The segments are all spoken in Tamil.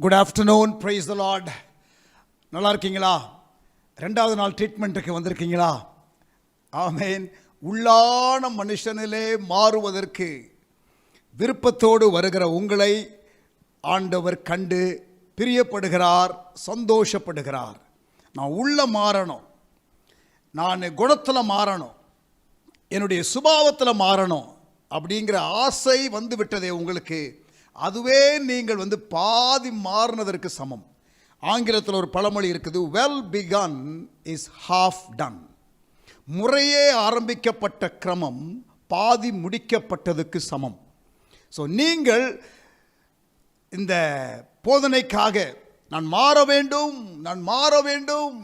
Good afternoon, praise the Lord. நல்லா இருக்கீங்களா? ரெண்டாவது நாள் ட்ரீட்மெண்ட்டுக்கு வந்திருக்கீங்களா? ஆமேன். உள்ளான மனுஷனிலே மாறுவதற்கு விருப்பத்தோடு வருகிற உங்களை ஆண்டவர் கண்டு பிரியப்படுகிறார், சந்தோஷப்படுகிறார். நான் உள்ள மாறணும், நான் குணத்தில் மாறணும், என்னுடைய சுபாவத்தில் மாறணும் அப்படிங்கிற ஆசை வந்து விட்டதே உங்களுக்கு, அதுவே நீங்கள் பாதி மாறினதற்கு சமம். ஆங்கிலத்தில் ஒரு பழமொழி இருக்குது, well begun is half done. முறையே ஆரம்பிக்கப்பட்ட கிரமம் பாதி முடிக்கப்பட்டதுக்கு சமம். ஸோ நீங்கள் இந்த போதனைக்காக நான் மாற வேண்டும், நான் மாற வேண்டும்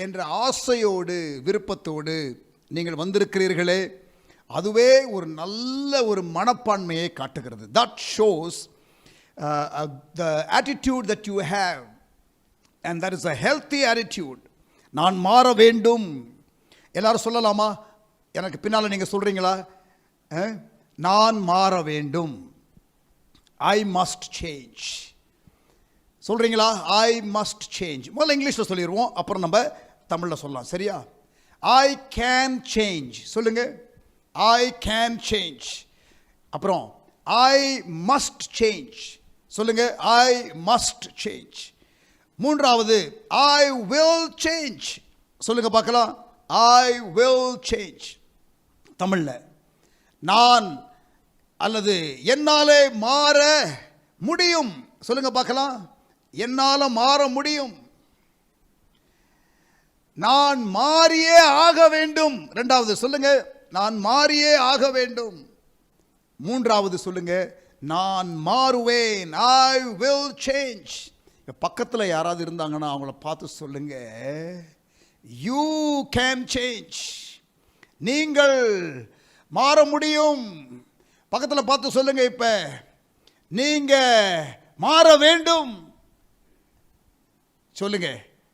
என்ற ஆசையோடு விருப்பத்தோடு நீங்கள் வந்திருக்கிறீர்களே, அதுவே ஒரு நல்ல ஒரு மனப்பான்மையை காட்டுகிறது. That shows the attitude that you have, and that is a healthy attitude. நான் மாற வேண்டும். எல்லாரும் சொல்லலாமா? எனக்கு பின்னால் நீங்கள் சொல்கிறீங்களா? நான் மாற வேண்டும். I must change. சொல்கிறீங்களா? I must change. முதல்ல இங்கிலீஷில் சொல்லிடுவோம், அப்புறம் நம்ம தமிழில் சொல்லலாம். சரியா? I can change. சொல்லுங்க. I can change. அப்புறம் I must change. சொல்லுங்க. I must change. மூன்றாவது I will change. சொல்லுங்க பார்க்கலாம். I will change. தமிழில் நான் அல்லது என்னாலே மாற முடியும். சொல்லுங்க பார்க்கலாம். என்னால் மாற முடியும். நான் மாறியே ஆக வேண்டும். ரெண்டாவது சொல்லுங்க. நான் மாறியே ஆக வேண்டும். மூன்றாவது சொல்லுங்க. நான் மாறுவேன். I will change. பக்கத்தில் யாராவது இருந்தாங்கன்னா அவங்கள பார்த்து சொல்லுங்க, you can change. நீங்கள் மாற முடியும். பக்கத்தில் பார்த்து சொல்லுங்க, இப்ப நீங்க மாற வேண்டும். சொல்லுங்க,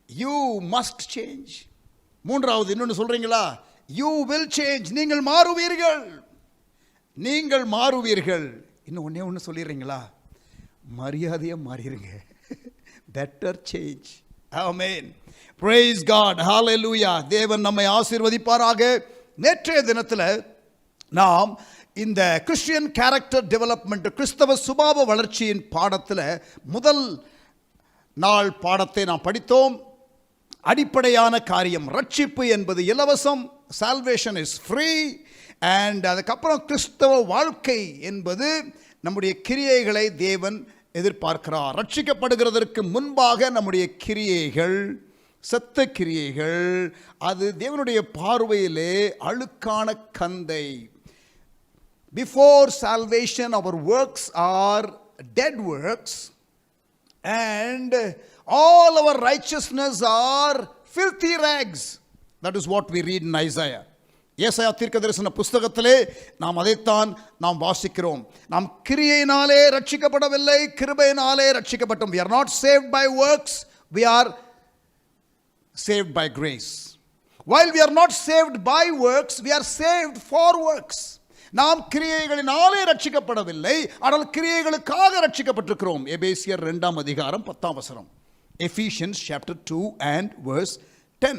you must change. மூன்றாவது இன்னொன்று சொல்றீங்களா? you will change. நீங்கள் மாறுவீர்கள். நீங்கள் மாறுவீர்கள். இன்னும் ஒன்னே ஒன்று சொல்லிடுறீங்களா? மரியாதையாக மாறிடுங்க. Better change. Amen. Praise God. Hallelujah. தேவன் நம்மை ஆசீர்வதிப்பாராக. நேற்றைய தினத்தில் நாம் இந்த கிறிஸ்டியன் கேரக்டர் டெவலப்மெண்ட், கிறிஸ்தவ சுபாவ வளர்ச்சியின் பாடத்தில் முதல் நாள் பாடத்தை நாம் படித்தோம். அடிப்படையான காரியம், ரட்சிப்பு என்பது இலவசம், சால்வேஷன் இஸ் ஃப்ரீ. அண்ட் அதுக்கப்புறம் கிறிஸ்தவ வாழ்க்கை என்பது நம்முடைய கிரியைகளை தேவன் எதிர்பார்க்கிறார். ரட்சிக்கப்படுகிறதற்கு முன்பாக நம்முடைய கிரியைகள், செத்த கிரியைகள், அது தேவனுடைய பார்வையிலே அழுக்கான கந்தை. Before salvation our works are dead works and all our righteousness are filthy rags. That is what we read in Isaiah. ஏசாயா தீர்க்கதரிசன புஸ்தகத்திலே நாம் அதைத்தான் நாம் வாசிக்கிறோம். நாம் கிரியையினாலே ரட்சிக்கப்படவில்லை, கிருபையினாலே ரட்சிக்கப்பட்டோம். We are not saved by works, we are saved by grace. While we are not saved by works, we are saved for works. நாம் கிரியைகளினாலே ரட்சிக்கப்படவில்லை, ஆனால் கிரியைகளுக்காக ரட்சிக்கப்பட்டிருக்கிறோம். எபேசியர் 2 அதிகாரம் 10 Ephesians chapter 2 and verse 10.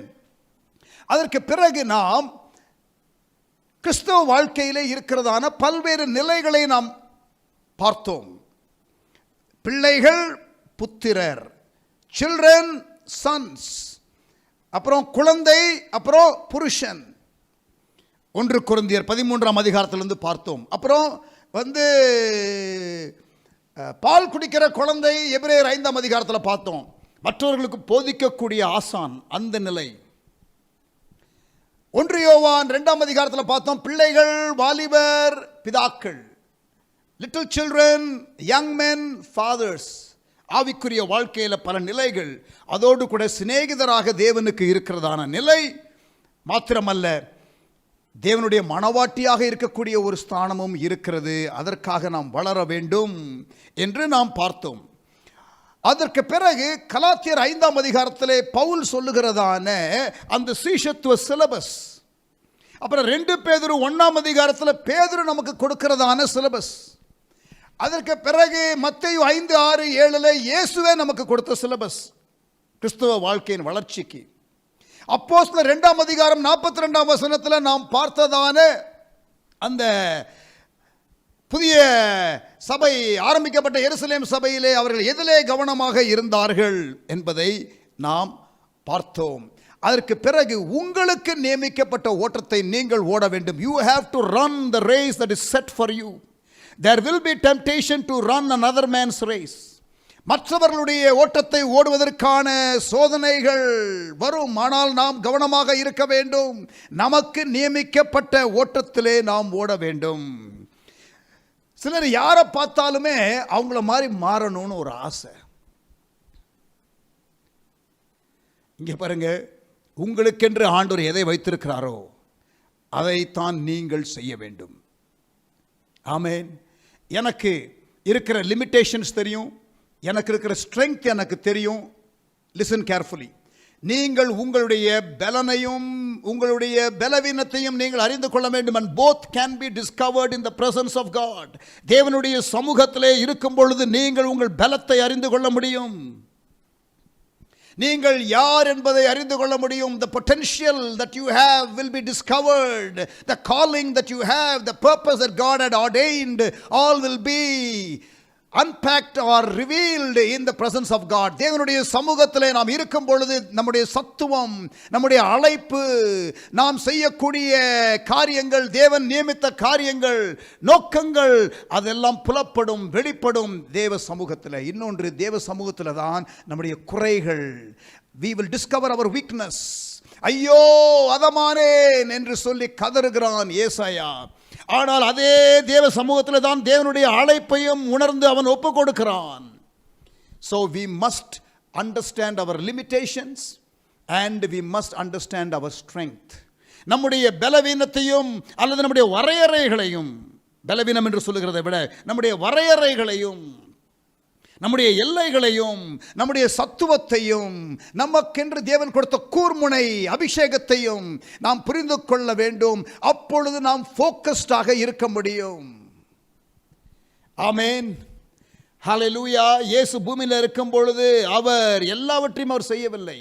அதற்கு பிறகு நாம் கிறிஸ்தவ வாழ்க்கையிலே இருக்கிறதான பல்வேறு நிலைகளை நாம் பார்த்தோம். பிள்ளைகள், புத்திரர், சில்ட்ரன், சன்ஸ், அப்புறம் குழந்தை, அப்புறம் புருஷன். 1 கொரிந்தியர் 13 அதிகாரத்திலிருந்து பார்த்தோம். அப்புறம் பால் குடிக்கிற குழந்தை எபிரேயர் 5 அதிகாரத்தில் பார்த்தோம். மற்றவர்களுக்கு போதிக்கக்கூடிய ஆசான், அந்த நிலை. 1 யோவான் 2 அதிகாரத்தில் பார்த்தோம். பிள்ளைகள், வாலிபர், பிதாக்கள், little children, young men, fathers. ஆவிக்குரிய வாழ்க்கையில் பல நிலைகள், அதோடு கூட சிநேகிதராக தேவனுக்கு இருக்கிறதான நிலை மாத்திரமல்ல, தேவனுடைய மனவாட்டியாக இருக்கக்கூடிய ஒரு ஸ்தானமும் இருக்கிறது. அதற்காக நாம் வளர வேண்டும் என்று நாம் பார்த்தோம். அதற்கு பிறகு கலாத்தியர் 5 அதிகாரத்திலே பவுல் சொல்லுகிறதான அந்த சீஷத்துவ சிலபஸ், அப்புறம் 2 பேதுரு 1 அதிகாரத்தில் பேதுரு நமக்கு கொடுக்கிறதான சிலபஸ், அதற்கு பிறகு மத்தேயு 5, 6, 7 இயேசுவே நமக்கு கொடுத்த சிலபஸ் கிறிஸ்துவ வாழ்க்கையின் வளர்ச்சிக்கு. அப்போஸ்தலர் 2ஆம் அதிகாரம் 42ஆம் வசனத்தில் நாம் பார்த்ததான அந்த புதிய சபை ஆரம்பிக்கப்பட்ட எருசலேம் சபையிலே அவர்கள் எதிலே கவனமாக இருந்தார்கள் என்பதை நாம் பார்த்தோம். அதற்கு பிறகு உங்களுக்கு நியமிக்கப்பட்ட ஓட்டத்தை நீங்கள் ஓட வேண்டும். You have to run the race that is set for you. There will be temptation to run another man's race. மற்றவர்களுடைய ஓட்டத்தை ஓடுவதற்கான சோதனைகள் வரும். ஆனால் நாம் கவனமாக இருக்க வேண்டும். நமக்கு நியமிக்கப்பட்ட ஓட்டத்திலே நாம் ஓட வேண்டும். சிலர் யாரை பார்த்தாலுமே அவங்கள மாதிரி மாறணும்னு ஒரு ஆசை. இங்கே பாருங்க, உங்களுக்கென்று ஆண்டவர் எதை வைத்திருக்கிறாரோ அதைத்தான் நீங்கள் செய்ய வேண்டும். ஆமென். எனக்கு இருக்கிற லிமிட்டேஷன்ஸ் தெரியும், எனக்கு இருக்கிற ஸ்ட்ரெங்க் எனக்கு தெரியும். Listen carefully. நீங்கள் உங்களுடைய பலனையும் உங்களுடைய பலவீனத்தையும் நீங்கள் அறிந்து கொள்ள வேண்டும். and both can be discovered in the presence of God. தேவனுடைய சமூகத்திலே இருக்கும் பொழுது நீங்கள் உங்கள் பலத்தை அறிந்து கொள்ள முடியும். நீங்கள் யார் என்பதை அறிந்து கொள்ள முடியும். The potential that you have will be discovered. The calling that you have, the purpose that God had ordained, all will be unpacked or revealed in the presence of God. தேவனுடைய சமூகத்திலே நாம் இருக்கும் பொழுது நம்முடைய சத்துவம், நம்முடைய அழைப்பு, நாம் செய்யக்கூடிய காரியங்கள், தேவன் நியமித்த காரியங்கள், நோக்கங்கள் அதெல்லாம் புலப்படும், வெளிப்படும் தேவ சமூகத்தில். இன்னொன்று, தேவ சமூகத்தில் தான் நம்முடைய குறைகள். we will discover our weakness. ஐயோ அதமானேன் என்று சொல்லி கதறுகிறான் ஏசாயா. ஆனால் அதே தேவ சமூகத்தில் தான் தேவனுடைய அழைப்பையும் உணர்ந்து அவன் ஒப்பு கொடுக்கிறான். So we must understand our limitations and we must understand our strength. நம்முடைய பலவீனத்தையும் அல்லது நம்முடைய வரையறைகளையும், பலவீனம் என்று சொல்லுகிறதை விட நம்முடைய வரையறைகளையும், நம்முடைய எல்லைகளையும், நம்முடைய சத்துவத்தையும், நமக்கென்று தேவன் கொடுத்த கூர்முனை அபிஷேகத்தையும் நாம் புரிந்து கொள்ள வேண்டும். அப்பொழுது நாம் ஃபோக்கஸ்டாக இருக்க முடியும். ஆமென். ஹல்லேலூயா. இயேசு பூமியில் இருக்கும் பொழுது அவர் எல்லாவற்றையும் அவர் செய்யவில்லை.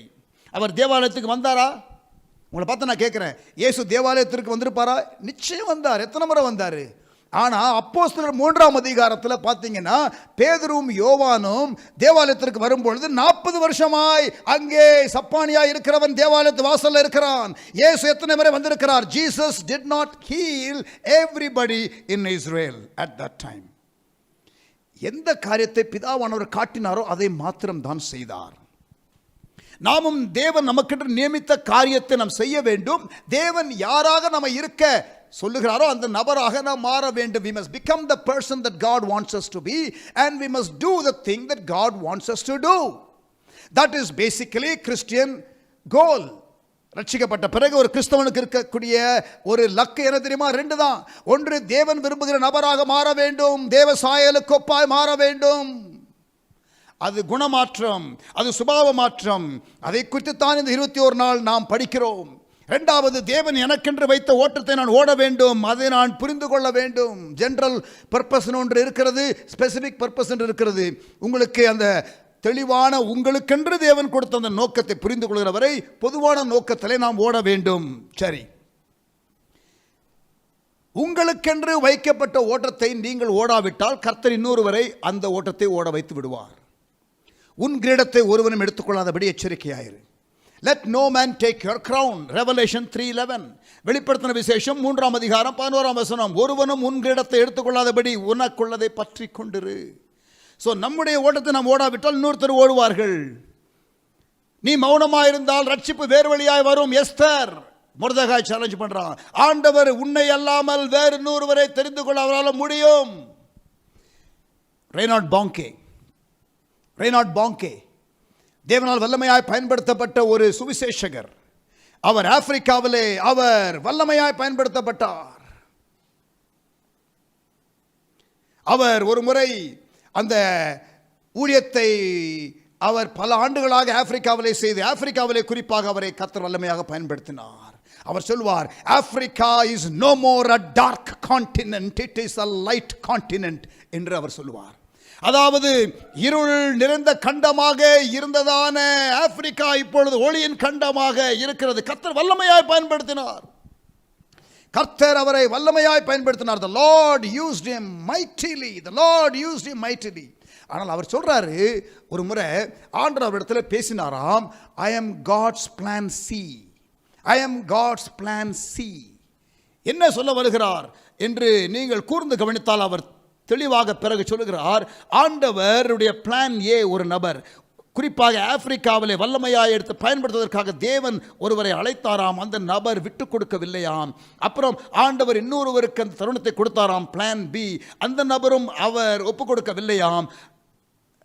அவர் தேவாலயத்துக்கு வந்தாரா? உங்களை பார்த்து நான் கேட்குறேன், இயேசு தேவாலயத்திற்கு வந்திருப்பாரா? நிச்சயம் வந்தார். எத்தனை முறை வந்தார்? ஆனால் அப்போஸ்தலர் 3ஆம் அதிகாரத்தில் பார்த்தீங்கன்னா பேதுரும் யோவானும் தேவாலயத்திற்கு வரும்பொழுது 40 வருஷமாய் அங்கே சப்பானியாய் இருக்கிறவன் தேவாலயத்து வாசல்ல இருக்கிறான். இயேசு எத்தனை முறை வந்திருக்கிறார்? Jesus did not heal everybody in Israel at that time. எந்த காரியத்தை பிதாவானவர் காட்டினாரோ அதை மாத்திரம் தான் செய்தார். நாமும் தேவன் நமக்கென்று நியமித்த காரியத்தை நாம் செய்ய வேண்டும். தேவன் யாராக நம்ம இருக்க சொல்லுகிறாரோ அந்த நபராக நாம் மாற வேண்டும். we must become the person that God wants us to be and we must do the thing that God wants us to do. That is basically Christian goal. ரட்சிக்கப்பட்ட பிறகு ஒரு கிறிஸ்தவனுக்கு இருக்கக்கூடிய ஒரு லக்கு என்ன தெரியுமா? 2 தான். ஒன்று, தேவன் விரும்புகிற நபராக மாற வேண்டும், தேவ சாயலுக்கு ஒப்பாய் மாற வேண்டும். அது குணமாற்றம், அது சுபாவ மாற்றம். அதை குறித்து தான் இந்த 21 நாள் நாம் படிக்கிறோம். 2வது, தேவன் எனக்கென்று வைத்த ஓட்டத்தை நான் ஓட வேண்டும், அதை நான் புரிந்து கொள்ள வேண்டும். ஜெனரல் பர்பஸ் ஒன்று இருக்கிறது, ஸ்பெசிபிக் பர்பஸ் என்று இருக்கிறது. உங்களுக்கு அந்த தெளிவான உங்களுக்கென்று தேவன் கொடுத்த அந்த நோக்கத்தை புரிந்து கொள்கிற வரை பொதுவான நோக்கத்திலே நாம் ஓட வேண்டும். சரி, உங்களுக்கென்று வைக்கப்பட்ட ஓட்டத்தை நீங்கள் ஓடாவிட்டால் கர்த்தர் இன்னொருவரை அந்த ஓட்டத்தை ஓட வைத்து விடுவார். உன் கிரீடத்தை ஒருவனும் எடுத்துக்கொள்ளாதபடி எச்சரிக்கையாயிரு. Let no man take your crown. Revelation 3:11. வெளிப்படுத்தின விசேஷம் 3ஆம் அதிகாரம் 11ஆம் வசனம். ஒருவனும் உன் கிரீடத்தை எடுத்துக்கொள்ளாதபடி உனக்குள்ளதை பற்றி கொண்டிரு. ஸோ நம்முடைய ஓட்டத்தை நாம் ஓடாவிட்டால் இன்னொருத்தர் ஓடுவார்கள். நீ மௌனமாக இருந்தால் ரட்சிப்பு வேறு வழியாய் வரும். எஸ்தர் மொர்தெகாய் சேலஞ்ச் பண்றான். ஆண்டவர் உன்னை அல்லாமல் வேறு இன்னொருவரை தெரிந்து கொள்ள அவரால் முடியும். ரெய்னார்ட் பாங்கே தேவனால் வல்லமையாய் பயன்படுத்தப்பட்ட ஒரு சுவிசேஷகர். அவர் ஆப்பிரிக்காவிலே அவர் வல்லமையாய் பயன்படுத்தப்பட்டார். அவர் ஒரு முறை அந்த ஊழியத்தை அவர் பல ஆண்டுகளாக ஆப்பிரிக்காவிலே செய்து, ஆப்பிரிக்காவிலே குறிப்பாக அவரை கர்த்தர் வல்லமையாக பயன்படுத்தினார். அவர் சொல்வார், Africa is no more a dark continent, it is a light continent என்று அவர் சொல்லுவார். அதாவது இருள் நிறைந்த கண்டமாக இருந்ததான ஆப்பிரிக்கா இப்பொழுது ஒளியின் கண்டமாக இருக்கிறது. கர்த்தர் வல்லமையாய் பயன்படுத்தினார். கர்த்தர் அவரை வல்லமையாய் பயன்படுத்தினார். The Lord used him mightily. The Lord used him mightily. ஆனால் அவர் சொல்றாரு, ஒரு முறை ஆண்டவர் அவரிடத்தில் பேசினாராம், I am God's plan C. I am God's plan C. என்ன சொல்ல வருகிறார் என்று நீங்கள் கூர்ந்து கவனித்தால் அவர் தெளிவாக பிறகு சொல்லுகிறார், ஆண்டவருடைய பிளான் ஏ ஒரு நபர், குறிப்பாக ஆப்பிரிக்காவிலே வல்லமையாய் எடுத்து பயன்படுத்துவதற்காக தேவன் ஒருவரை அழைத்தாராம். அந்த நபர் விட்டு கொடுக்கவில்லையாம். அப்புறம் ஆண்டவர் இன்னொருவருக்கு அந்த தருணத்தை கொடுத்தாராம், பிளான் பி. அந்த நபரும் அவர் ஒப்பு கொடுக்கவில்லையாம்.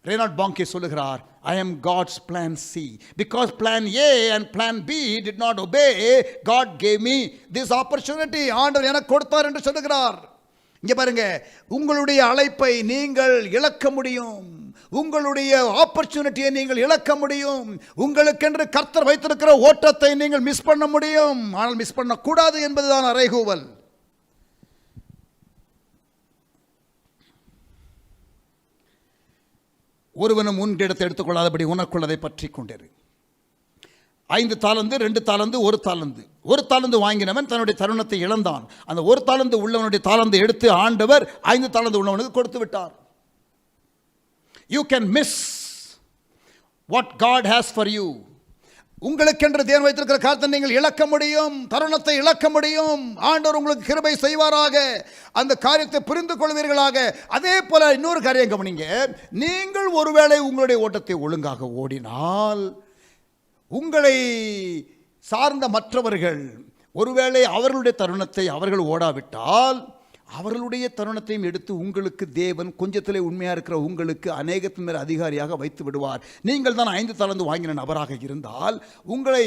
ரெய்னால்ட் பாங்கே சொல்லுகிறார், I am God's plan C. Because plan A and plan B did not obey, God gave me this opportunity. ஆண்டவர் எனக்கு கொடுத்தார் என்று சொல்லுகிறார். இங்கே பாருங்க, உங்களுடைய அழைப்பை நீங்கள் இழக்க முடியும், உங்களுடைய ஆப்பர்ச்சுனிட்டியை நீங்கள் இழக்க முடியும், உங்களுக்கென்று கர்த்தர் வைத்திருக்கிற ஓட்டத்தை நீங்கள் மிஸ் பண்ண முடியும். ஆனால் மிஸ் பண்ணக்கூடாது என்பதுதான் அறைகூவல். ஒருவனும் உன்னிடத்தை எடுத்துக்கொள்ளாதபடி உனக்குள்ளதை பற்றி கொண்டிரு. 5 தாலந்து 2 தாலந்து 1 தாலந்து. 1 தாலந்து வாங்கினவன் தன்னுடைய தருணத்தை இழந்தான். அந்த 1 தாலந்து உள்ளவனுடைய தாலந்தை எடுத்து ஆண்டவர் 5 தாலந்து உள்ளவனுக்கு கொடுத்து விட்டார். You can miss what God has for you. உங்களுக்கென்று தேவன் வைத்திருக்கிற காரியத்தை நீங்கள் இழக்க முடியும், தருணத்தை இழக்க முடியும். ஆண்டவர் உங்களுக்கு கிருபை செய்வாராக, அந்த காரியத்தை புரிந்து கொள்வீர்களாக. அதே போல இன்னொரு காரியம் கவனிங்க, நீங்கள் ஒருவேளை உங்களுடைய ஓட்டத்தை ஒழுங்காக ஓடினால், உங்களை சார்ந்த மற்றவர்கள் ஒருவேளை அவர்களுடைய தருணத்தை அவர்கள் ஓடாவிட்டால், அவர்களுடைய தருணத்தையும் எடுத்து உங்களுக்கு தேவன் கொஞ்சத்திலே உண்மையாக இருக்கிற உங்களுக்கு அநேகத்தின் மேல் அதிகாரியாக வைத்து விடுவார். நீங்கள் தான் 5 தாலந்து வாங்கின நபராக இருந்தால், உங்களை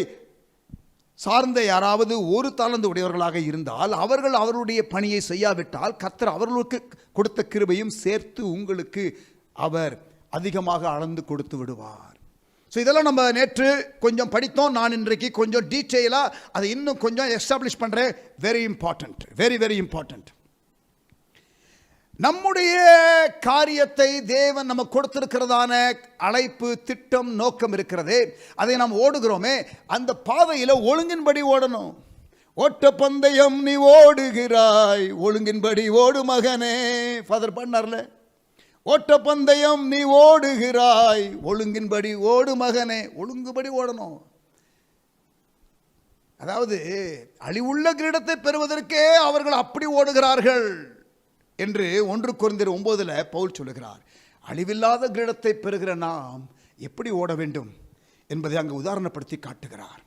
சார்ந்த யாராவது 1 தாலந்து உடையவர்களாக இருந்தால், அவர்கள் அவருடைய பணியை செய்யாவிட்டால் கர்த்தர் அவர்களுக்கு கொடுத்த கிருபையும் சேர்த்து உங்களுக்கு அவர் அதிகமாக அளந்து கொடுத்து விடுவார். ஸோ இதெல்லாம் நம்ம நேற்று கொஞ்சம் படித்தோம். நான் இன்றைக்கு கொஞ்சம் டீட்டெயிலாக அதை இன்னும் கொஞ்சம் எஸ்டாப்ளிஷ் பண்ணுறேன். Very important, very very important. நம்முடைய காரியத்தை தேவன் நமக்கு கொடுத்திருக்கிறதான அழைப்பு, திட்டம், நோக்கம் இருக்கிறதே, அதை நாம் ஓடுகிறோமே, அந்த பாதையில் ஒழுங்கின்படி ஓடணும். ஓட்ட பந்தயம் நீ ஓடுகிறாய், ஒழுங்கின்படி ஓடு மகனே. ஃபாதர் பண்ணார்ல, ஓட்ட பந்தயம் நீ ஓடுகிறாய், ஒழுங்கின்படி ஓடு மகனே. ஒழுங்குபடி ஓடணும். அதாவது அழிவுள்ள கிரீடத்தை பெறுவதற்கே அவர்கள் அப்படி ஓடுகிறார்கள் என்று 1 கொரிந்தியர் 9 பவுல் சொல்லுகிறார். அழிவில்லாத கிரீடத்தை பெறுகிற நாம் எப்படி ஓட வேண்டும் என்பதை அங்கு உதாரணப்படுத்தி காட்டுகிறார்.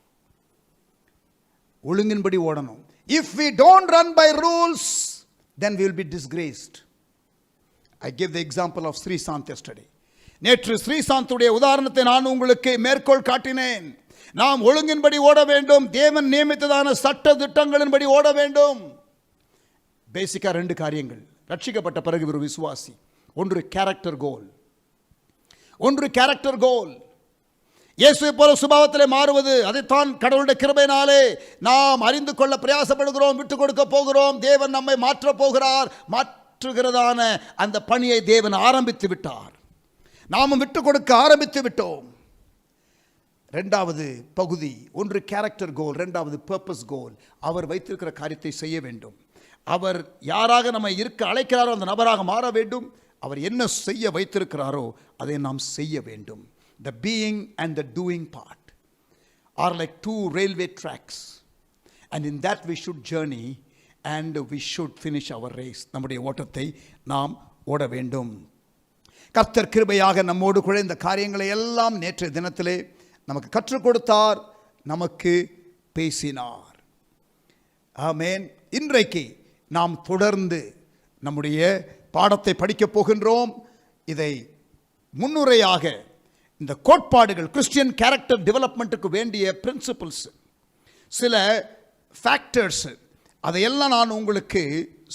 ஒழுங்கின்படி ஓடணும். If we don't run by rules, then we will be disgraced. I gave the example of Srisanth yesterday. நேற்று ஸ்ரீசாந்துடைய உதாரணத்தை நான் உங்களுக்கு மேற்கோள் காட்டினேன். நாம் ஒழுங்கின்படி ஓட வேண்டும், தேவன் நியமித்ததான சட்ட திட்டங்களின்படி ஓட வேண்டும். பேசிக்கா 2 காரியங்கள். ரட்சிக்கப்பட்ட பிறகு ஒரு விசுவாசி, ஒன்று கேரக்டர் கோல், ஒன்று கேரக்டர் கோல். இயேசுவை போல சுபாவத்திலே மாறுவது, அதைத்தான் கடவுளுடைய கிருபையினாலே நாம் அறிந்து கொள்ள பிரயாசப்படுகிறோம், விட்டுக் கொடுக்க போகிறோம். தேவன் நம்மை மாற்றப் போகிறார். மாற்றுகிறதான அந்த பணியை தேவன் ஆரம்பித்து விட்டார். நாமும் விட்டுக் கொடுக்க ஆரம்பித்து விட்டோம். 2வது பகுதி, ஒன்று கேரக்டர் கோல், 2வது பர்பஸ் கோல். அவர் வைத்திருக்கிற காரியத்தை செய்ய வேண்டும். அவர் யாராக நம்ம இருக்க அழைக்கிறாரோ அந்த நபராக மாற வேண்டும். அவர் என்ன செய்ய வைத்திருக்கிறாரோ அதை நாம் செய்ய வேண்டும். The being and the doing part are like 2 railway tracks, and in that we should journey and we should finish our race. நம்முடைய ஓட்டத்தை நாம் ஓட வேண்டும். கர்த்தர் கிருபையாக நம்மோடு கூட இந்த காரியங்களை எல்லாம் நேற்றைய தினத்திலே நமக்கு கற்றுக் கொடுத்தார், நமக்கு பேசினார். ஆமென். இன்றைக்கு நாம் தொடர்ந்து நம்முடைய பாடத்தை படிக்கப் போகின்றோம். இதை முன்னுரையாக இந்த கோட்பாடுகள், கிறிஸ்டியன் கேரக்டர் டெவலப்மெண்ட்டுக்கு வேண்டிய பிரின்சிபிள்ஸ், சில ஃபேக்டர்ஸ், அதையெல்லாம் நான் உங்களுக்கு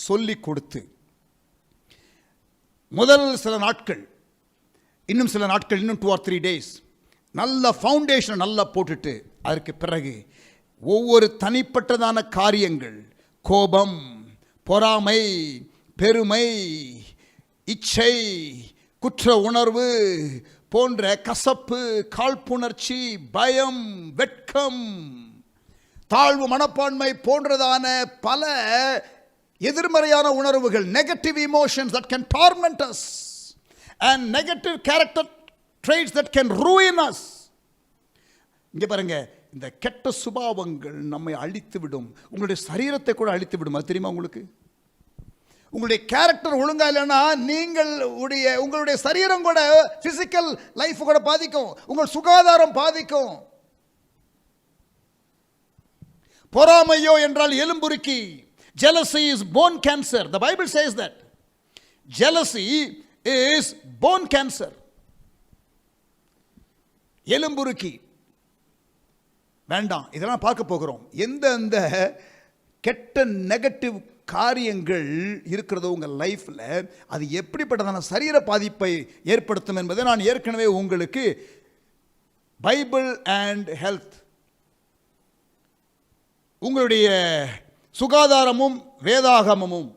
சொல்லி கொடுத்து, முதல் சில நாட்கள், இன்னும் சில நாட்கள், இன்னும் 2 or 3 days நல்ல ஃபவுண்டேஷன் நல்லா போட்டுட்டு, அதற்கு பிறகு ஒவ்வொரு தனிப்பட்டதான காரியங்கள், கோபம், பொறாமை, பெருமை, இச்சை, குற்ற உணர்வு போன்ற கசப்பு, காழ்ப்புணர்ச்சி, பயம், வெட்கம், தாழ்வு மனப்பான்மை போன்றதான பல எதிர்மறையான உணர்வுகள், negative emotions that can torment us and negative character traits that can ruin us. இங்க பாருங்க, இந்த கெட்ட சுபாவங்கள் நம்மை அழித்து விடும். உங்களுடைய சரீரத்தை கூட அழித்து விடும். அது தெரியுமா உங்களுக்கு? உங்களுடைய கேரக்டர் ஒழுங்கா இல்லைன்னா உங்களுடைய சரீரம் கூட, பிசிக்கல் லைஃப் கூட பாதிக்கும், உங்கள் சுகாதாரம் பாதிக்கும். பொறாமையோ என்றால் எலும்புருக்கி. Jealousy is bone cancer. The Bible says that. Jealousy is bone cancer. எலும்புருக்கி வேண்டாம். இதெல்லாம் பார்க்க போகிறோம். எந்த கெட்ட நெகட்டிவ் காரியங்கள் இருக்கிறதோ உங்கள் லைஃப்ல, அது எப்படிப்பட்டதான சரீர பாதிப்பை ஏற்படுத்தும் என்பதை நான் ஏற்கனவே உங்களுக்கு பைபிள் அண்ட் ஹெல்த், உங்களுடைய சுகாதாரமும் வேதாகமமும்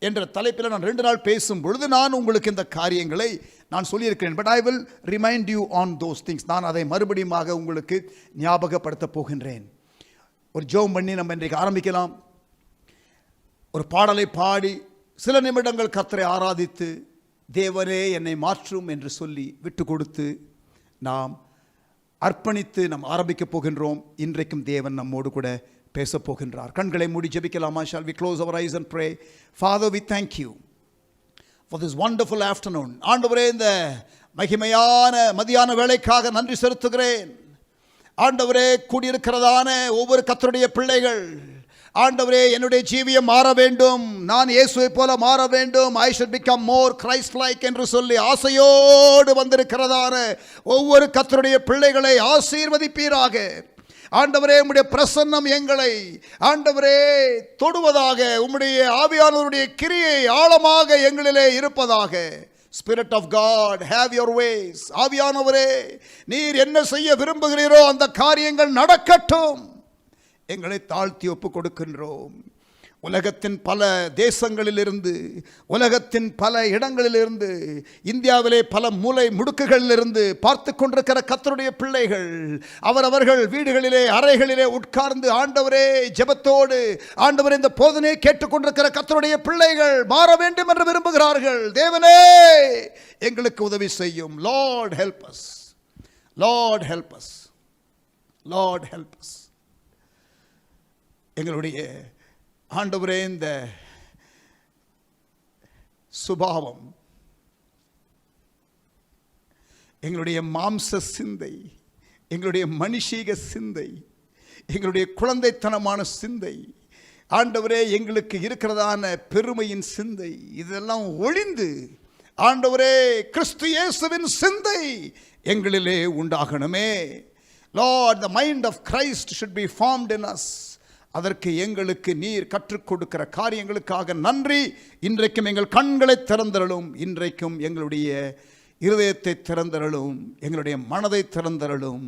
என்ற தலைப்பில் நான் 2 நாள் பேசும் பொழுது நான் உங்களுக்கு இந்த காரியங்களை நான் சொல்லியிருக்கிறேன். But I will remind you on those things. நான் அதை மறுபடியும் உங்களுக்கு ஞாபகப்படுத்த போகின்றேன். ஒரு ஜெபம் பண்ணி நம்ம இன்றைக்கு ஆரம்பிக்கலாம். ஒரு பாடலை பாடி சில நிமிடங்கள் கர்த்தரை ஆராதித்து, தேவனே என்னை மாற்றும் என்று சொல்லி விட்டு கொடுத்து நாம் அர்ப்பணித்து நாம் ஆரம்பிக்க போகின்றோம். இன்றைக்கும் தேவன் நம்மோடு கூட பேச போகின்றார். கண்களை மூடி ஜெபிக்கலாமா? Shall we close our eyes and pray? Father, we thank you for this wonderful afternoon. ஆண்டவரே, இந்த மகிமையான மதியான வேளைக்காக நன்றி செலுத்துகிறேன். ஆண்டவரே, கூடியிருக்கிறதான ஒவ்வொரு கர்த்தருடைய பிள்ளைகள், ஆண்டவரே, என்னுடைய ஜீவியம் மாற வேண்டும், நான் இயேசுவை போல மாற வேண்டும், I should become more Christ like என்று சொல்லி ஆசையோடு வந்திருக்கிறதான ஒவ்வொரு கர்த்தருடைய பிள்ளைகளை ஆசீர்வதிப்பீராக. ஆண்டவரே, உம்முடைய பிரசன்னம் எங்களை ஆண்டவரே தொடுவதாக, உம்முடைய ஆவியானவருடைய கிரியை ஆழமாக எங்களிலே இருப்பதாக. Spirit of God, have your ways. ஆவியானவரே, நீர் என்ன செய்ய விரும்புகிறீரோ அந்த காரியங்கள் நடக்கட்டும். எங்களை தாழ்த்தி ஒப்பு கொடுக்கின்றோம். உலகத்தின் பல தேசங்களிலிருந்து, உலகத்தின் பல இடங்களிலிருந்து, இந்தியாவிலே பல மூலை முடுக்குகளிலிருந்து பார்த்து கொண்டிருக்கிற கர்த்தருடைய பிள்ளைகள், அவரவர்கள் வீடுகளிலே அறைகளிலே உட்கார்ந்து ஆண்டவரே ஜெபத்தோடு ஆண்டவரே இந்த போதனையை கேட்டுக்கொண்டிருக்கிற கர்த்தருடைய பிள்ளைகள் மாற வேண்டும் என்று விரும்புகிறார்கள். தேவனே, எங்களுக்கு உதவி செய்யும். Lord help us. Lord help us. Lord help us. எங்களுடைய ஆண்டவரே, இந்த சுபாவம், எங்களுடைய மாம்ச சிந்தை, எங்களுடைய மனுஷீக சிந்தை, எங்களுடைய குழந்தைத்தனமான சிந்தை, ஆண்டவரே எங்களுக்கு இருக்கிறதான பெருமையின் சிந்தை, இதெல்லாம் ஒழிந்து ஆண்டவரே கிறிஸ்து இயேசுவின் சிந்தை எங்களிலே உண்டாகணுமே. Lord, the mind of Christ should be formed in us. அதற்கு எங்களுக்கு நீர் கற்றுக் கொடுக்கிற காரியங்களுக்காக நன்றி. இன்றைக்கும் எங்கள் கண்களை திறந்தருளும். இன்றைக்கும் எங்களுடைய இருதயத்தை திறந்தருளும். எங்களுடைய மனதை திறந்தருளும்.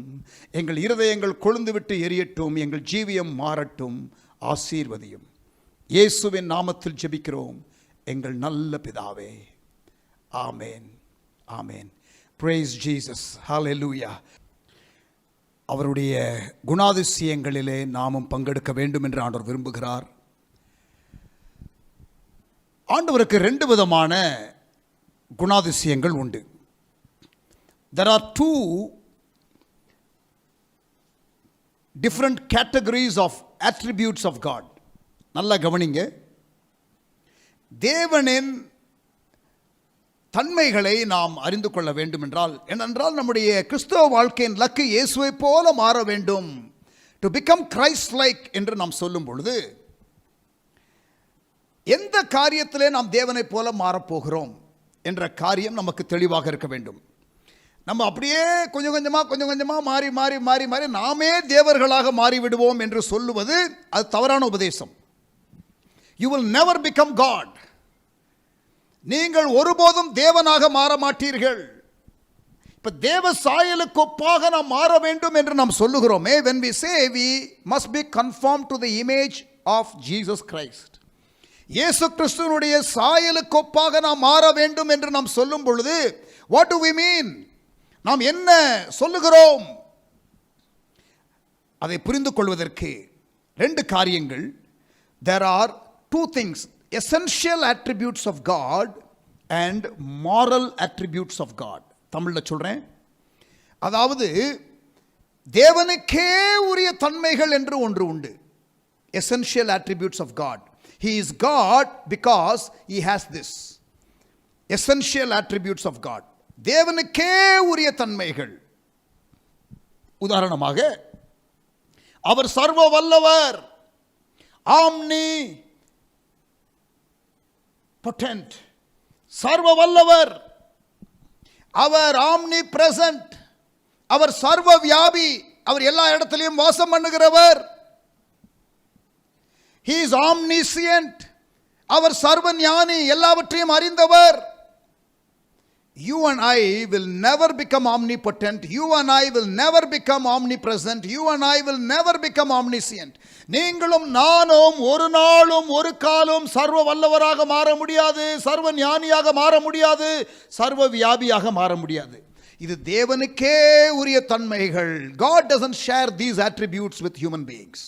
எங்கள் இருதயங்கள் கொழுந்து விட்டு எரியட்டும். எங்கள் ஜீவியம் மாறட்டும். ஆசீர்வதியும். இயேசுவின் நாமத்தில் ஜெபிக்கிறோம் எங்கள் நல்ல பிதாவே. ஆமேன். ஆமேன். Praise Jesus. Hallelujah. அவருடைய குணாதிசயங்களிலே நாமும் பங்கெடுக்க வேண்டும் என்று ஆண்டவர் விரும்புகிறார். ஆண்டவருக்கு 2 விதமான குணாதிசயங்கள் உண்டு. There are 2 different categories of attributes of God. நல்லா கவனிங்க. தேவனின் தன்மைகளை நாம் அறிந்து கொள்ள வேண்டும் ஏனென்றால் நம்முடைய கிறிஸ்தவ வாழ்க்கையின் லக்கு இயேசுவை போல மாற வேண்டும், டு பிகம் கிரைஸ்ட் லைக் என்று நாம் சொல்லும் பொழுது, எந்த காரியத்திலே நாம் தேவனை போல மாறப்போகிறோம் என்ற காரியம் நமக்கு தெளிவாக இருக்க வேண்டும். நம்ம அப்படியே கொஞ்சம் கொஞ்சமாக மாறி மாறி மாறி மாறி நாமே தேவர்களாக மாறிவிடுவோம் என்று சொல்லுவது அது தவறான உபதேசம். You will never become God. நீங்கள் ஒருபோதும் தேவனாக மாற மாட்டீர்கள். இப்ப தேவ சாயலுக்கு ஒப்பாக நாம் மாற வேண்டும் என்று நாம் சொல்லுகிறோமே, when we say we must be conformed to the image of Jesus Christ, இயேசு கிறிஸ்துவினுடைய சாயலுக்கு ஒப்பாக நாம் மாற வேண்டும் என்று நாம் சொல்லும் பொழுது what do we mean? நாம் என்ன சொல்லுகிறோம்? அதை புரிந்து கொள்வதற்கு ரெண்டு காரியங்கள். there are two things, essential attributes of God and moral attributes of God. தமிழ்ல சொல்றேன். அதாவது தேவனுக்கே உரிய தன்மைகள் என்று ஒன்று உண்டு. essential attributes of God. He is God because he has this. essential attributes of God. தேவனுக்கே உரிய தன்மைகள். உதாரணமாக, அவர் சர்வ வல்லவர், ஆம்னி பொட்டன்ட், சர்வ வல்லவர். அவர் ஆம்னி பிரசன்ட், அவர் சர்வ வியாபி, அவர் எல்லா இடத்திலையும் வாசம் பண்ணுகிறவர். He is omniscient, அவர் சர்வ ஞானி, எல்லாவற்றையும் அறிந்தவர். You and I will never become omnipotent. You and I will never become omnipresent. You and I will never become omniscient. நீங்களும் நானும் ஒரு நாளும் ஒரு காலம் சர்வ வல்லவராக மாற முடியாது, சர்வ ஞானியாக மாற முடியாது, சர்வ வியாபியாக மாற முடியாது. இது தேவனுக்கே உரிய தன்மைகள். God doesn't share these attributes with human beings.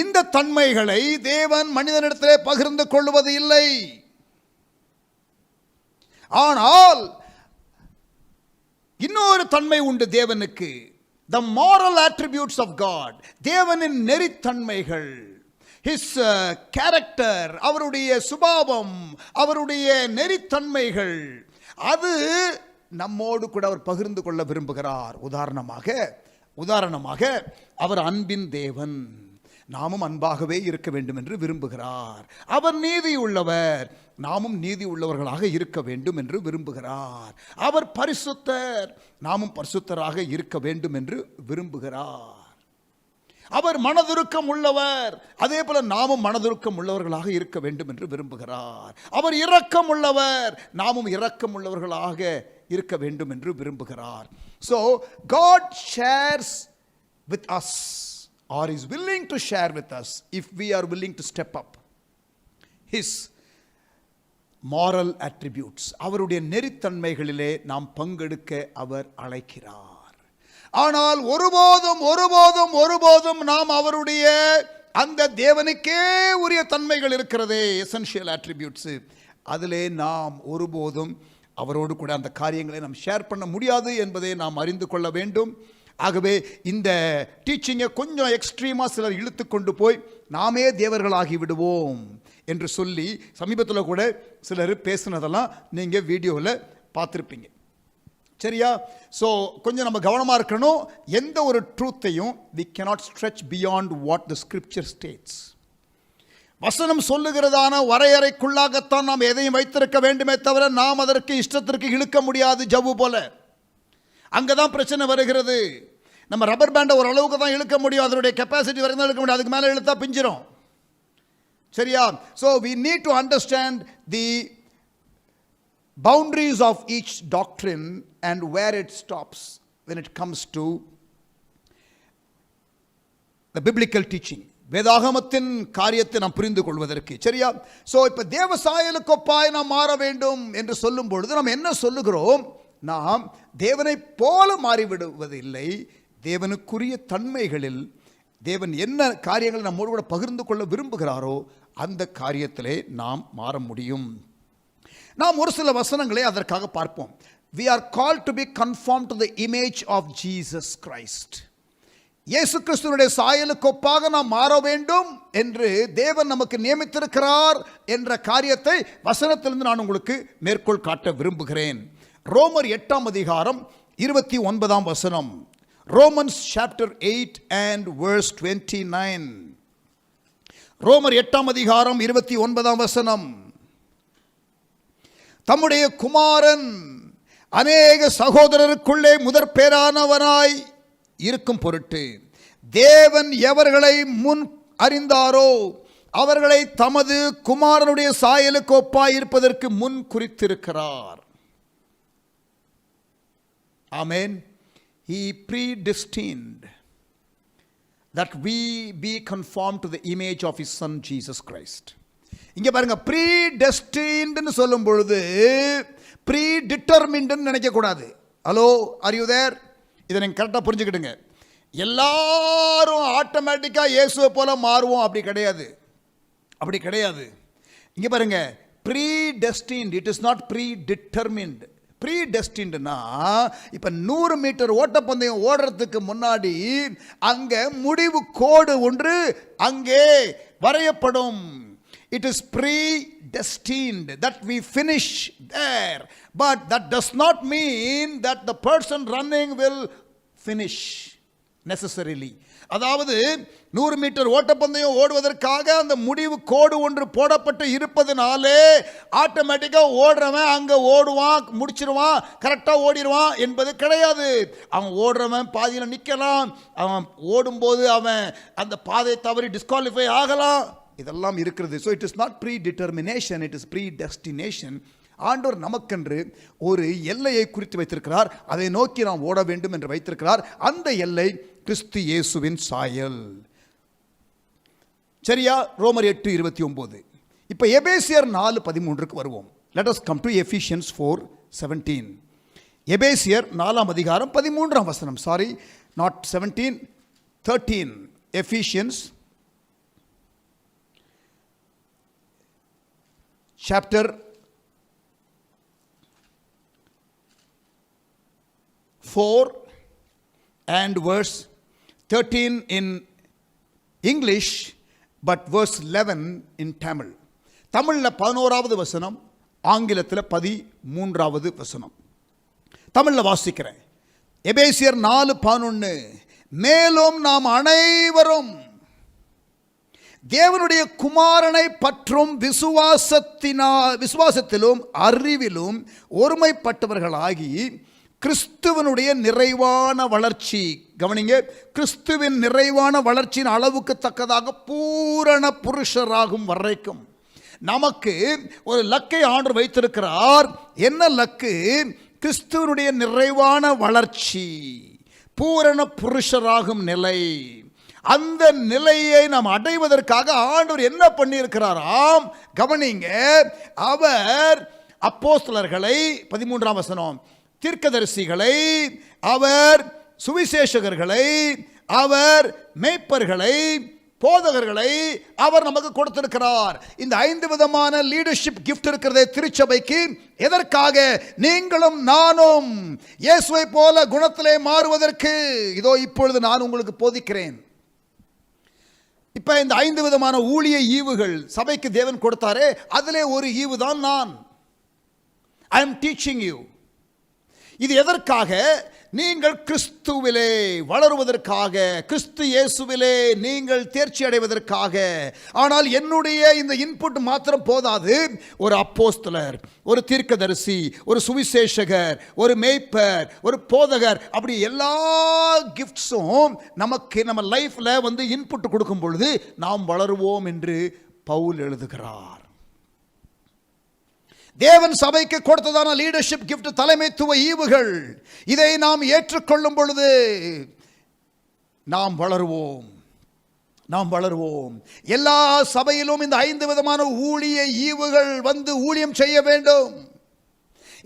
இந்த தன்மைகளை தேவன் மனிதனிடத்திலே பகிர்ந்து கொள்வது இல்லை. ஆனால் இன்னொரு தன்மை உண்டு தேவனுக்கு. the moral attributes of God, தேவனின் நெறித்தன்மைகள், his character, அவருடைய சுபாவம், அவருடைய நெறித்தன்மைகள், அது நம்மோடு கூட அவர் பகிர்ந்து கொள்ள விரும்புகிறார். உதாரணமாக அவர் அன்பின் தேவன், நாமும் அன்பாகவே இருக்க வேண்டும் என்று விரும்புகிறார். அவர் நீதி உள்ளவர், நாமும் நீதி உள்ளவர்களாக இருக்க வேண்டும் என்று விரும்புகிறார். அவர் பரிசுத்தர், நாமும் பரிசுத்தராக இருக்க வேண்டும் என்று விரும்புகிறார். அவர் மனதுருக்கம் உள்ளவர், அதே போல நாமும் மனதுருக்கம் உள்ளவர்களாக இருக்க வேண்டும் என்று விரும்புகிறார். அவர் இரக்கம் உள்ளவர், நாமும் இரக்கம் உள்ளவர்களாக இருக்க வேண்டும் என்று விரும்புகிறார். So God shares with us, or is willing to share with us, if we are willing to step up, his moral attributes. அவருடைய நெறித்தன்மைகளிலே நாம் பங்கெடுக்க அவர் அழைக்கிறார். ஆனால் ஒருபோதும் நாம் அவருடைய அந்த தேவனுக்கே உரிய தன்மைகள் இருக்கிறதே, எசென்ஷியல் அட்ரிபியூட்ஸ், அதிலே நாம் ஒருபோதும் அவரோடு கூட அந்த காரியங்களை நாம் ஷேர் பண்ண முடியாது என்பதை நாம் அறிந்து கொள்ள வேண்டும். ஆகவே இந்த டீச்சிங்கை கொஞ்சம் எக்ஸ்ட்ரீமாக சிலர் இழுத்து கொண்டு போய் நாமே தேவர்களாகி விடுவோம் என்று சொல்லி சமீபத்தில் கூட சிலர் பேசுனதெல்லாம் நீங்கள் வீடியோவில் பார்த்துருப்பீங்க. சரியா? ஸோ கொஞ்சம் நம்ம கவனமாக இருக்கணும். எந்த ஒரு ட்ரூத்தையும் we cannot stretch beyond what the scripture states. வசனம் சொல்லுகிறதான வரையறைக்குள்ளாகத்தான் நாம் எதையும் வைத்திருக்க வேண்டுமே தவிர நாம் அதற்கு இஷ்டத்திற்கு இழுக்க முடியாது. ஜவ்வு போல அங்கதான் பிரச்சனை வருகிறது. நம்ம ரப்பர் பேண்டை ஒரு அளவுக்கு தான் இழுக்க முடியும், அதனுடைய கெப்பாசிட்டி வரைக்கும் தான் இழுக்க முடியும், அதுக்கு மேலே இழுத்தா பிஞ்சிரும். சரியா? So we need to understand the boundaries of each doctrine and where it stops when it comes to the biblical teaching. வேதாகமத்தின் காரியத்தை நாம் புரிந்து கொள்வதற்கு. சரியா? ஸோ இப்போ தேவ சாயலுக்கு ஒப்பாய் நாம் மாற வேண்டும் என்று சொல்லும் பொழுது நாம் என்ன சொல்லுகிறோம்? நாம் தேவனை போல மாறிவிடுவதில்லை, தேவனுக்குரிய தன்மைகளில் தேவன் என்ன காரியங்களை நம்மோடு கூட பகிர்ந்து கொள்ள விரும்புகிறாரோ அந்த காரியத்திலே நாம் மாற முடியும். நாம் ஒரு சில வசனங்களை அதற்காக பார்ப்போம். We are called to be conformed to the image of Jesus Christ. இயேசு கிறிஸ்துவினுடைய சாயலுக்கு ஒப்பாக நாம் மாற வேண்டும் என்று தேவன் நமக்கு நியமித்திருக்கிறார் என்ற காரியத்தை வசனத்திலிருந்து நான் உங்களுக்கு மேற்கோள் காட்ட விரும்புகிறேன். ரோமர் 8ஆம் அதிகாரம் 29ஆம் வசனம். Romans chapter 8 and verse 29. ரோமர் 8ஆம் அதிகாரம் 29ஆம் வசனம். தம்முடைய குமாரன் அநேக சகோதரருக்குள்ளே முதற் பேரானவனாய் இருக்கும் பொருட்டு தேவன் எவர்களை முன் அறிந்தாரோ அவர்களை தமது குமாரனுடைய சாயலுக்கு ஒப்பாய் இருப்பதற்கு முன் குறித்திருக்கிறார். Amen. He predestined that we be conformed to the image of his son Jesus Christ. இங்க பாருங்க, predestined சொல்லும் பொழுது predetermined நினைக்க கூடாது. Hello, are you there? இதை நீங்க கரெக்டாக புரிஞ்சுக்கிடுங்க. எல்லாரும் ஆட்டோமேட்டிக்கா இயேசுவை போல மாறுவோம் அப்படி கிடையாது, அப்படி கிடையாது. இங்க பாருங்க, predestined, it is not predetermined. predestinedனா இப்ப 100 மீட்டர் ஓட்டப்பந்தயம் ஓடுறதுக்கு முன்னாடி அங்க முடிவு கோடு ஒன்று அங்கே வரையப்படும். It is predestined that we finish there, but that does not mean that the person running will finish necessarily. அதாவது 100 மீட்டர் ஓட்டப்பந்தயம் ஓடுவதற்காக அந்த முடிவு கோடு ஒன்று போடப்பட்டு இருப்பதனாலே ஆட்டோமேட்டிக்கா ஓடுறவன் அங்க ஓடுவான், முடிச்சிருவான், கரெக்டா ஓடிடுவான் என்பது கிடையாது. அவன் ஓடுறவன் பாதியில் நிற்கலாம், அவன் ஓடும்போது அவன் அந்த பாதை தவறி டிஸ்குவாலிஃபை ஆகலாம், இதெல்லாம் இருக்கிறது. So it is not predetermination, it is predestination. ஆண்டவர் நமக்கென்று ஒரு எல்லையை குறித்து வைத்திருக்கிறார், அதை நோக்கி நாம் ஓட வேண்டும் என்று வைத்திருக்கிறார். அந்த எல்லை கிறிஸ்து இயேசுவின் சாயல். சரியா? ரோமர் 8:29. இப்போ எபேசியர் 4:13 வருவோம். Let us come to Ephesians 4:17. எபேசியர் 4:13 sorry, not 17, 13. Ephesians chapter 4 and verse 13 in English, but verse 11 in Tamil. தமிழ்ல 11வது வசனம், ஆங்கிலத்தில் 13வது வசனம். தமிழ்ல வாசிக்கிறேன். எபேசியர் 4:11. மேலும் நாம் அனைவரும் தேவனுடைய குமாரனை பற்றும் விசுவாசத்திலும் அறிவிலும் ஒருமைப்பட்டவர்களாகி கிறிஸ்துவனுடைய நிறைவான வளர்ச்சி, கவனிங்க, கிறிஸ்துவின் நிறைவான வளர்ச்சியின் அளவுக்கு தக்கதாக பூரண புருஷராகும் வரைக்கும் நமக்கு ஒரு லக்கை ஆண்டவர் வைத்திருக்கிறார். என்ன லக்கு? கிறிஸ்துவனுடைய நிறைவான வளர்ச்சி, பூரண புருஷராகும் நிலை. அந்த நிலையை நாம் அடைவதற்காக ஆண்டவர் என்ன பண்ணியிருக்கிறாராம்? கவனிங்க, அவர் அப்போஸ்தலர்களை 13ஆம் வசனம், தீர்க்கதரிசிகளை, அவர் சுவிசேஷகர்களை, அவர் மேய்ப்பர்களை, போதகர்களை அவர் நமக்கு கொடுத்திருக்கிறார். இந்த 5 விதமான லீடர்ஷிப் கிஃப்ட் இருக்கிறதே திருச்சபைக்கு. எதற்காக? நீங்களும் நானும் இயேசுவை போல குணத்திலே மாறுவதற்கு. இதோ இப்பொழுது நான் உங்களுக்கு போதிக்கிறேன். இப்ப இந்த 5 விதமான ஊழிய ஈவுகள் சபைக்கு தேவன் கொடுத்தாரே, அதிலே ஒரு ஈவு தான் நான். I am teaching you. இது எதற்காக? நீங்கள் கிறிஸ்துவிலே வளருவதற்காக, கிறிஸ்து இயேசுவிலே நீங்கள் தேர்ச்சி அடைவதற்காக. ஆனால் என்னுடைய இந்த இன்புட் மாத்திரம் போதாது. ஒரு அப்போஸ்தலர், ஒரு தீர்க்கதரிசி, ஒரு சுவிசேஷகர், ஒரு மேய்ப்பர், ஒரு போதகர், அப்படி எல்லா கிஃப்ட்ஸும் நமக்கு நம்ம லைஃப்ல வந்து இன்புட் கொடுக்கும் பொழுது நாம் வளருவோம் என்று பவுல் எழுதுகிறார். தேவன் சபைக்கு கொடுத்ததான லீடர்ஷிப் கிஃப்ட், தலைமைத்துவ ஈவுகள், இதை நாம் ஏற்றுக்கொள்ளும் பொழுது நாம் வளருவோம், நாம் வளருவோம். எல்லா சபையிலும் இந்த 5 விதமான ஊழிய ஈவுகள் வந்து ஊழியம் செய்ய வேண்டும்.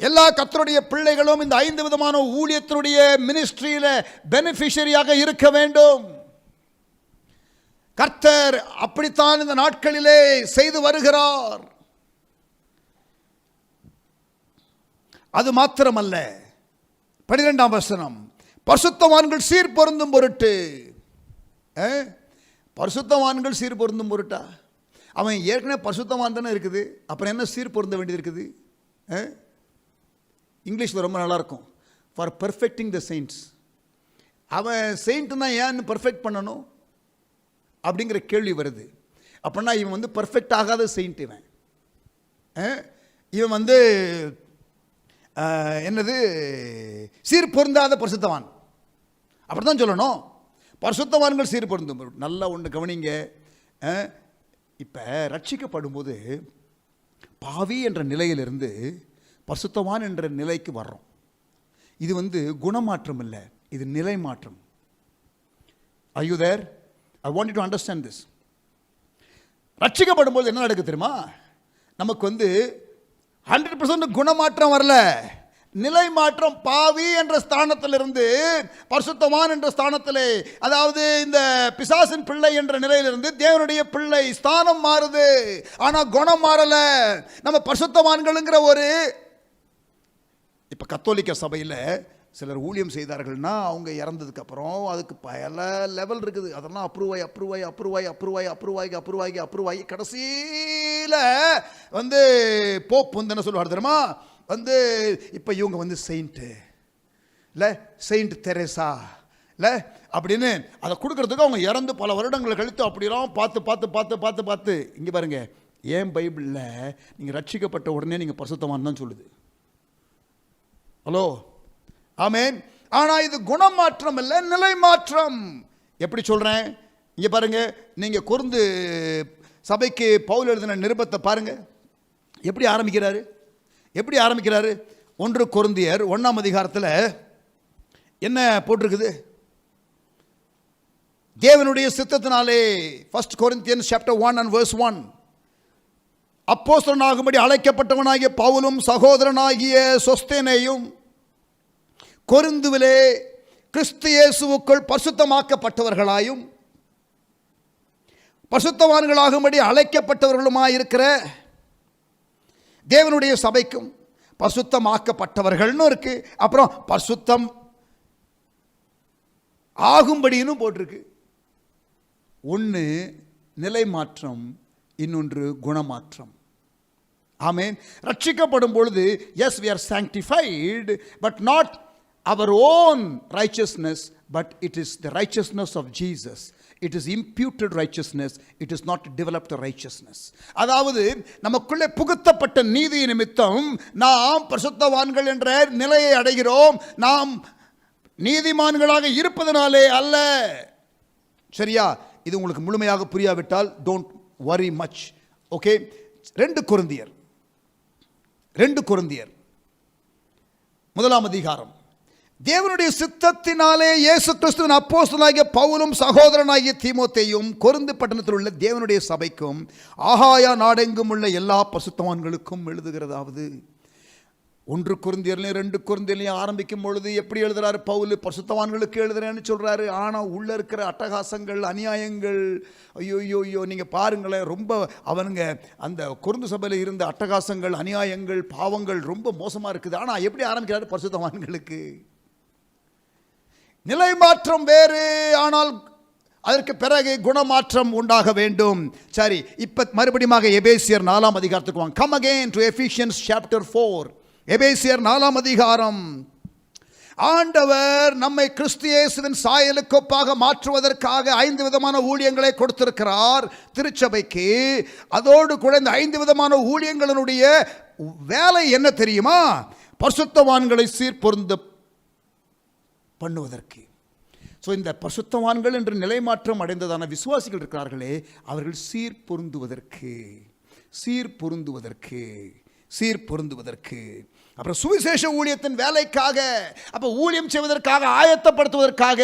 எல்லா கர்த்தருடைய பிள்ளைகளும் இந்த 5 விதமான ஊழியத்தினுடைய மினிஸ்ட்ரியில பெனிஃபிஷரியாக இருக்க வேண்டும். கர்த்தர் அப்படித்தான் இந்த நாட்களிலே செய்து வருகிறார். அது மாத்திரமல்ல, 12ஆம் வசனம், பரிசுத்தவான்கள் சீர் பொருந்தும் பொருட்டு. பரிசுத்தவான்கள் சீர் பொருந்தும் பொருட்டா? அவன் ஏற்கனவே பரிசுத்தவான் தானே இருக்குது, அப்புறம் என்ன சீர் பொருந்த வேண்டியது இருக்குது? இங்கிலீஷில் ரொம்ப நல்லா இருக்கும், ஃபார் பர்ஃபெக்டிங் த செயின்ட்ஸ். அவன் செயின்ட்னா ஏன் பர்ஃபெக்ட் பண்ணணும் அப்படிங்கிற கேள்வி வருது. அப்படின்னா இவன் வந்து பர்ஃபெக்ட் ஆகாத செயின்ட். இவன் வந்து என்னது, சீர் பொருந்தாத பரிசுத்தவான், அப்படித்தான் சொல்லணும். பரிசுத்தவான்கள் சீர் பொருந்தும். நல்லா ஒன்று கவனிங்க. இப்போ ரட்சிக்கப்படும் போது பாவி என்ற நிலையிலிருந்து பரிசுத்தவான் என்ற நிலைக்கு வர்றோம். இது குணமாற்றம் இல்லை, இது நிலை மாற்றம். Are you there? I want you to understand this. ரட்சிக்கப்படும் போது என்ன நடக்குது தெரியுமா? நமக்கு 100% குணமாற்றம் வரல, நிலை மாற்றம். பாவி என்ற ஸ்தானத்திலிருந்து பரிசுத்தவான் என்ற ஸ்தானத்திலே, அதாவது இந்த பிசாசின் பிள்ளை என்ற நிலையிலிருந்து தேவனுடைய பிள்ளை ஸ்தானம் மாறுது. ஆனா குணம் மாறல. நம்ம பரிசுத்தவான்கள்ங்கிற இப்ப கத்தோலிக்க சபையில் சிலர் ஊழியம் செய்தார்கள்னா அவங்க இறந்ததுக்கு அப்புறம் அதுக்கு பல லெவல் இருக்குது. அதெல்லாம் அப்ரூவாகி கடைசியில் போப் என்ன சொல்லுவார் தெரியுமா? இப்போ இவங்க செயின்ட்டு இல்லை, செயின்ட் தெரேசா இல்லை அப்படின்னு அதை கொடுக்கறதுக்கு அவங்க இறந்து பல வருடங்கள் கழித்து அப்படிலாம் பார்த்து இங்கே பாருங்க, ஏன் பைபிளில் நீங்கள் ரட்சிக்கப்பட்ட உடனே நீங்கள் பரிசுத்தவான் தான் சொல்லுது. ஹலோ, ஆமென். ஆனா இது குணம் மாற்றம் இல்லை, நிலை மாற்றம். எப்படி சொல்றேன்? இங்க பாருங்க, நீங்க கொரிந்து சபைக்கு பவுல் எழுதின நிருபத்தை பாருங்க. எப்படி ஆரம்பிக்கிறாரு? 1 கொரிந்தியர் 1ஆம் அதிகாரத்தில் என்ன போட்டிருக்குது? தேவனுடைய சித்தத்தினாலே, 1 Corinthians chapter 1 and verse 1, அப்போஸ்தலனாகும்படி அழைக்கப்பட்டவனாகிய பவுலும் சகோதரனாகிய சொஸ்தேனேயும் கொரிந்துவிலே கிறிஸ்து இயேசுவுக்குள் பரிசுத்தமாக்கப்பட்டவர்களாயும் பரிசுத்தவான்களாகும்படி அழைக்கப்பட்டவர்களுமாயிருக்கிற தேவனுடைய சபைக்கும் பரிசுத்தமாக்கப்பட்டவர்கள்னு இருக்கு, அப்புறம் பரிசுத்தம் ஆகும்படின்னு போட்டிருக்கு. ஒன்று நிலை மாற்றம், இன்னொன்று குணமாற்றம். ஆமென். ரட்சிக்கப்படும் பொழுது S we are sanctified, but not our own righteousness, but it is the righteousness of Jesus. It is imputed righteousness, it is not developed righteousness. அதாவது நமக்குள்ளே புகுத்தப்பட்ட நீதி நிமித்தம் நாம் பரிசுத்தவான்கள் என்ற நிலையை அடைகிறோம். நாம் நீதிமான்களாக இருப்பதனாலே அல்ல. சரியா? இது உங்களுக்கு முழுமையாக புரியாவிட்டால் don't worry much. ஓகே, 2 கொரிந்தியர் 1ஆம் அதிகாரம். தேவனுடைய சித்தத்தினாலே இயேசு கிறிஸ்துவின் அப்போஸ்தலனாகிய பவுலும் சகோதரனாகிய தீமோத்தேயும் கொரிந்து பட்டணத்தில் உள்ள தேவனுடைய சபைக்கும் ஆகாயா நாடெங்கும் உள்ள எல்லா பரிசுத்தவான்களுக்கும் எழுதுகிறதாவது. 1 கொரிந்தியர்லையும் 2 கொரிந்தியர்லையும் ஆரம்பிக்கும் பொழுது எப்படி எழுதுறாரு? பவுல் பரிசுத்தவான்களுக்கு எழுதுறேன்னு சொல்றாரு. ஆனால் உள்ள இருக்கிற அட்டகாசங்கள், அநியாயங்கள், ஐயோ நீங்கள் பாருங்களேன், ரொம்ப அவனுங்க அந்த கொரிந்து சபையில் இருந்த அட்டகாசங்கள், அநியாயங்கள், பாவங்கள் ரொம்ப மோசமாக இருக்குது. ஆனால் எப்படி ஆரம்பிக்கிறாரு? பரிசுத்தவான்களுக்கு. நிலை மாற்றம் வேறு, ஆனால் அதற்கு பிறகு குணமாற்றம் உண்டாக வேண்டும். சரி, இப்ப மறுபடியும் எபேசியர் 4ஆம் அதிகாரத்துக்கு வாங்க. Come again to Ephesians chapter 4. எபேசியர் 4ஆம் அதிகாரம். ஆண்டவர் நம்மை கிறிஸ்து இயேசுவின் சாயலுக்கு ஒப்பாக மாற்றுவதற்காக 5 விதமான ஊழியங்களை கொடுத்திருக்கிறார் திருச்சபைக்கு. அதோடு கூட இந்த 5 விதமான ஊழியங்களினுடைய வேலை என்ன தெரியுமா? பரிசுத்தவான்களை சீர்பொருந்த பண்ணுவதற்கு. ஸோ இந்த பரிசுத்தவான்கள் என்று நிலை மாற்றம் அடைந்ததான விசுவாசிகள் இருக்கிறார்களே, அவர்கள் சீர்பொருந்துவதற்கு அப்புறம் சுவிசேஷ ஊழியத்தின் வேலைக்காக, அப்போ ஊழியம் செய்வதற்காக ஆயத்தப்படுத்துவதற்காக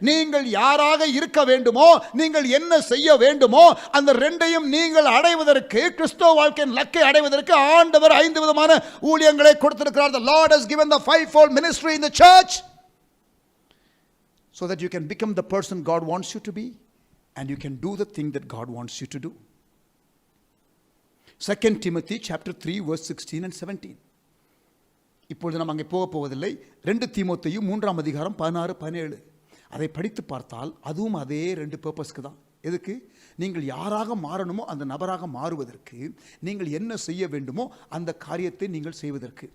நீங்கள் யாராக இருக்க வேண்டுமோ, நீங்கள் என்ன செய்ய வேண்டுமோ, அந்த 2ஐயும் நீங்கள் அடைவதற்கு, கிறிஸ்தவ வாழ்க்கையின் லக்கை அடைவதற்கு ஆண்டவர் 5 விதமான ஊழியங்களை கொடுத்திருக்கிறார். The Lord has given the 5-fold ministry in the church so that you can become the person God wants you to be and you can do the thing that God wants you to do. 2 Timothy chapter 3 verse 16 and 17. இப்பொழுது நாம் அங்கே போவதில்லை. 2 தீமோத்தேயு 3ஆம் அதிகாரம் 16, 17 அதை படித்து பார்த்தால் அதுவும் அதே 2 பர்பஸ்க்கு தான். எதுக்கு? நீங்கள் யாராக மாறணுமோ அந்த நபராக மாறுவதற்கு, நீங்கள் என்ன செய்ய வேண்டுமோ அந்த காரியத்தை நீங்கள் செய்வதற்கு.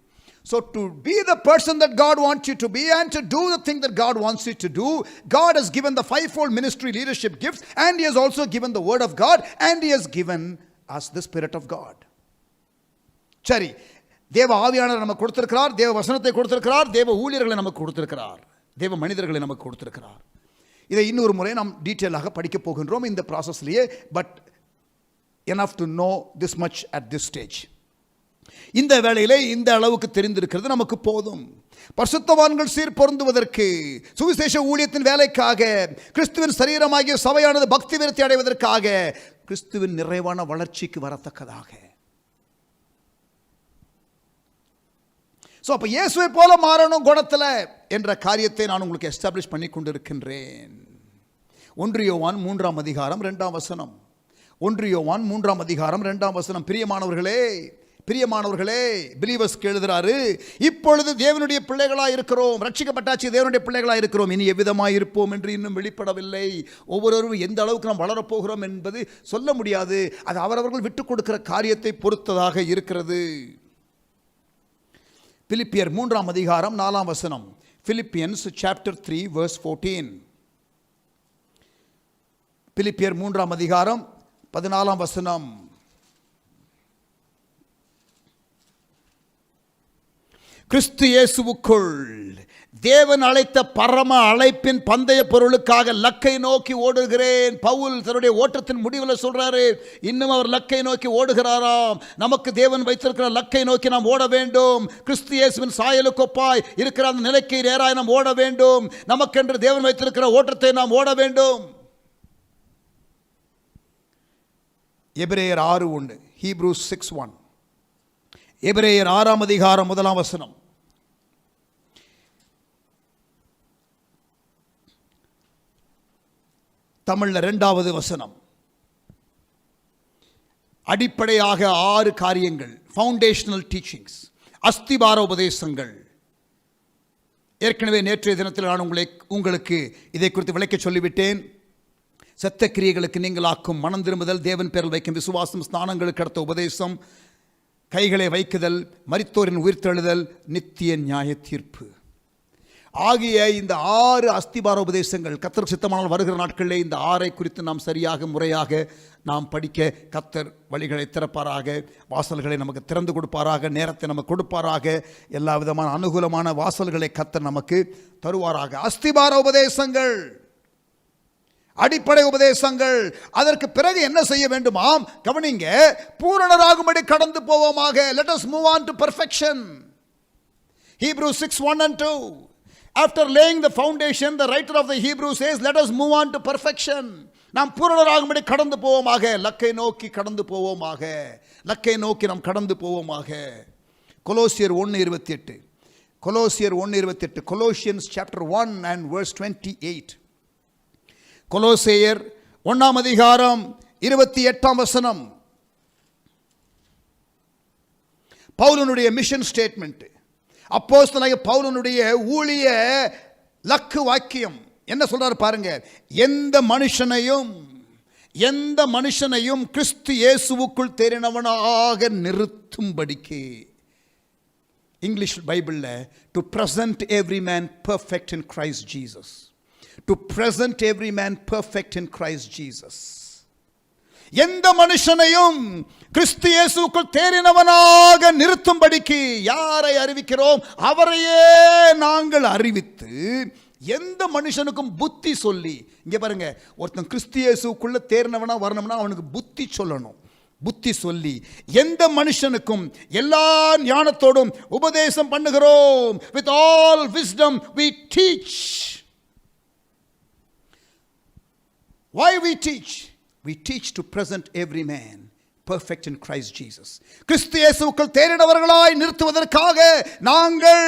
So to be the person that God wants you to be and to do the thing that God wants you to do, God has given the 5-fold ministry leadership gifts, and He has also given the word of God, and He has given us the Spirit of God. சரி, தேவ ஆவியானவர் நமக்கு கொடுத்திருக்கிறார், தேவ வசனத்தை கொடுத்திருக்கிறார், தேவ ஊழியர்களை நமக்கு கொடுத்திருக்கிறார், தேவ மனிதர்களை நமக்கு கொடுத்திருக்கிறார். இதை இன்னொரு முறை நாம் டீட்டெயிலாக படிக்க போகின்றோம் இந்த ப்ராசஸ்லேயே. But enough to know this much at this stage. இந்த வேளையிலே இந்த அளவுக்கு தெரிந்திருக்கிறது நமக்கு போதும். பரிசுத்தவான்கள் சீர் பொருந்துவதற்கு, சுவிசேஷ ஊழியத்தின் வேலைக்காக, கிறிஸ்துவின் சரீரமாகிய சபையானது பக்தி விருத்தி அடைவதற்காக, கிறிஸ்துவின் நிறைவான வளர்ச்சிக்கு வரத்தக்கதாக. அப்ப இயேசுவை போல மாறணும் குணத்தில் என்ற காரியத்தை நான் உங்களுக்கு எஸ்டாப்ளிஷ் பண்ணி கொண்டிருக்கின்றேன். 1 யோவான் 3ஆம் அதிகாரம் 2ஆம் வசனம். 1 யோவான் 3ஆம் அதிகாரம் 2ஆம் வசனம். பிரியமானவர்களே, பிலீவர்ஸ்க்கு எழுதுறாரு, இப்பொழுது தேவனுடைய பிள்ளைகளாய் இருக்கிறோம், ரட்சிக்கப்பட்டாச்சு, தேவனுடைய பிள்ளைகளாய் இருக்கிறோம், இனி எவ்விதமாய் இருப்போம் என்று இன்னும் வெளிப்படவில்லை. ஒவ்வொருவரும் எந்த அளவுக்கு நாம் வளரப்போகிறோம் என்பது சொல்ல முடியாது. அது அவரவர்கள் விட்டுக் கொடுக்கிற காரியத்தை பொறுத்ததாக இருக்கிறது. பிலிப்பியர் 3ஆம் அதிகாரம் 4ஆம் வசனம். Philippians chapter 3 verse 14. பிலிப்பியர் 3ஆம் அதிகாரம் 14ஆம் வசனம். கிறிஸ்து இயேசுவுக்குள் தேவன் அழைத்த பரம அழைப்பின் பந்தய பொருளுக்காக லக்கை நோக்கி ஓடுகிறேன். பவுல் தன்னுடைய ஓட்டத்தின் முடிவில் சொல்றாரு, இன்னும் அவர் லக்கை நோக்கி ஓடுகிறாராம். நமக்கு தேவன் வைத்திருக்கிற லக்கை நோக்கி நாம் ஓட வேண்டும். கிறிஸ்து இயேசுவின் சாயலுக்கொப்பாய் இருக்கிற அந்த நிலைக்கு நேராய் நாம் ஓட வேண்டும். நமக்கென்று தேவன் வைத்திருக்கிற ஓட்டத்தை நாம் ஓட வேண்டும். எபிரேயர் 6:1, Hebrews 6:1. எபிரேயர் 6ஆம் அதிகாரம் 1ஆம் வசனம். தமிழ்ல 2வது வசனம். அடிப்படையாக 6 காரியங்கள், ஃபவுண்டேஷனல் டீச்சிங்ஸ், அஸ்திபார உபதேசங்கள். ஏற்கனவே நேற்றைய தினத்தில் நான் உங்களுக்கு இதை குறித்து விளக்க சொல்லிவிட்டேன். செத்த கிரியைகளுக்கு நீங்களாக்கும் மனம் திரும்புதல், தேவன் பேரில் வைக்கும் விசுவாசம், ஸ்நானங்களுக்கு அடுத்த உபதேசம், கைகளை வைக்குதல், மரித்தோரின் உயிர்த்தெழுதல், நித்திய நியாய தீர்ப்பு ஆகிய இந்த 6 அஸ்திபார உபதேசங்கள் கர்த்தர் சித்தமானால் வருகிற நாட்களிலே இந்த 6 குறித்து நாம் சரியாக முறையாக நாம் படிக்க கர்த்தர் வழிகளை திறப்பாராக, வாசல்களை நமக்கு திறந்து கொடுப்பாராக, நேரத்தை நமக்கு கொடுப்பாராக, எல்லா விதமான அனுகூலமான வாசல்களை கர்த்தர் நமக்கு தருவாராக. அஸ்திபார உபதேசங்கள், அடிப்படை உபதேசங்கள். அதற்கு பிறகு என்ன செய்ய வேண்டுமாம்? கவனிங்க, பூரணராகும்படி கடந்து போவோமாக. Let us move on to perfection. Hebrews 6:1 and 2. After laying the foundation, the writer of the Hebrews says, let us move on to perfection. நாம் பூரணராகும்படி கடந்து போவோமாக, லக்கை நோக்கி கடந்து போவோமாக, லக்கை நோக்கி நாம் கடந்து போவோமாக. கொலோசியர் 1:28. கொலோசியர் 1:28. Colossians chapter 1 and verse 28. கொலோசேயர் 1ஆம் அதிகாரம் 28ஆம் வசனம். பவுலனுடைய மிஷன் ஸ்டேட்மெண்ட், அப்போஸ்தலனாகிய பவுலனுடைய ஊழிய லக்கு வாக்கியம் என்ன சொல்றாரு பாருங்க. எந்த மனுஷனையும் கிறிஸ்து இயேசுவுக்குள் தேறினவனாக நிறுத்தும்படிக்கு. இங்கிலீஷ் பைபிள்ல to present every man perfect in Christ Jesus. To present every man perfect in Christ Jesus. எந்த மனுஷனையும் கிறிஸ்து இயேசுவுக்குள் தேறினவனாக நிறுத்தும்படிக்கு யாரை அறிவிக்கிறோம்? அவரையே நாங்கள் அறிவித்து, எந்த மனுஷனுக்கும் புத்தி சொல்லி. இங்க பாருங்க, ஒருத்தன் கிறிஸ்து இயேசுக்குள்ள தேறினவனா வரணும்னா அவனுக்கு புத்தி சொல்லணும். புத்தி சொல்லி எந்த மனுஷனுக்கும் எல்லா ஞானத்தோடும் உபதேசம் பண்ணுகிறோம். With all wisdom we teach. Why we teach? We teach to present every man perfect in Christ Jesus. கிறிஸ்து இயேசுவுக்குள் தேறினவர்களாய் நிறுத்துவதற்காக நாங்கள்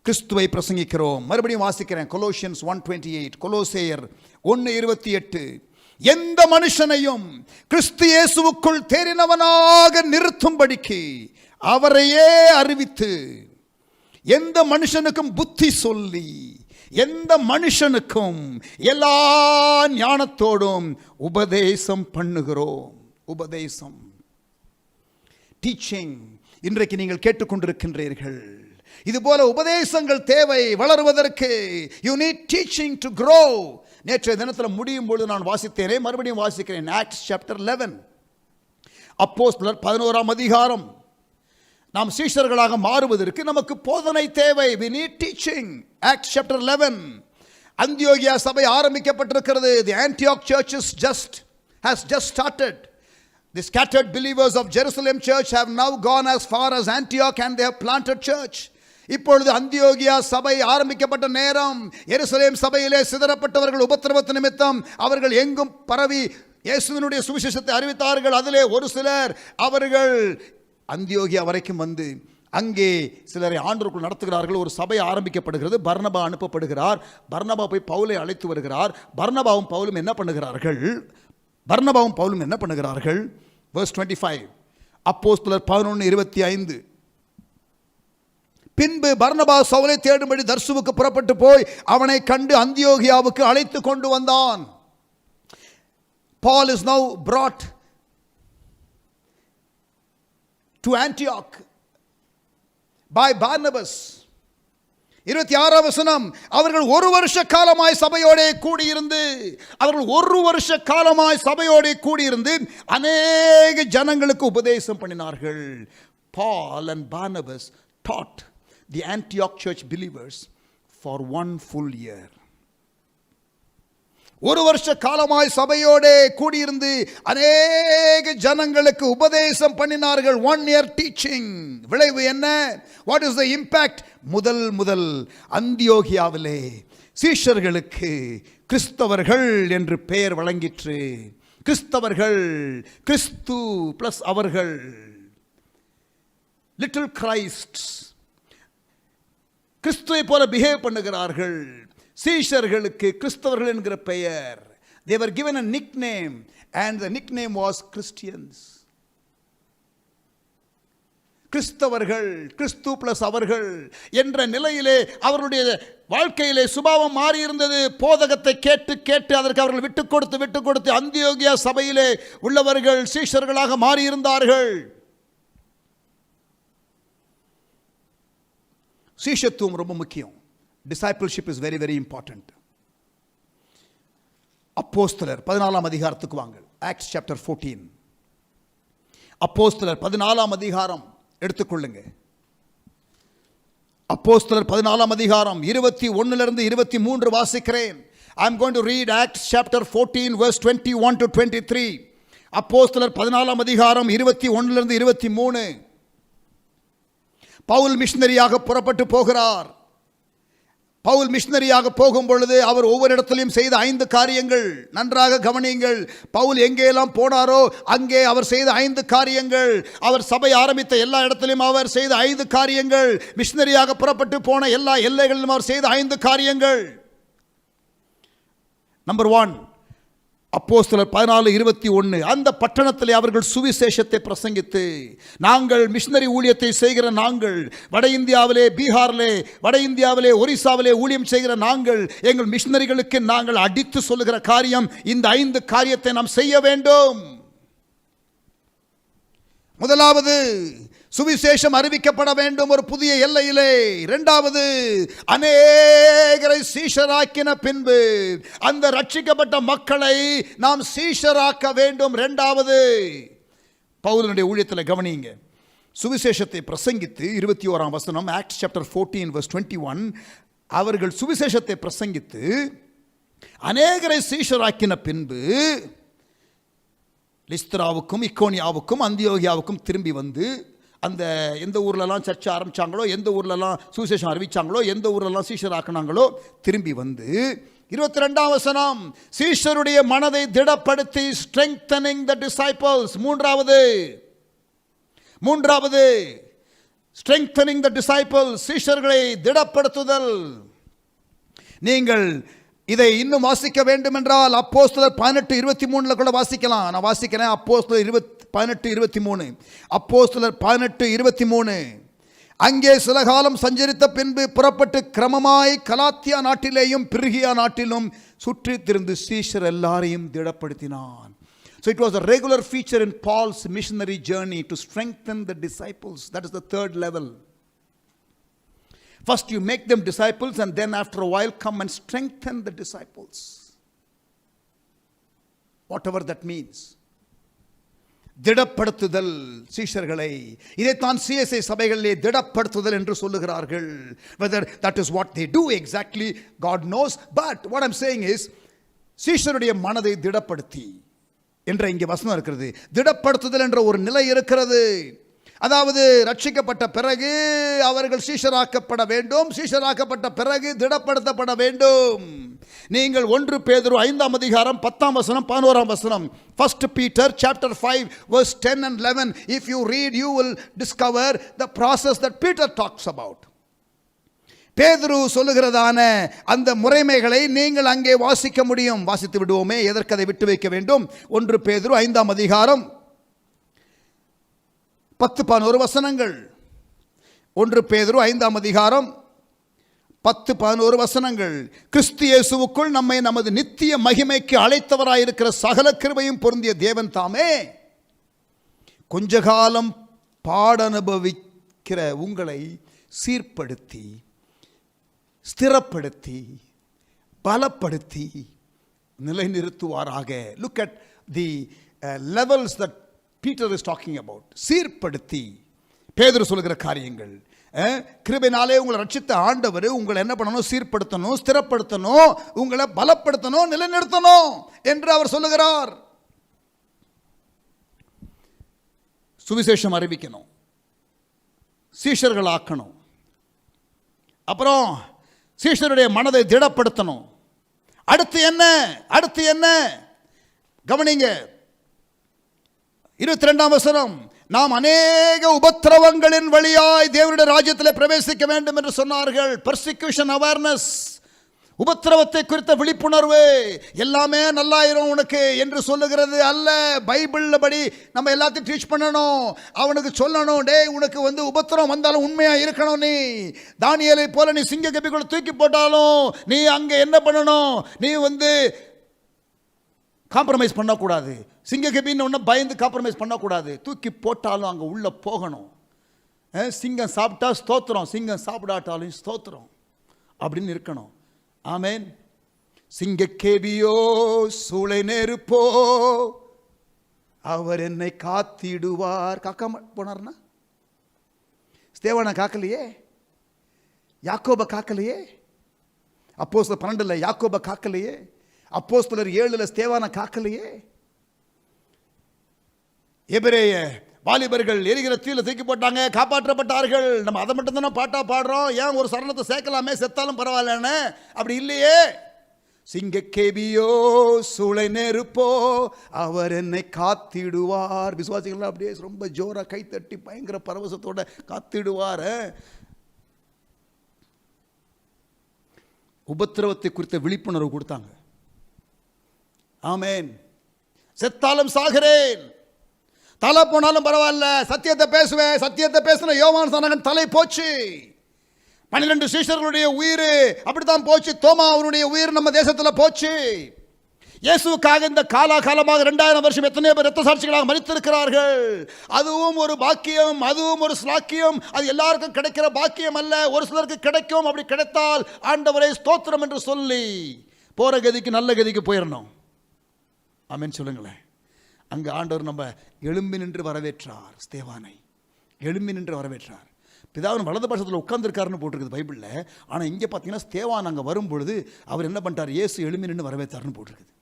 கிறிஸ்துவை பிரசங்கிக்கிறோம். மறுபடியும் வாசிக்கிறேன். Colossians 1:28. கொலோசேயர் 1:28. எந்த மனுஷனையும் கிறிஸ்து இயேசுவுக்குள் தேறினவனாக நிறுத்தும்படிக்கு அவரையே அறிவித்து, எந்த மனுஷனுக்கும் புத்தி சொல்லி, எந்த மனுஷனுக்கும் எல்லா ஞானத்தோடும் உபதேசம் பண்ணுகிறோம். உபதேசம், டீச்சிங். இன்றைக்கு நீங்கள் கேட்டுக்கொண்டிருக்கின்றீர்கள், இதுபோல உபதேசங்கள் தேவை வளருவதற்கு. You need teaching to grow. நேற்றைய தினத்தில் முடியும் பொழுது நான் வாசித்தேனே, மறுபடியும் வாசிக்கிறேன். Acts chapter 11. அப்போஸ்தலர் 11ஆம் அதிகாரம். நாம் சீஷர்களாக மாறுவதற்கு நமக்கு போதனை தேவை. We need teaching. Acts chapter 11. அந்தியோகியா சபை ஆரம்பிக்கப்பட்டிருக்கிறது. The Antioch church has just started. The scattered believers of Jerusalem church have now gone as far as Antioch and they have planted church. இப்பொழுது அந்தியோகியா சபை ஆரம்பிக்கப்பட்ட நேரம். எருசலேம் சபையிலே சிதறப்பட்டவர்கள் உபத்திரவத்து நிமித்தம் அவர்கள் எங்கும் பரவி இயேசுவினுடைய சுவிசேஷத்தை அறிவித்தார்கள். அதிலே ஒரு சிலர் அவர்கள் அந்தியோகியா வரைக்கும் வந்து அங்கே சிலரை ஆண்டவருக்குள் நடத்துகிறார்கள். ஒரு சபை ஆரம்பிக்கப்படுகிறது. பர்னபா அனுப்பப்படுகிறார். பர்னபா போய் பவுலை அழைத்து வருகிறார். பர்னபாவும் பவுலும் என்ன பண்ணுகிறார்கள்? Verse 25, அப்போஸ்தலர் 11:25. பின்பு பர்னபா சவுலை தேடும்படி தர்சுவுக்கு புறப்பட்டு போய் அவனை கண்டு அந்தியோகியாவுக்கு அழைத்து கொண்டு வந்தான். Paul is now brought to Antioch by Barnabas. 26 வசனம், அவர்கள் ஒரு வருஷ காலமாய் சபையோடே கூடியிருந்து அநேக ஜனங்களுக்கு உபதேசம் பண்ணினார்கள். Paul and Barnabas taught the Antioch church believers for 1 full year. ஒரு வருஷ காலமாய் சபையோடே கூடியிருந்து அநேக ஜனங்களுக்கு உபதேசம் பண்ணினார்கள். 1 year teaching. விளைவு என்ன? What is the impact? முதல் அந்தியோகியாவிலே சீஷர்களுக்கு கிறிஸ்தவர்கள் என்று பெயர் வழங்கிற்று. கிறிஸ்தவர்கள், கிறிஸ்து பிளஸ் அவர்கள், லிட்டில் கிரைஸ்ட், கிறிஸ்துவை போல பிஹேவ் பண்ணுகிறார்கள். சீஷர்களுக்கு கிறிஸ்தவர்கள் என்கிற பெயர். They were given a nickname and the nickname was Christians. கிறிஸ்தவர்கள், கிறிஸ்து பிளஸ் அவர்கள் என்ற நிலையிலே அவருடைய வாழ்க்கையிலே சுபாவம் மாறி இருந்தது. போதகத்தை கேட்டு அதற்கு அவர்கள் விட்டு கொடுத்து அந்தியோகியா சபையிலே உள்ளவர்கள் சீஷர்களாக மாறி இருந்தார்கள். சீஷத்துவம் ரொம்ப முக்கியம். Discipleship is very very important. அப்போஸ்தலர் 14 அதிகாரத்துக்கு வாங்கள். Acts chapter 14. அப்போஸ்தலர் 14 அதிகாரம் எடுத்துக்கொள்ளுங்க. அப்போஸ்தலர் 14 அதிகாரம் 21 இருந்து 23 வாசிக்கிறேன். I am going to read Acts chapter 14 verse 21 to 23. அப்போஸ்தலர் 14 அதிகாரம் 21 இருந்து 23. பவுல் மிஷனரியாக புறப்பட்டு போகிறார். பவுல் மிஷனரியாக போகும் பொழுது அவர் ஒவ்வொரு இடத்திலும் செய்த 5 காரியங்கள் நன்றாக கவனியுங்கள். பவுல் எங்கேயெல்லாம் போனாரோ அங்கே அவர் செய்த 5 காரியங்கள், அவர் சபை ஆரம்பித்த எல்லா இடத்திலும் அவர் செய்த 5 காரியங்கள், மிஷனரியாக புறப்பட்டு போன எல்லா எல்லைகளிலும் அவர் செய்த 5 காரியங்கள். நம்பர் 1, அப்போஸ்தலர் 14:21. அந்த பட்டணத்தில் அவர்கள் சுவிசேஷத்தை பிரசங்கித்து, நாங்கள் மிஷனரி ஊழியத்தை செய்கிற நாங்கள், வட இந்தியாவிலே, பீகாரிலே, வட இந்தியாவிலே, ஒரிசாவிலே ஊழியம் செய்கிற நாங்கள், எங்கள் மிஷனரிகளுக்கு நாங்கள் அடித்து சொல்லுகிற காரியம், இந்த 5 காரியத்தை நாம் செய்ய வேண்டும். முதலாவது, சுவிசேஷம் அறிவிக்கப்பட வேண்டும் ஒரு புதிய எல்லையிலே. இரண்டாவது, அநேகரை சீஷராக்கின பின்பு அந்த ரட்சிக்கப்பட்ட மக்களை நாம் சீஷராக்க வேண்டும். இரண்டாவது, பவுலினுடைய ஊழியத்தில் கவனிங்க. சுவிசேஷத்தை பிரசங்கித்து 21 வசனம், Acts chapter 14 verse 21. அவர்கள் சுவிசேஷத்தை பிரசங்கித்து அநேகரை சீஷராக்கின பின்பு லிஸ்திராவுக்கும் இக்கோனியாவுக்கும் அந்தியோகியாவுக்கும் திரும்பி வந்து, அந்த எந்த ஊர்லலாம் சர்ச்சை ஆரம்பித்தாங்களோ, எந்த ஊர்லலாம் சுவிசேஷம் அறிவித்தாங்களோ, எந்த ஊர்லலாம் சீஷர் ஆக்கினாங்களோ திரும்பி வந்து 22 வசனம், சீஷருடைய மனதை திடப்படுத்தி strengthening the disciples. மூன்றாவது strengthening the disciples, சீஷர்களை திடப்படுத்துதல். நீங்கள் இதை இன்னும் வாசிக்க வேண்டும் என்றால் அப்போஸ்தலர் 18:23 கூட வாசிக்கலாம். நான் வாசிக்கிறேன். அப்போஸ்தலர் 18:23. அப்போஸ்தலர் 18:23. அங்கே சில காலம் சஞ்சரித்த பின்பு புறப்பட்டு கிரமமாய் கலாத்தியா நாட்டிலேயும் பிரிகியா நாட்டிலும் சுற்றி திரிந்து சீஷர் எல்லாரையும் திடப்படுத்தினான். So it was a regular feature in Paul's missionary journey to strengthen the disciples. That is the third level. First you make them disciples and then after a while come and strengthen the disciples. Whatever that means. திடப்படுத்துதல் சீஷர்களை. இதைத்தான் சிஎஸ்ஐ சபைகளிலே திடப்படுத்துதல் என்று சொல்லுகிறார்கள். Whether that is what they do exactly, God knows. But what I'm saying is, சீஷருடைய மனதை திடப்படுத்தி என்ற இங்கே வசனம் இருக்கிறது. திடப்படுத்துதல் என்ற ஒரு நிலை இருக்கிறது. அதாவது ரட்சிக்கப்பட்ட பிறகு அவர்கள் சீஷராக்கப்பட வேண்டும். சீஷராக்கப்பட்ட பிறகு திடப்படுத்தப்பட வேண்டும். நீங்கள் 1 பேதுரு 5ஆம் அதிகாரம் 10ஆம் வசனம் 11ஆம் வசனம், 1 Peter chapter 5 verse 10 and 11, if you read you will discover the process that Peter talks about. பேதுரு சொல்லுகிறதான அந்த முறைமைகளை நீங்கள் அங்கே வாசிக்க முடியும். வாசித்து விடுவோமே, எதற்கு அதை விட்டு வைக்க வேண்டும்? 1 பேதுரு 5ஆம் அதிகாரம் 10-11 வசனங்கள். 1 பேதுரு 5ஆம் அதிகாரம் 10-11 வசனங்கள். கிறிஸ்து இயேசுவுக்குள் நம்மை நமது நித்திய மகிமைக்கு அழைத்தவராயிருக்கிற சகல கிருபையும் பொருந்திய தேவன் தாமே கொஞ்ச காலம் பாடனுபவிக்கிற உங்களை சீர்படுத்தி, ஸ்திரப்படுத்தி, பலப்படுத்தி நிலைநிறுத்துவாராக. Look at the levels that Peter is talking about. சீர்படுத்தி பேதுரு சொல்லுகிற காரியங்கள். கிருபையினாலே உங்களை ரட்சித்த ஆண்டவர் உங்களை என்ன பண்ணணும்? சீர்படுத்தணும், ஸ்திரப்படுத்தணும், உங்களை பலப்படுத்தணும், நிலைநிறுத்தணும் என்று அவர் சொல்லுகிறார். சுவிசேஷம் அறிவிக்கணும், சீஷர்கள் ஆக்கணும், அப்புறம் சீஷருடைய மனதை திடப்படுத்தணும். அடுத்து என்ன? அடுத்து என்ன? கவனிங்க, 22ஆம் வசனம். நாம் அநேக உபத்திரவங்களின் வழியாய் தேவனுடைய ராஜ்யத்தில் பிரவேசிக்க வேண்டும் என்று சொன்னார்கள். பெர்சிக்யூஷன் அவேர்னஸ், உபத்திரவத்தை குறித்த விழிப்புணர்வு. எல்லாமே நல்லாயிரும் உனக்கு என்று சொல்லுகிறது அல்ல. பைபிள் படி நம்ம எல்லாத்தையும் டீச் பண்ணணும். அவனுக்கு சொல்லணும், டே உனக்கு உபத்திரம் வந்தாலும் உண்மையா இருக்கணும். நீ தானியேலை போல நீ சிங்க கபிக்குள்ள தூக்கி போட்டாலும் நீ அங்கே என்ன பண்ணணும்? நீ காம்ப்ரமைஸ் பண்ணக்கூடாது. சிங்க கபின்னு ஒன்று பயந்து காம்ப்ரமைஸ் பண்ணக்கூடாது. தூக்கி போட்டாலும் அங்கே உள்ளே போகணும். சிங்கம் சாப்பிட்டா ஸ்தோத்திரம், சிங்கம் சாப்பிடாட்டாலும் ஸ்தோத்திரம் அப்படின்னு இருக்கணும். ஆமேன். சிங்க கேபியோ சூளை நெருப்போ அவர் என்னை காத்திடுவார். காக்காம போனார்னா? ஸ்தேவானை காக்கலையே, யாக்கோபை காக்கலையே, அப்போஸ்தலர் 12 யாக்கோபை காக்கலையே, அப்போஸ்தலர் 7 ஸ்தேவானை காக்கலையே. எபிரேய வாலிபர்கள் எரிகிற தீயில தூக்கி போட்டாங்க, காப்பாற்றப்பட்டார்கள். நம்ம அதை மட்டும் தானே பாட்டா பாடுறோம். ஏன் ஒரு சரணத்தை சேர்க்கலாமே, செத்தாலும் பரவாயில்லன்னு? அப்படி இல்லையே. சிங்க கேபியோ சூளை நெருப்போ அவர் என்னை காத்திடுவார். விசுவாசிகள் அப்படியே ரொம்ப ஜோரா கைத்தட்டி பயங்கர பரவசத்தோட காத்திடுவார். உபத்திரவத்தை குறித்த விழிப்புணர்வு கொடுத்தாங்க. ஆமேன். செத்தாலும் சாகிறேன், தலை போனாலும் பரவாயில்ல, சத்தியத்தை பேசுவேன். சத்தியத்தை பேசின யோவான் ஸ்நானகன் தலை போச்சு. 12 சீஷர்களுடைய உயிர் அப்படித்தான் போச்சு. தோமா அவருடைய உயிர் நம்ம தேசத்தில் போச்சு. இயேசுக்காக இந்த காலாகாலமாக 2000 வருஷம் எத்தனையோ பேர் இரத்த சாட்சிகளாக மரித்திருக்கிறார்கள். அதுவும் ஒரு பாக்கியம், அதுவும் ஒரு ஸ்லாக்கியம். அது எல்லாருக்கும் கிடைக்கிற பாக்கியம் அல்ல, ஒரு சிலருக்கு கிடைக்கும். அப்படி கிடைத்தால் ஆண்டவரை ஸ்தோத்திரம் என்று சொல்லி போற கதிக்கு நல்ல கதிக்கு போயிடணும். ஆமென் சொல்லுங்களேன். அங்கே ஆண்டவர் நம்ம எழும்பி நின்று வரவேற்றார். ஸ்தேவானை எழும்பி நின்று வரவேற்றார். பிதாவின் வலது பட்சத்தில் உட்கார்ந்துருக்காருன்னு போட்டிருக்குது பைபிளில். ஆனால் இங்கே பார்த்தீங்கன்னா ஸ்தேவான் அங்கே வரும்பொழுது அவர் என்ன பண்ணிட்டார்? இயேசு எழும்பி நின்று வரவேற்றார்னு போட்டிருக்குது.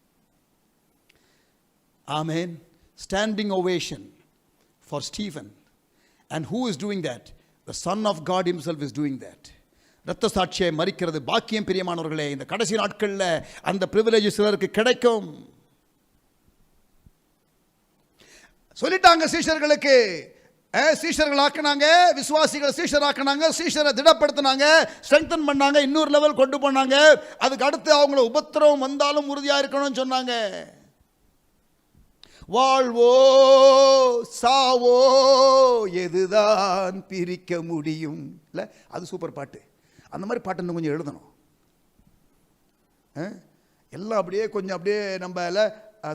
Amen. Standing ovation for Stephen. And who is doing that? The son of God himself is doing that. இரத்த சாட்சியை மறிக்கிறது பாக்கியம். பிரியமானவர்களே, இந்த கடைசி நாட்களில் அந்த பிரிவிலேஜ் சிலருக்கு கிடைக்கும். சொல்லிட்டாங்க சீஷர்களுக்கு. சீஷர்கள் ஆக்கினாங்க, விசுவாசிகள் சீஷர் ஆக்கினாங்க, சீஷரை திடப்படுத்தினாங்க, ஸ்ட்ரெங்தன் பண்ணாங்க, இன்னொரு லெவல் கொண்டு போனாங்க. அதுக்கு அடுத்து அவங்கள உபத்திரவம் வந்தாலும் உறுதியாக இருக்கணும்னு சொன்னாங்க. வாழ்வோ சாவோ எதுதான் பிரிக்க முடியும் இல்லை? அது சூப்பர் பாட்டு. அந்த மாதிரி பாட்டு இன்னும் கொஞ்சம் எழுதணும். எல்லாம் அப்படியே கொஞ்சம் அப்படியே நம்ம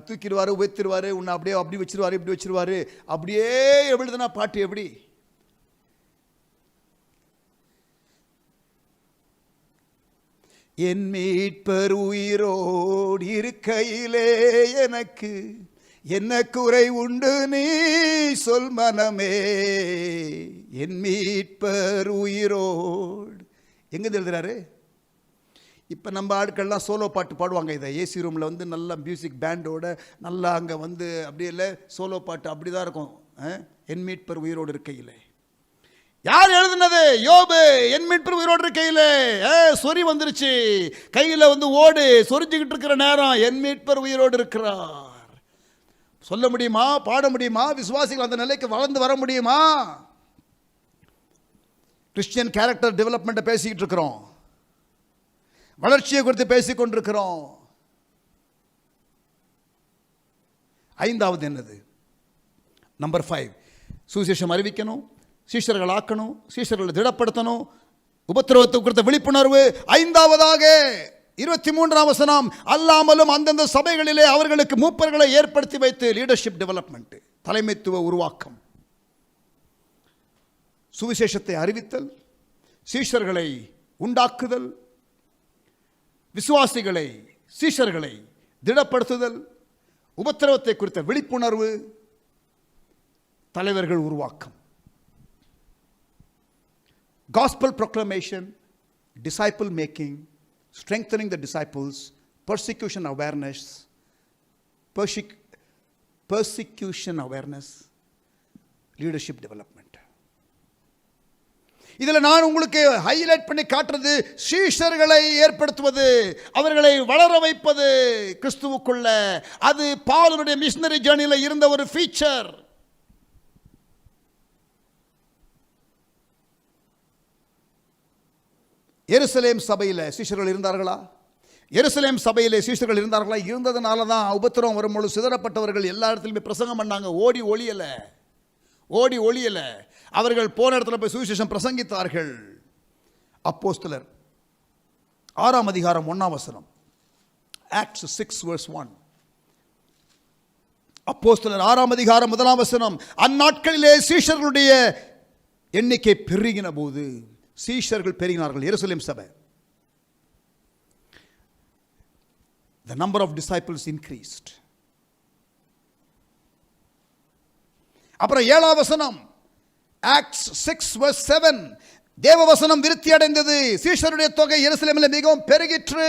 தூக்கிடுவார், உயர்த்திடுவார், உன்னை அப்படியே அப்படி வச்சிருவார், இப்படி வச்சிருவார். அப்படியே எழுதுனா பாட்டு எப்படி? என் மீட்பர் உயிரோடு இருக்கையிலே எனக்கு என்ன குறை உண்டு நீ சொல் மனமே. என் மீட்பர் உயிரோடு எங்க எழுதுறாரு? இப்போ நம்ம ஆட்கள்லாம் சோலோ பாட்டு பாடுவாங்க. இதை ஏசி ரூமில் வந்து நல்லா மியூசிக் பேண்டோட நல்லா அங்கே வந்து அப்படியே இல்லை சோலோ பாட்டு அப்படி தான் இருக்கும். என் மீட்பர் உயிரோடு இருக்கையில். யார் எழுதுனது? யோபு. என் மீட்பர் உயிரோடு இருக்கையில் சொறி வந்துருச்சு, கையில் வந்து ஓடு சொரிஞ்சுக்கிட்டு இருக்கிற நேரம் என் மீட்பர் உயிரோடு இருக்கிறார். சொல்ல முடியுமா? பாட முடியுமா? விசுவாசிகள் அந்த நிலைக்கு வளர்ந்து வர முடியுமா? கிறிஸ்டியன் கேரக்டர் டெவலப்மெண்ட்டை பேசிக்கிட்டு இருக்கிறோம், வளர்ச்சியை குறித்து பேசிக் கொண்டிருக்கிறோம். ஐந்தாவது என்னது? நம்பர் 5, சுவிசேஷம் அறிவிக்கணும், சீஷர்கள் ஆக்கணும், சீஷர்களை திடப்படுத்தணும், உபத்திரவத்தை குறித்த விழிப்புணர்வு. ஐந்தாவதாக 23ஆம் வசனம், அல்லாமலும் அந்தந்த சபைகளிலே அவர்களுக்கு மூப்பர்களை ஏற்படுத்தி வைத்து லீடர்ஷிப் டெவலப்மெண்ட், தலைமைத்துவ உருவாக்கம். சுவிசேஷத்தை அறிவித்தல், சீஷர்களை உண்டாக்குதல், விசுவாசிகளை சீஷர்களை திடப்படுத்துதல், உபத்திரவத்தை குறித்த விழிப்புணர்வு, தலைவர்கள் உருவாக்கம். Gospel proclamation, disciple making, strengthening the disciples, persecution awareness, leadership development. இதில் நான் உங்களுக்கு ஹைலைட் பண்ணி காட்டுறது சீஷர்களை ஏற்படுத்துவது, அவர்களை வளர வைப்பது கிறிஸ்துவுக்குள்ள. அது பவுலுடைய மிஷனரி ஜர்னியில் இருந்த ஒரு ஃபீச்சர். எருசலேம் சபையில் சீஷர்கள் இருந்தார்களா? எருசலேம் சபையிலே சீஷர்கள் இருந்தார்களா? இருந்ததுனால தான் உபத்திரவம் வரும்பொழுது சிதறப்பட்டவர்கள் எல்லா இடத்துலையுமே பிரசங்கம் பண்ணாங்க. ஓடி ஒளியலை. அவர்கள் போன இடத்துல போய் சுவிசேஷம் பிரசங்கித்தார்கள். அப்போஸ்தலர் 6ஆம் அதிகாரம் 1ஆம் வசனம், ஆக்ட்ஸ் 6:1. அப்போஸ்தலர் 6ஆம் அதிகாரம் 1ஆம் வசனம், அந்நாட்களிலே சீஷர்களுடைய எண்ணிக்கை பெருகின போது, சீஷர்கள் பெருகினார்கள். எருசலேம் சபை, the number of disciples increased. அப்புறம் 7ஆம் வசனம், ஆக்ட்ஸ் 6:7, தேவ வசனம் விருத்தி அடைந்தது, சீஷருடைய தொகை எருசலேமில் மிகவும் பெருகிற்று.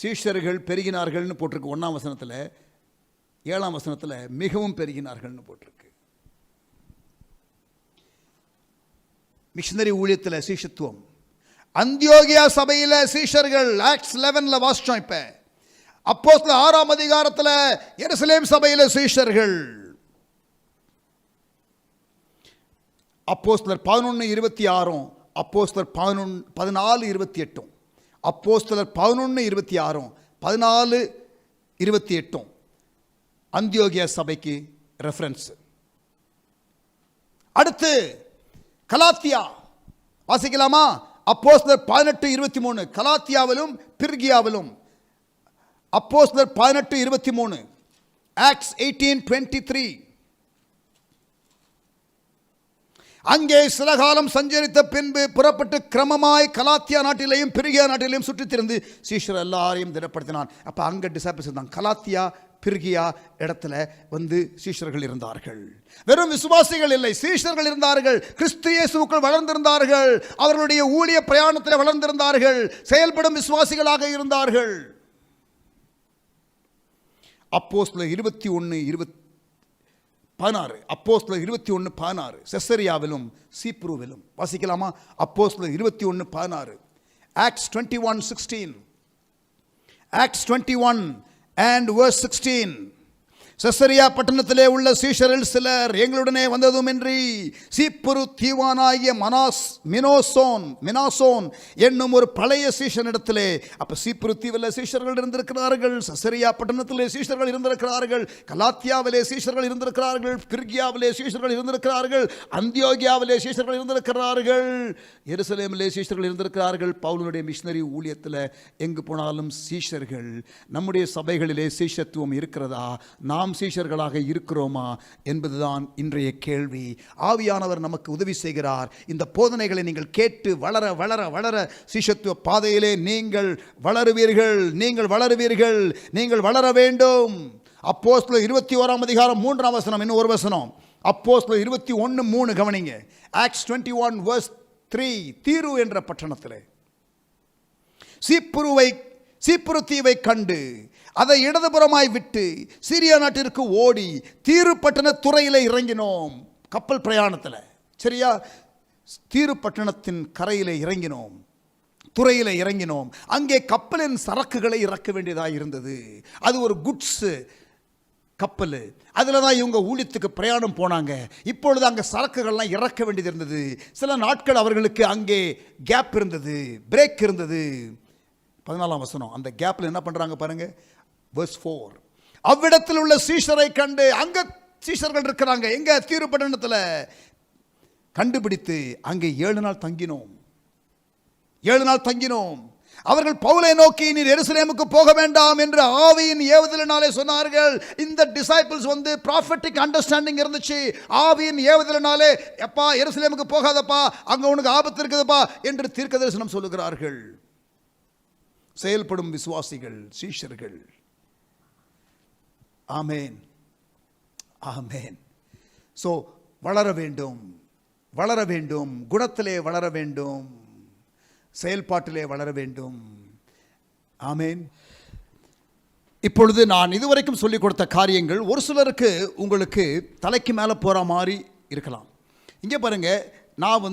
சீஷர்கள் பெருகினார்கள்னு போட்டிருக்கு 1ஆம் வசனத்தில், 7ஆம் வசனத்தில் மிகவும் பெருகினார்கள்னு போட்டிருக்கு. மிஷனரி ஊழியத்தில் சீஷத்துவம். அந்தியோகியா சபையில் சீஷர்கள் ஆக்ட்ஸ் 11 வாசிச்சோம். இப்ப அப்போஸ்தலர் 6ஆம் அதிகாரத்தில் எருசலேம் சபையில் சீஷர்கள். அப்போஸ்தலர் 11:26, அப்போஸ்தலர் 14:28, அப்போஸ்தலர் 11:26, 14:28 அந்தியோகியா சபைக்கு ரெஃபரன்ஸ். அடுத்து கலாத்தியா வாசிக்கலாமா? அப்போஸ்தலர் 18:23, கலாத்தியாவிலும் பிர்கியாவிலும். அப்போஸ்தலர் 18:23, ஆக்ட்ஸ் 18:23. அங்கே சில காலம் சஞ்சரித்த பின்பு புறப்பட்டு கிரமமாய் கலாத்தியா நாட்டிலேயும் பிர்கியா நாட்டிலேயும் சுற்றித் திரிந்து சீஷர் எல்லாரையும் திடப்படுத்தினான். அப்போ அங்கே டிசைபிள்ஸ் இருந்தாங்க. கலாத்தியா பிர்கியா இடத்துல வந்து சீஷர்கள் இருந்தார்கள். வெறும் விசுவாசிகள் இல்லை, சீஷர்கள் இருந்தார்கள். கிறிஸ்து இயேசுவுக்குள் வளர்ந்திருந்தார்கள். அவர்களுடைய ஊழிய பிரயாணத்தில் வளர்ந்திருந்தார்கள். செயல்படும் விசுவாசிகளாக இருந்தார்கள். அப்போஸ்தலர் 21:16, அப்போஸ்தலர் 21:16 செசரியாவிலும் சீப்ருவிலும். வாசிக்கலாமா? அப்போஸ்தலர் 21:16, acts 21:16, acts 21 and verse 16. Caesarea பட்டணத்திலே உள்ள சீஷரில் சிலர் எங்களுடனே வந்ததுமின்றி சீப்புரு தீவானாகிய மினாசோன் என்னும் ஒரு பழைய சீஷனிடத்திலே. அப்ப சீப்புரு தீவில் சீஷர்கள் இருந்திருக்கிறார்கள், செசரியா பட்டணத்திலே சீஷர்கள் இருந்திருக்கிறார்கள், கலாத்தியாவிலே சீஷர்கள் இருந்திருக்கிறார்கள், பிர்கியாவிலே சீஷர்கள் இருந்திருக்கிறார்கள், அந்தியோகியாவிலே சீஷர்கள் இருந்திருக்கிறார்கள், எருசலேமிலே சீஷர்கள் இருந்திருக்கிறார்கள். பவுலுடைய மிஷனரி ஊழியத்தில் எங்கு போனாலும் சீஷர்கள். நம்முடைய சபைகளிலே சீஷத்துவம் இருக்கிறதா? நாம் சீஷர்களாக இருக்கிறோமா என்பதுதான் இன்றைய கேள்வி. ஆவியானவர் நமக்கு உதவி செய்கிறார். இந்த போதனைகளை நீங்கள் கேட்டு வளர வளர வளர சீஷத்துவ பாதையிலே நீங்கள் வளருவீர்கள். நீங்கள் வளர வேண்டும். அப்போஸ்தலர் 21ஆம் அதிகாரம் 3ஆம் வசனம், இன்னும் ஒரு வசனம். அப்போஸ்தலர் 21:3 கவனிங்க. ஆக்ட்ஸ் 21 verse 3, தீரு என்ற பட்டணத்தில் சீப்புரு தீவை கண்டு அதை இடதுபுறமாய் விட்டு சீரியா நாட்டிற்கு ஓடி தீரு பட்டண துறையில் இறங்கினோம். கப்பல் பிரயாணத்தில் சரியா, தீரு பட்டணத்தின் கரையில் இறங்கினோம், துறையில் இறங்கினோம். அங்கே கப்பலின் சரக்குகளை இறக்க வேண்டியதாக இருந்தது. அது ஒரு குட்ஸ் கப்பல். அதில் தான் இவங்க ஊழியத்துக்கு பிரயாணம் போனாங்க. இப்பொழுது அங்கே சரக்குகள்லாம் இறக்க வேண்டியது இருந்தது. சில நாட்கள் அவர்களுக்கு அங்கே கேப் இருந்தது, பிரேக் இருந்தது. 14ஆம் வசனம், அந்த கேப்பில் என்ன பண்ணுறாங்க பாருங்க, verse 4. அவ்விடத்தில் உள்ள சீஷரை கண்டு, அங்கே சீஷர்கள் இருக்கிறாங்க எங்க, தீரு பட்டணத்தில், கண்டுபிடித்து அங்கே 7 நாள் தங்கினோம். 7 நாள் தங்கினோம். அவர்கள் பவுலை நோக்கி, நீர் எருசலேமுக்கு போக வேண்டாம் என்று ஆவியின் ஏவுதலினாலே சொன்னார்கள். இந்த டிசைபிள்ஸ் ப்ராஃபெட்டிக் அண்டர்ஸ்டாண்டிங் இருந்துச்சு. ஆவியின் ஏவுதலினாலே, எப்பா எருசலேமுக்கு போகாதப்பா, அங்க உனக்கு ஆபத்து இருக்குதுப்பா என்று தீர்க்கதரிசனம் சொல்லுகிறார்கள். செயல்படும் விசுவாசிகள், சீஷர்கள். ஆமேன், ஆமேன். சோ வளர வேண்டும், வளர வேண்டும், குணத்திலே வளர வேண்டும், செயல்பாட்டிலே வளர வேண்டும். ஆமேன். இப்பொழுது நான் இதுவரைக்கும் சொல்லிக் கொடுத்த காரியங்கள் ஒரு சிலருக்கு உங்களுக்கு தலைக்கு மேலே போகிற மாதிரி இருக்கலாம். இங்கே பாருங்க, நான்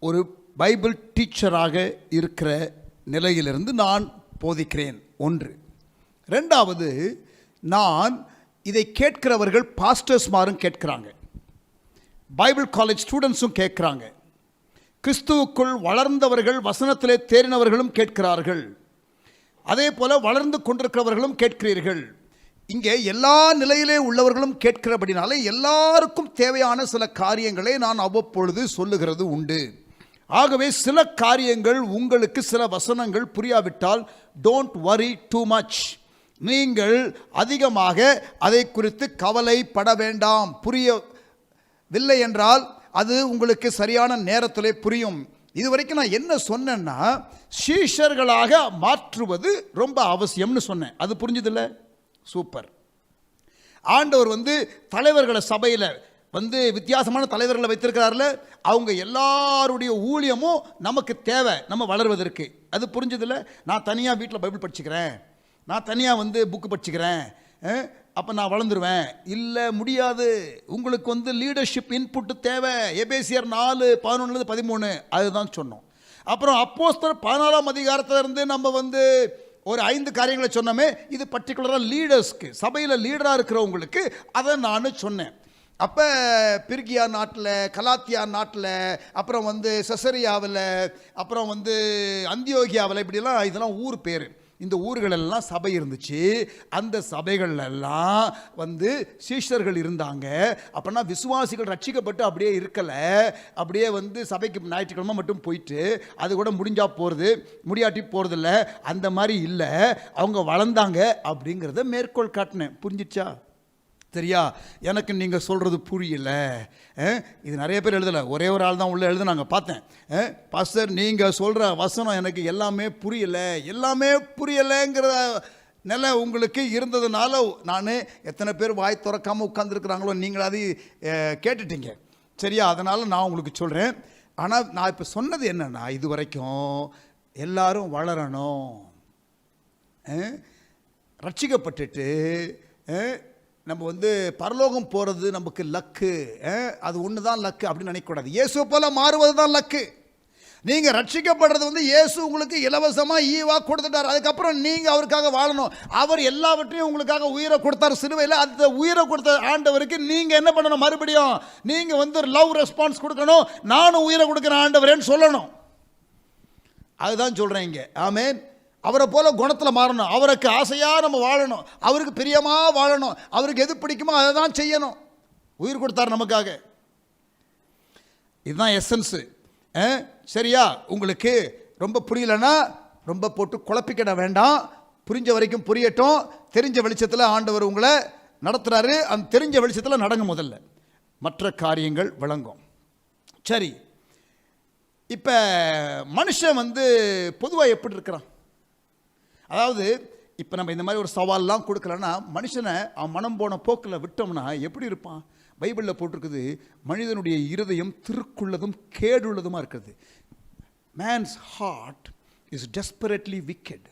ஒரு பைபிள் டீச்சராக இருக்கிற நிலையிலிருந்து நான் போதிக்கிறேன். 1. 2வது, நான் இதை கேட்கிறவர்கள் பாஸ்டர்ஸ்மாரும் கேட்கிறாங்க, பைபிள் காலேஜ் ஸ்டூடெண்ட்ஸும் கேட்கிறாங்க, கிறிஸ்துவுக்குள் வளர்ந்தவர்கள் வசனத்திலே தேறினவர்களும் கேட்கிறார்கள், அதே போல வளர்ந்து கொண்டிருக்கிறவர்களும் கேட்கிறீர்கள். இங்கே எல்லா நிலையிலே உள்ளவர்களும் கேட்கிறபடினாலே எல்லாருக்கும் தேவையான சில காரியங்களை நான் அவ்வப்பொழுது சொல்லுகிறது உண்டு. ஆகவே சில காரியங்கள் உங்களுக்கு, சில வசனங்கள் புரியாவிட்டால் டோன்ட் வரி டூ மச். நீங்கள் அதிகமாக அதை குறித்து கவலைப்பட வேண்டாம். புரியவில்லை என்றால் அது உங்களுக்கு சரியான நேரத்திலே புரியும். இதுவரைக்கும் நான் என்ன சொன்னேன்னா, சீஷர்களாக மாற்றுவது ரொம்ப அவசியம்னு சொன்னேன். அது புரிஞ்சதில்லை? சூப்பர். ஆண்டவர் தலைவர்களை சபையில் வித்தியாசமான தலைவர்களை வைத்திருக்கிறார்ல, அவங்க எல்லாருடைய ஊழியமும் நமக்கு தேவை, நம்ம வளர்வதற்கு. அது புரிஞ்சதில்ல? நான் தனியாக வீட்டில் பைபிள் படிச்சுக்கிறேன், நான் தனியாக புக்கு படிச்சுக்கிறேன், அப்போ நான் வளர்ந்துருவேன். இல்லை, முடியாது. உங்களுக்கு லீடர்ஷிப் இன்புட்டு தேவை. எபேசியர் 4:11-13 அதுதான் சொன்னோம். அப்புறம் அப்போஸ்தலர் 14ஆம் அதிகாரத்திலிருந்து நம்ம ஒரு 5 காரியங்களை சொன்னோமே, இது பர்டிகுலராக லீடர்ஸ்க்கு, சபையில் லீடராக இருக்கிறவங்களுக்கு அதை நான் சொன்னேன். அப்போ பிர்கியா நாட்டில், கலாத்தியா நாட்டில், அப்புறம் செசரியாவில், அப்புறம் அந்தியோகியாவில், இப்படிலாம் இதெல்லாம் ஊர் பேர். இந்த ஊர்களெல்லாம் சபை இருந்துச்சு. அந்த சபைகளெல்லாம் சீஷர்கள் இருந்தாங்க. அப்படின்னா விசுவாசிகள் ரட்சிக்கப்பட்டு அப்படியே இருக்கலை, அப்படியே சபைக்கு ஞாயிற்றுக்கிழமை மட்டும் போயிட்டு அது கூட முடிஞ்சா போகிறது, முடியாட்டி போகிறதில்ல, அந்த மாதிரி இல்லை. அவங்க வளர்ந்தாங்க அப்படிங்கிறத மேற்கோள் காட்டினேன். புரிஞ்சிச்சா? சரியா? எனக்கு நீங்கள் சொல்கிறது புரியல. இது நிறைய பேர் எழுதலை, ஒரே ஒரு ஆள் தான் உள்ளே எழுதுனாங்க, பார்த்தேன். பாஸ்டர், நீங்கள் சொல்கிற வசனம் எனக்கு எல்லாமே புரியலைங்கிற நிலை உங்களுக்கு இருந்ததுனால, நான் எத்தனை பேர் வாய் திறக்காமல் உட்காந்துருக்குறாங்களோ நீங்களாவது கேட்டுட்டீங்க. சரியா? அதனால் நான் உங்களுக்கு சொல்கிறேன். ஆனால் நான் இப்போ சொன்னது என்னென்னா, இது வரைக்கும் எல்லாரும் வளரணும், ரட்சிக்கப்பட்டுட்டு நம்ம பரலோகம் போகிறது நமக்கு லக்கு, அது ஒன்று தான் லக்கு அப்படின்னு நினைக்கக்கூடாது. இயேசு போல மாறுவது தான் லக்கு. நீங்கள் ரட்சிக்கப்படுறது இயேசு உங்களுக்கு இலவசமாக ஈவாக கொடுத்துட்டார். அதுக்கப்புறம் நீங்கள் அவருக்காக வாழணும். அவர் எல்லாவற்றையும் உங்களுக்காக உயிரை கொடுத்தார் சிலுவையில். அந்த உயிரை கொடுத்த ஆண்டவருக்கு நீங்கள் என்ன பண்ணணும்? மறுபடியும் நீங்கள் லவ் ரெஸ்பான்ஸ் கொடுக்கணும். நானும் உயிரை கொடுக்குறேன் ஆண்டவரேன்னு சொல்லணும். அதுதான் சொல்கிறேன் இங்கே. ஆமேன். அவரை போல குணத்தில் மாறணும், அவருக்கு ஆசையாக நம்ம வாழணும், அவருக்கு பிரியமாக வாழணும், அவருக்கு எது பிடிக்குமோ அதை தான் செய்யணும். உயிர் கொடுத்தார் நமக்காக. இதுதான் எசன்ஸு. சரியா? உங்களுக்கு ரொம்ப புரியலன்னா ரொம்ப போட்டு குழப்பிக்கிட வேண்டாம். புரிஞ்ச வரைக்கும் புரியட்டும். தெரிஞ்ச வெளிச்சத்தில் ஆண்டவர் உங்களை நடத்துகிறாரு. அந்த தெரிஞ்ச வெளிச்சத்தில் நடங்க. முதல்ல மற்ற காரியங்கள் விளங்கும். சரி, இப்போ மனுஷன் பொதுவாக எப்படி இருக்கிறான்? அதாவது இப்போ நம்ம இந்த மாதிரி ஒரு சவால்லாம் கொடுக்கலன்னா, மனுஷனை அவன் மனம் போன போக்கில் விட்டோம்னா எப்படி இருப்பான்? பைபிளில் போட்டிருக்குது, மனிதனுடைய இருதயம் திருக்குள்ளதும் கேடுள்ளதுமா இருக்கிறது. Man's heart is desperately wicked.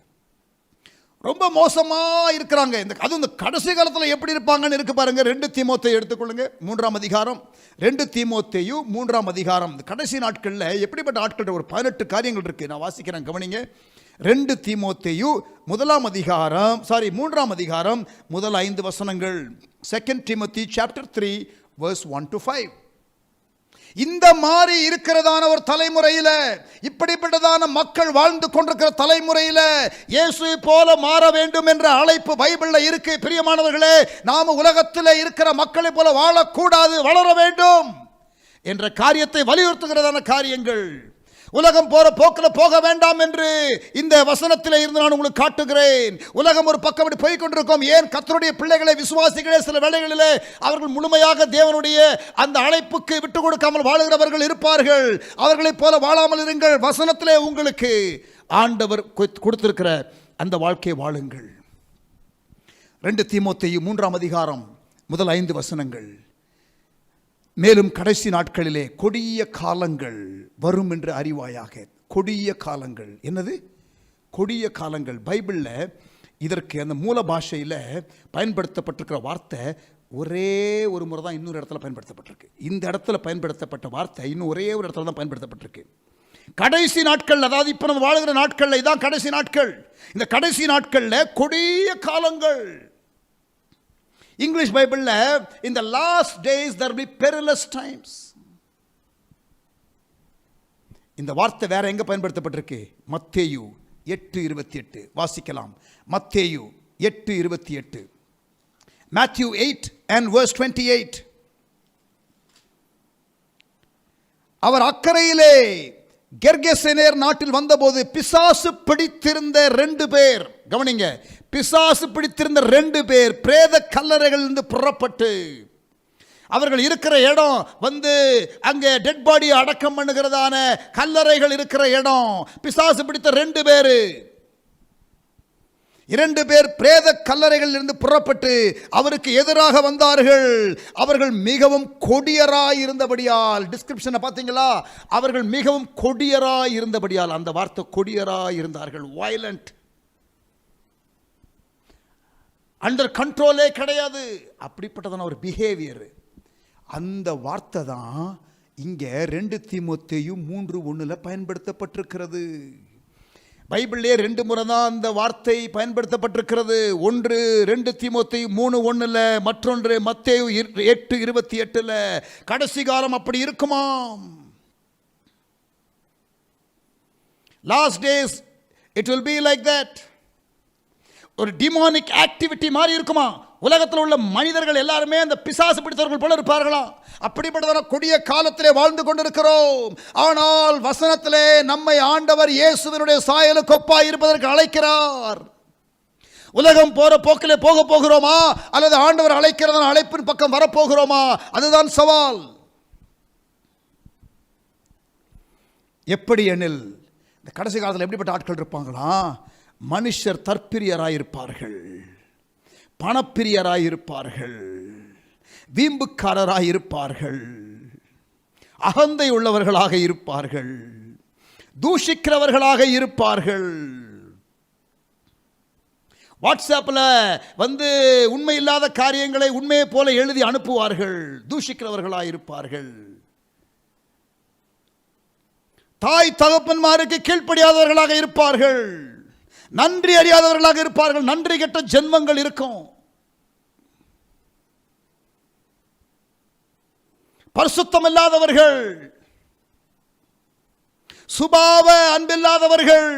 ரொம்ப மோசமா இருக்கிறாங்க. அதுவும் இந்த கடைசி காலத்தில் எப்படி இருப்பாங்கன்னு இருக்கு பாருங்க. 2 தீமோத்தேயு எடுத்துக்கொள்ளுங்க, 3ஆம் அதிகாரம். 2 தீமோத்தேயு 3ஆம் அதிகாரம். இந்த கடைசி நாட்களில் எப்படிப்பட்ட ஆட்கள், ஒரு 18 காரியங்கள் இருக்கு. நான் வாசிக்கிறேன், கவனிங்க. 2 தீமோத்தேயு 3ஆம் அதிகாரம் முதல் 5 வசனங்கள். 2 Timothy chapter 3 verse 1 to 5. இந்த மாதிரி இருக்கிறதான ஒரு தலைமுறையில், இப்படிப்பட்டதான மக்கள் வாழ்ந்து கொண்டிருக்கிற தலைமுறையில் இயேசுவை போல மாற வேண்டும் என்ற அழைப்பு பைபிளில் இருக்கு. பிரியமானவர்களே, நாம உலகத்தில் இருக்கிற மக்களை போல வாழக்கூடாது, வளர வேண்டும் என்ற காரியத்தை வலியுறுத்துகிறதான காரியங்கள். உலகம் போற போக்கில் போக வேண்டாம் என்று இந்த வசனத்தில் இருந்து நான் உங்களுக்கு காட்டுகிறேன். உலகம் ஒரு பக்கம் அப்படி போய் கொண்டிருக்கும். ஏன் கர்த்தருடைய பிள்ளைகளை, விசுவாசிகளே, சில வேளைகளிலே அவர்கள் முழுமையாக தேவனுடைய அந்த அழைப்புக்கு விட்டு கொடுக்காமல் வாழுகிறவர்கள் இருப்பார்கள். அவர்களைப் போல வாழாமல் இருங்கள். வசனத்திலே உங்களுக்கு ஆண்டவர் கொடுத்திருக்கிற அந்த வாழ்க்கையை வாழுங்கள். 2 தீமோத்தேயு 3ஆம் அதிகாரம் முதல் 5 வசனங்கள். மேலும் கடைசி நாட்களிலே கொடிய காலங்கள் வரும் என்று அறிவாயாக. கொடிய காலங்கள். என்னது கொடிய காலங்கள்? பைபிளில் இதற்கு அந்த மூல பாஷையில் பயன்படுத்தப்பட்டிருக்கிற வார்த்தை ஒரே ஒரு முறை தான் இன்னொரு இடத்துல பயன்படுத்தப்பட்டிருக்கு. இந்த இடத்துல பயன்படுத்தப்பட்ட வார்த்தை இன்னும் ஒரே ஒரு இடத்துல தான் பயன்படுத்தப்பட்டிருக்கு. கடைசி நாட்கள், அதாவது இப்போ நம்ம வாழுகிற நாட்களில் இதான் கடைசி நாட்கள். இந்த கடைசி நாட்களில் கொடிய காலங்கள். இங்கிலீஷ் பைபிளில் in the last days there will be perilous times. இந்த வார்த்தை வேற எங்க பயன்படுத்தப்பட்டிருக்கு? மத்தேயு 8:28 வாசிக்கலாம். மத்தேயு 8:28. Matthew 8 and verse 28. அவர் அக்கறையிலே கெர்கெசேனர் நாட்டில் வந்தபோது பிசாசு பிடித்திருந்த 2 பேர், கவனிங்க, பிசாசு பிடித்திருந்த 2 பேர் பிரேத கல்லறைகளிலிருந்து புறப்பட்டு, அவர்கள் இருக்கிற இடம் வந்து அங்கே டெட் பாடி அடக்கம் பண்ணுகிறதான கல்லறைகள் இருக்கிற இடம். பிசாசு பிடித்த 2 பேர் பிரேத கல்லறைகளில் இருந்து புறப்பட்டு அவருக்கு எதிராக வந்தார்கள். அவர்கள் மிகவும் கொடியராய் இருந்தபடியால், டிஸ்கிரிப்ஷனை பார்த்தீங்களா? அவர்கள் மிகவும் கொடியராய் இருந்தபடியால், அந்த வார்த்தை கொடியராய் இருந்தார்கள். வயலண்ட், அண்டர் கண்ட்ரோலே கிடையாது. அப்படிப்பட்டதான ஒரு பிஹேவியர். அந்த வார்த்தை தான் இங்கே 2 தீமோத்தேயு 3:1 பயன்படுத்தப்பட்டிருக்கிறது. பைபிளிலே 2 முறை தான் அந்த வார்த்தை பயன்படுத்தப்பட்டிருக்கிறது. ஒன்று 2 தீமோத்தேயு 3:1, மற்றொன்று மத்தேயு 8:28. கடைசி காலம் அப்படி இருக்குமாம். Last days it will be like that. ஒரு டிமானிக் ஆக்டிவிட்டி மாதிரி இருக்குமா? உலகத்தில் உள்ள மனிதர்கள் எல்லாருமே அந்த பிசாசு பிடித்தவர்கள் போல இருப்பார்களா? அப்படிப்பட்டதான கொடிய காலத்திலே வாழ்ந்து கொண்டிருக்கிறோம். ஆனால் வசனத்திலே நம்மை ஆண்டவர் இயேசுவினுடைய சாயலுக்கு ஒப்பாய் இருப்பதற்கு அழைக்கிறார். உலகம் போற போக்கிலே போக போகிறோமா, அல்லது ஆண்டவர் அழைக்கிறதான அழைப்பின் பக்கம் வரப்போகிறோமா? அதுதான் சவால். எப்படி எனில், இந்த கடைசி காலத்தில் எப்படிப்பட்ட ஆட்கள் இருப்பாங்களா? மனுஷர் தற்பிரியராயிருப்பார்கள், பணப்பிரியராயிருப்பார்கள், வீம்புக்காரராயிருப்பார்கள், அகந்தை உள்ளவர்களாக இருப்பார்கள், தூஷிக்கிறவர்களாக இருப்பார்கள். வாட்ஸ்அப்பில் வந்து உண்மை இல்லாத காரியங்களை உண்மையை போல எழுதி அனுப்புவார்கள். தூஷிக்கிறவர்களாக இருப்பார்கள். தாய் தகப்பன்மாருக்கு கீழ்ப்படியாதவர்களாக இருப்பார்கள். நன்றி அறியாதவர்களாக இருப்பார்கள். நன்றி கெட்ட ஜென்மங்கள் இருக்கும். பரிசுத்தம் இல்லாதவர்கள், சுபாவ அன்பில்லாதவர்கள்,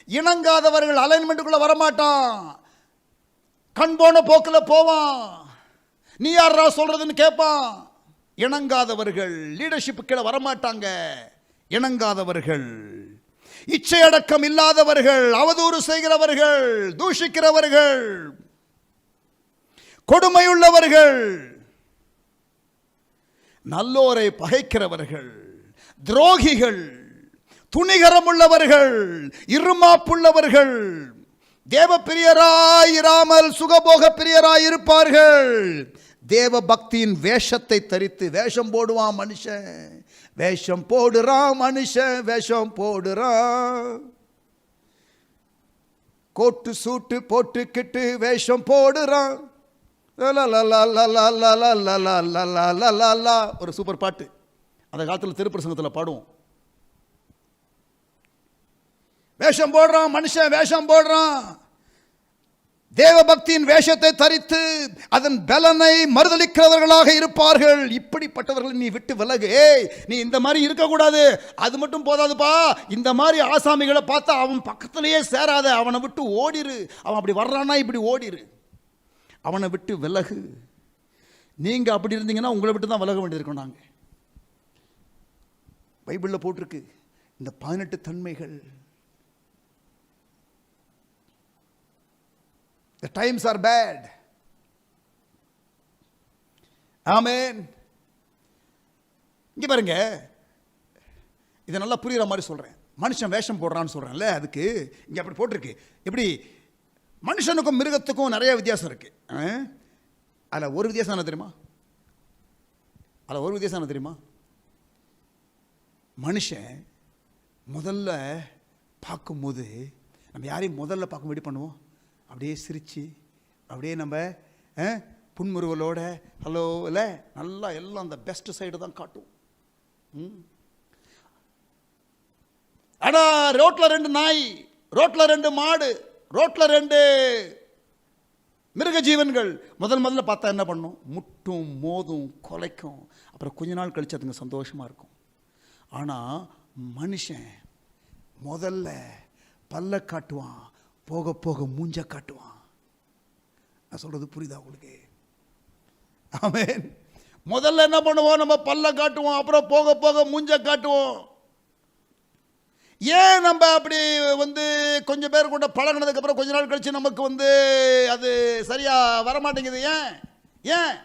இணங்காதவர்கள். அலைன்மெண்ட்டுக்குள்ள வரமாட்டான், கண் போன போக்கில் போவான், நீ யாரா சொல்றதுன்னு கேட்பான். இணங்காதவர்கள், லீடர்ஷிப் கீழே வரமாட்டாங்க. இணங்காதவர்கள், இச்சையடக்கம் இல்லாதவர்கள், அவதூறு செய்கிறவர்கள், தூஷிக்கிறவர்கள், கொடுமையுள்ளவர்கள், நல்லோரை பகைக்கிறவர்கள், துரோகிகள், துணிகரம் உள்ளவர்கள், இருமாப்புள்ளவர்கள், தேவ பிரியராய் இராமல் சுகபோக பிரியராய் இருப்பார்கள். தேவ பக்தியின் வேஷத்தை தரித்து. வேஷம் போடுவான் மனுஷன், வேஷம் போடுறான் மனுஷன், வேஷம் போடுறான். கோட்டு சூட்டு போட்டுக்கிட்டு வேஷம் போடுறான். ஒரு சூப்பர் பாட்டு, அந்த காலத்தில் திருப்பிரசங்கத்தில் பாடுவோம். வேஷம் போடுறான் மனுஷன், வேஷம் போடுறான். தேவ பக்தியின் வேஷத்தை தரித்து அதன் பலனை மறுதலிக்கிறவர்களாக இருப்பார்கள். இப்படிப்பட்டவர்கள் நீ விட்டு விலகு. நீ இந்த மாதிரி இருக்கக்கூடாது. அது மட்டும் போதாதுப்பா, இந்த மாதிரி ஆசாமிகளை பார்த்தா அவன் பக்கத்திலேயே சேராத, அவனை விட்டு ஓடிரு. அவன் அப்படி வர்றான்னா இப்படி ஓடிரு, அவனை விட்டு விலகு. நீங்கள் அப்படி இருந்தீங்கன்னா உங்களை விட்டு தான் விலக வேண்டியிருக்கோம். நாங்கள் பைபிளில் போட்டிருக்கு இந்த 18 தன்மைகள். The times are bad. ஆமென். இங்க பாருங்க, இதை நல்லா புரியுற மாதிரி சொல்றேன். மனுஷன் வேஷம் போடுறான்னு சொல்றேன்ல, அதுக்கு இங்க அப்படி போட்டிருக்கு. எப்படி மனுஷனுக்கும் மிருகத்துக்கும் நிறைய வித்தியாசம் இருக்கு. அதில் ஒரு வித்தியாசம் என்ன தெரியுமா? மனுஷன் முதல்ல பார்க்கும்போது நம்ம யாரையும் முதல்ல பார்க்க வெடி பண்ணுவோம், அப்படியே சிரித்து, அப்படியே நம்ம புன்முறுவலோட ஹலோ இல்லை நல்லா எல்லாம் அந்த பெஸ்ட் சைடு தான் காட்டுவோம். ஆனால் ரோட்டில் 2 நாய், ரோட்டில் 2 மாடு, ரோட்டில் 2 மிருக ஜீவன்கள் முதல்ல பார்த்தா என்ன பண்ணும்? முட்டும், மோதும், கொலைக்கும். அப்புறம் கொஞ்ச நாள் கழிச்சு அதுங்க சந்தோஷமாக இருக்கும். ஆனால் மனுஷன் முதல்ல பல்ல காட்டுவான், போக போக மூஞ்ச காட்டுவான். நான் சொல்றது புரியுதா உங்களுக்கு? ஆமென். முதல்ல என்ன பண்ணுவோம்? நம்ம பல்ல காட்டுவோம், அப்புறம் போக போக மூஞ்ச காட்டுவோம். ஏன் நம்ம அப்படி கொஞ்சம் பேர் கூட பழகினதுக்கு அப்புறம் கொஞ்ச நாள் கழிச்சு நமக்கு அது சரியா வரமாட்டேங்குது? ஏன்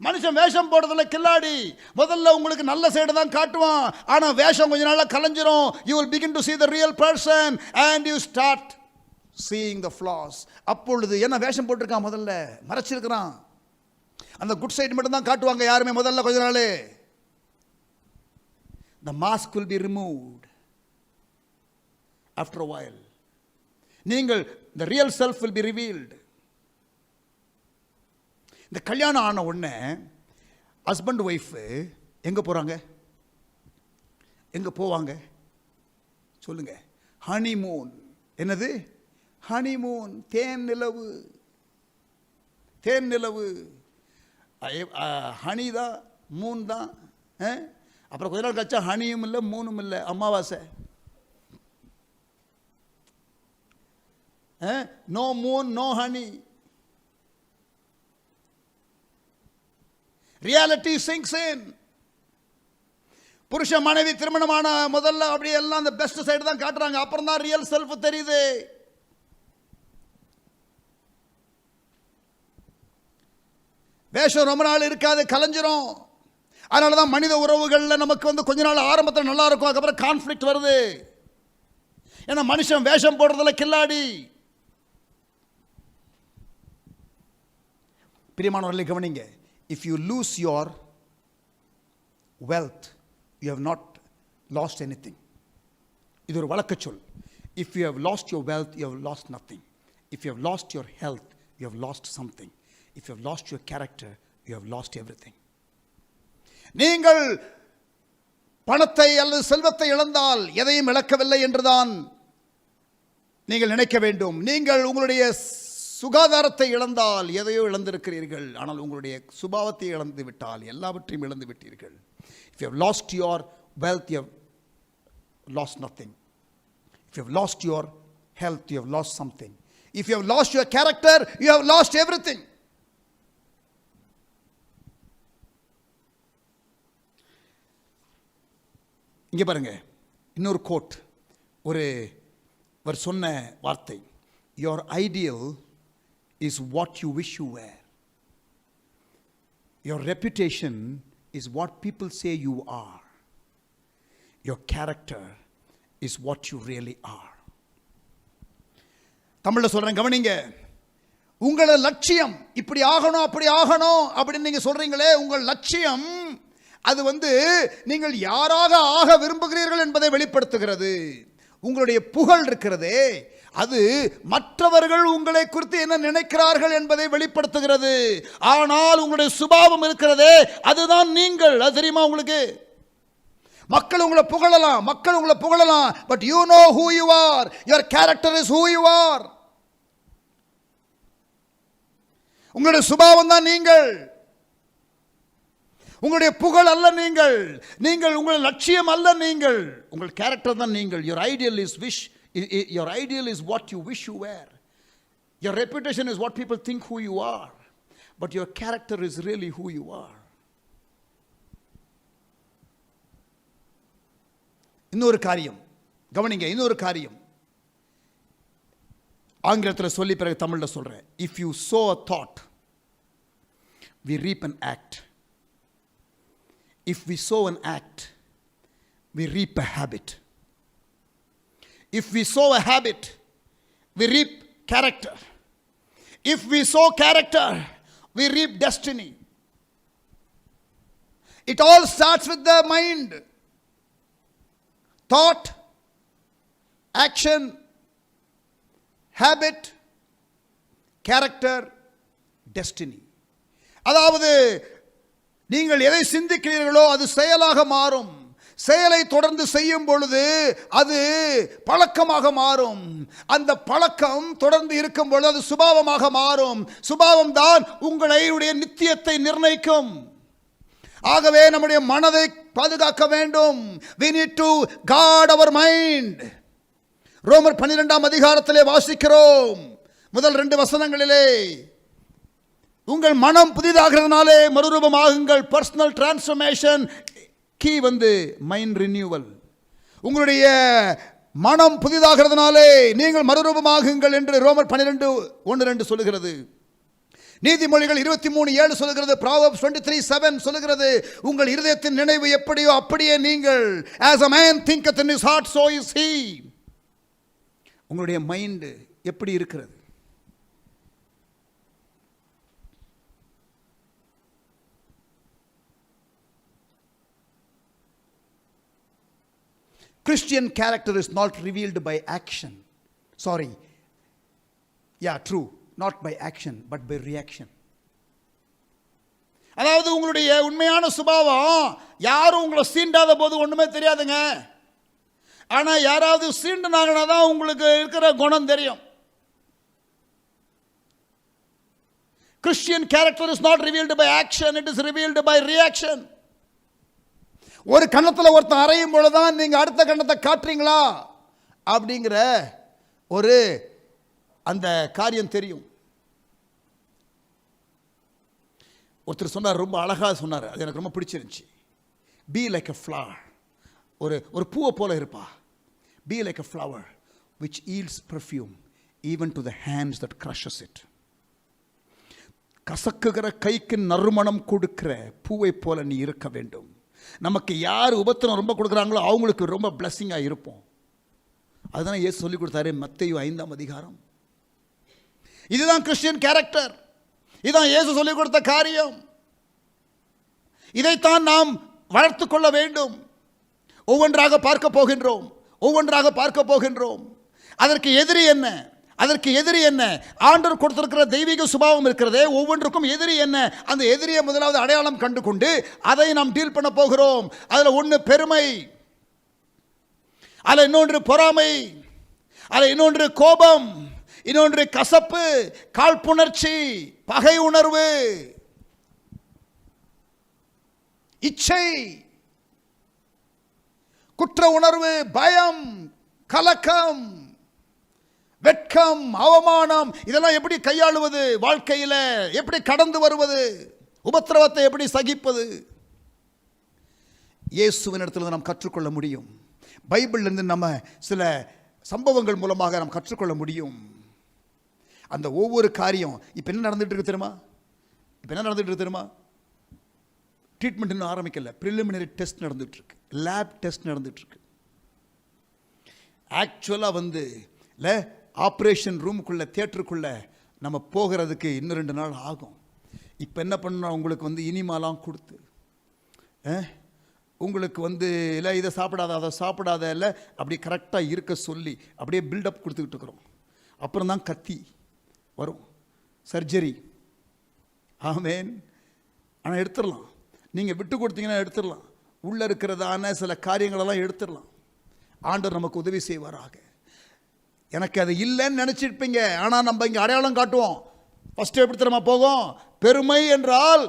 மனுஷன் வேஷம் போடுறதுல கில்லாடி. முதல்ல உங்களுக்கு நல்ல சைடு தான் காட்டுவான், ஆனா வேஷம் கொஞ்ச நாள்ல கலைஞ்சிரும். You will begin to see the real person and you start seeing the flaws. அப்பொழுது என்ன வேஷம் போட்டிருக்கான்? முதல்ல மறைச்சிருக்கிறான். அந்த குட் சைடு மட்டும் தான் காட்டுவாங்க யாருமே முதல்ல கொஞ்ச நாள். The mask will be removed after a while. the real self will be revealed. இந்த கல்யாணம் ஆன உடனே ஹஸ்பண்ட் ஒய்ஃப் எங்க போறாங்க? எங்க போவாங்க சொல்லுங்க? ஹனிமூன். என்னது ஹனிமூன்? தேன் நிலவு. ஹனி தான், மூன் தான். அப்புறம் கொஞ்ச நாள் கழிச்சா ஹனியும் இல்லை, மூணும் இல்லை, அமாவாசை. No moon, no honey. Reality sinks in. புருஷ மனைவி திருமணமான முதல்ல அப்படியே எல்லாம் அந்த பெஸ்ட் சைடு தான் காட்டுறாங்க, அப்புறம் தான் ரியல் செல்ஃப் தெரியுது. வேஷம் ரொம்ப நாள் இருக்காது, கலைஞ்சிரும். அதனால தான் மனித உறவுகளில் நமக்கு கொஞ்ச நாள் ஆரம்பத்தில் நல்லா இருக்கும், அதுக்கப்புறம் கான்ஃப்ளிக்ட் வருது. ஏன்னா மனுஷன் வேஷம் போடுறதுல கில்லாடி. பிரியமானவர்களை கவனிங்க. If you lose your wealth, you have not lost anything. இது ஒரு வழக்கு சொல். If you have lost your wealth, you have lost nothing. If you have lost your health, you have lost something. If you have lost your character, you have lost everything. நீங்கள் பணத்தை அல்லது செல்வத்தை இழந்தால் எதையும் இழக்கவில்லை என்றுதான் நீங்கள் நினைக்க வேண்டும். நீங்கள் உங்களுடைய சுகாதாரத்தை இழந்தால் எதையோ இழந்திருக்கிறீர்கள், ஆனால் உங்களுடைய சுபாவத்தை இழந்து விட்டால் எல்லாவற்றையும் இழந்து விட்டீர்கள். If you have lost your wealth, you have lost nothing. If you have lost your health, you have lost something. If you have lost your character, you have lost everything. இங்கே பாருங்க, இன்னொரு கோட், ஒரு சொன்ன வார்த்தை. Your ideal is what you wish you were. Your reputation is what people say you are. Your character is what you really are. தமிழ்ல சொல்றேன், கவனிங்க. உங்களோட லட்சியம் இப்படி ஆகணும் அப்படி ஆகணும் அப்படின்னு நீங்க சொல்றீங்களே, உங்கள் லட்சியம் அது நீங்கள் யாராக ஆக விரும்புகிறீர்கள் என்பதை வெளிப்படுத்துகிறது. உங்களுடைய புகழ் இருக்கிறதே, அது மற்றவர்கள் உங்களை குறித்து என்ன நினைக்கிறார்கள் என்பதை வெளிப்படுத்துகிறது. ஆனால் உங்களுடைய சுபாவம் இருக்கிறதே, அதுதான் நீங்கள். அது தெரியுமா உங்களுக்கு? மக்கள் உங்களை புகழலாம், but you know who you are. Your character is who you are. உங்களுடைய சுபாவம் தான் நீங்கள். உங்களுடைய புகழ் அல்ல நீங்கள். உங்கள் லட்சியம் அல்ல நீங்கள். உங்கள் கேரக்டர் தான் நீங்கள். Your ideal is what you wish you were. Your reputation is what people think who you are. But your character is really who you are. இன்னொரு காரியம் கவனிங்க, இன்னொரு காரியம் ஆங்கிலத்தில் சொல்லி பிறகு தமிழில் சொல்றேன். If you sow a thought, we reap an act. If we sow an act, we reap a habit. If we sow a habit, we reap character. If we sow character, we reap destiny. It all starts with the mind. Thought, action, habit, character, destiny. அதாவது நீங்கள் எதை சிந்திக்கிறீர்களோ அது செயலாக மாறும். செயலை தொடர்ந்து செய்யும் பொழுது அது பழக்கமாக மாறும். அந்த பழக்கம் தொடர்ந்து இருக்கும் பொழுது அது சுபாவமாக மாறும். சுபாவம் தான் உங்களுடைய நித்தியத்தை நிர்ணயிக்கும். ஆகவே நம்முடைய மனதை பாதுகாக்க வேண்டும். We need to guard our mind. ரோமர் 12ஆம் அதிகாரத்திலே வாசிக்கிறோம், முதல் 2 வசனங்களிலே, உங்கள் மனம் புதிதாகிறதுனாலே மறுரூபமாகுங்கள். Personal transformation key mind renewal. உங்களுடைய மனம் புதிதாகிறதுனாலே நீங்கள் மறுரூபமாகுங்கள் என்று ரோமர் 12:1-2 சொல்லுகிறது. நீதிமொழிகள் 23:7 சொல்லுகிறது. Proverbs 23:7 சொல்லுகிறது, உங்கள் இருதயத்தின் நினைவு எப்படியோ அப்படியே நீங்கள். As a man thinketh in his heart, so is he. உங்களுடைய மைண்ட் எப்படி இருக்கிறது? Christian character is not revealed by action. Sorry. Yeah, true. Not by action, but by reaction. அதாவது உங்களுடைய உண்மையான சுபாவம் யாரும் உங்களை சீண்டாத போது ஒண்ணுமே தெரியாதுங்க. ஆனா யாராவது சீண்டுனாங்கன்னா தான் உங்களுக்கு இருக்கிற குணம் தெரியும். Christian character is not revealed by action, it is revealed by reaction. ஒரு கண்ணத்துல ஒருத்தன் அறையும் பொழுதுதான் நீங்க அடுத்த கண்ணத்தை காட்டுறீங்களா அப்படிங்கிற ஒரு அந்த காரியம் தெரியும். ஒருத்தர் சொன்னார், ரொம்ப அழகாக சொன்னார், அது எனக்கு ரொம்ப பிடிச்சிருந்துச்சு. பி லைக் அ ஃப்ளவர், ஒரு பூவை போல இருப்பா. Be like a flower which yields perfume even to the hands that crushes it. கசக்குகிற கைக்கு நறுமணம் கொடுக்கிற பூவை போல நீ இருக்க வேண்டும். நமக்கு யார் உபத்திரம் ரொம்ப கொடுக்குறாங்களோ அவங்களுக்கு ரொம்ப பிளஸ்ஸிங்காக இருப்போம். அதுதான் இயேசு சொல்லி கொடுத்தாரு மத்தேயு 5ஆம் அதிகாரம். இதுதான் கிறிஸ்டியன் கேரக்டர். இதுதான் இயேசு சொல்லிக் கொடுத்த காரியம். இதைத்தான் நாம் வளர்த்து கொள்ள வேண்டும். ஒவ்வொன்றாக பார்க்க போகின்றோம். அதற்கு எதிரி என்ன? ஆண்டவர் கொடுத்திருக்கிற தெய்வீக சுபாவம் இருக்கிறதே, ஒவ்வொன்றுக்கும் எதிரி என்ன? அந்த எதிரியை முதலாவது அடையாளம் கண்டு கொண்டு அதை நாம் டீல் பண்ண போகிறோம். அதில் ஒன்று பெருமை, அதில் இன்னொன்று பொறாமை, அதில் இன்னொன்று கோபம், இன்னொன்று கசப்பு, காழ்ப்புணர்ச்சி, பகை உணர்வு, இச்சை, குற்ற உணர்வு, பயம், கலக்கம், வெட்கம், அவமானம். இதெல்லாம் எப்படி கையாளுவது? வாழ்க்கையில் எப்படி கடந்து வருவது? உபத்திரவத்தை எப்படி சகிப்பது? இயேசுவின் இடத்துல நாம் கற்றுக்கொள்ள முடியும். பைபிளிலிருந்து நம்ம சில சம்பவங்கள் மூலமாக நாம் கற்றுக்கொள்ள முடியும். அந்த ஒவ்வொரு காரியம் இப்போ என்ன நடந்துட்டு இருக்கு தெரியுமா? ட்ரீட்மெண்ட் இன்னும் ஆரம்பிக்கல, ப்ரிலிமினரி டெஸ்ட் நடந்துட்டு இருக்கு, லேப் டெஸ்ட் நடந்துட்டு இருக்கு. ஆக்சுவலாக ஆப்ரேஷன் ரூமுக்குள்ள, தியேட்டருக்குள்ள நம்ம போகிறதுக்கு இன்னும் 2 நாள் ஆகும். இப்போ என்ன பண்ணணும், உங்களுக்கு வந்து இனிமாலாம் கொடுத்து உங்களுக்கு வந்து இல்லை இதை சாப்பிடாத அதை சாப்பிடாத இல்லை அப்படி கரெக்டாக இருக்க சொல்லி அப்படியே பில்டப் கொடுத்துக்கிட்டு இருக்கிறோம். அப்புறம் தான் கத்தி வரும், சர்ஜரி. ஆமேன். ஆனால் எடுத்துடலாம், நீங்கள் விட்டு கொடுத்தீங்கன்னா எடுத்துடலாம். உள்ளே இருக்கிறதான சில காரியங்களெல்லாம் எடுத்துடலாம். ஆண்டவர் நமக்கு உதவி செய்வாராக. எனக்கு அது இல்லைன்னு நினச்சிருப்பீங்க, ஆனால் நம்ம இங்கே அடையாளம் காட்டுவோம். ஃபஸ்ட்டு எப்படி தெரியுமா போகும்? பெருமை என்றால்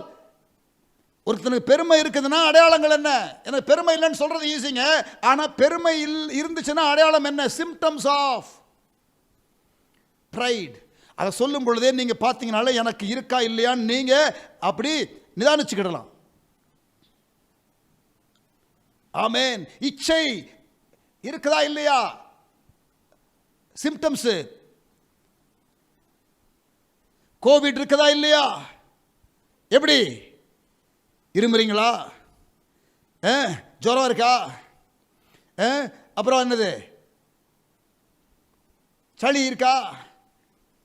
ஒருத்தனுக்கு பெருமை இருக்குதுன்னா அடையாளங்கள் என்ன? எனக்கு பெருமை இல்லைன்னு சொல்கிறது ஈஸிங்க. ஆனால் பெருமை இருந்துச்சுன்னா அடையாளம் என்ன? Symptoms of pride. அதை சொல்லும் பொழுதே நீங்கள் பார்த்தீங்கனால எனக்கு இருக்கா இல்லையான்னு நீங்கள் அப்படி நிதானிச்சுக்கிடலாம். ஆமேன். இச்சை இருக்குதா இல்லையா? சிம்டம்ஸ். கோவிட் இருக்குதா இல்லையா? எப்படி இருமுறீங்களா? ஜுரம் இருக்கா? அப்புறம் என்னது, சளி இருக்கா?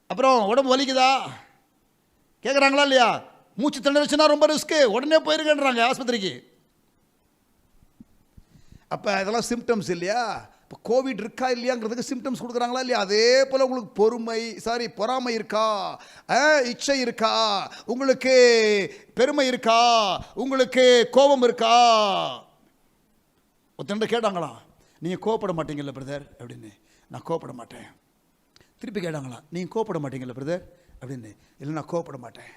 அப்புறம் உடம்பு வலிக்குதா? கேட்குறாங்களா இல்லையா? மூச்சு திணறுச்சுன்னா ரொம்ப ரிஸ்க்கு, உடனே போயிருக்கேன்றாங்க ஆஸ்பத்திரிக்கு. அப்போ அதெல்லாம் சிம்டம்ஸ் இல்லையா? இப்போ கோவிட் இருக்கா இல்லையாங்கிறதுக்கு சிம்டம்ஸ் கொடுக்குறாங்களா இல்லையா? அதே போல் உங்களுக்கு பொறாமை இருக்கா? இச்சை இருக்கா? உங்களுக்கு பெருமை இருக்கா? உங்களுக்கு கோபம் இருக்கா? ஒருத்தன் கேட்டாங்களா, நீங்கள் கோவப்பட மாட்டீங்கல்ல பிரதர் அப்படின்னு. நான் கோவப்பட மாட்டேன். திருப்பி கேட்டாங்களா, நீங்கள் கோவப்பட மாட்டீங்கல்ல பிரதர் அப்படின்னு. இல்லை நான் கோவப்பட மாட்டேன்.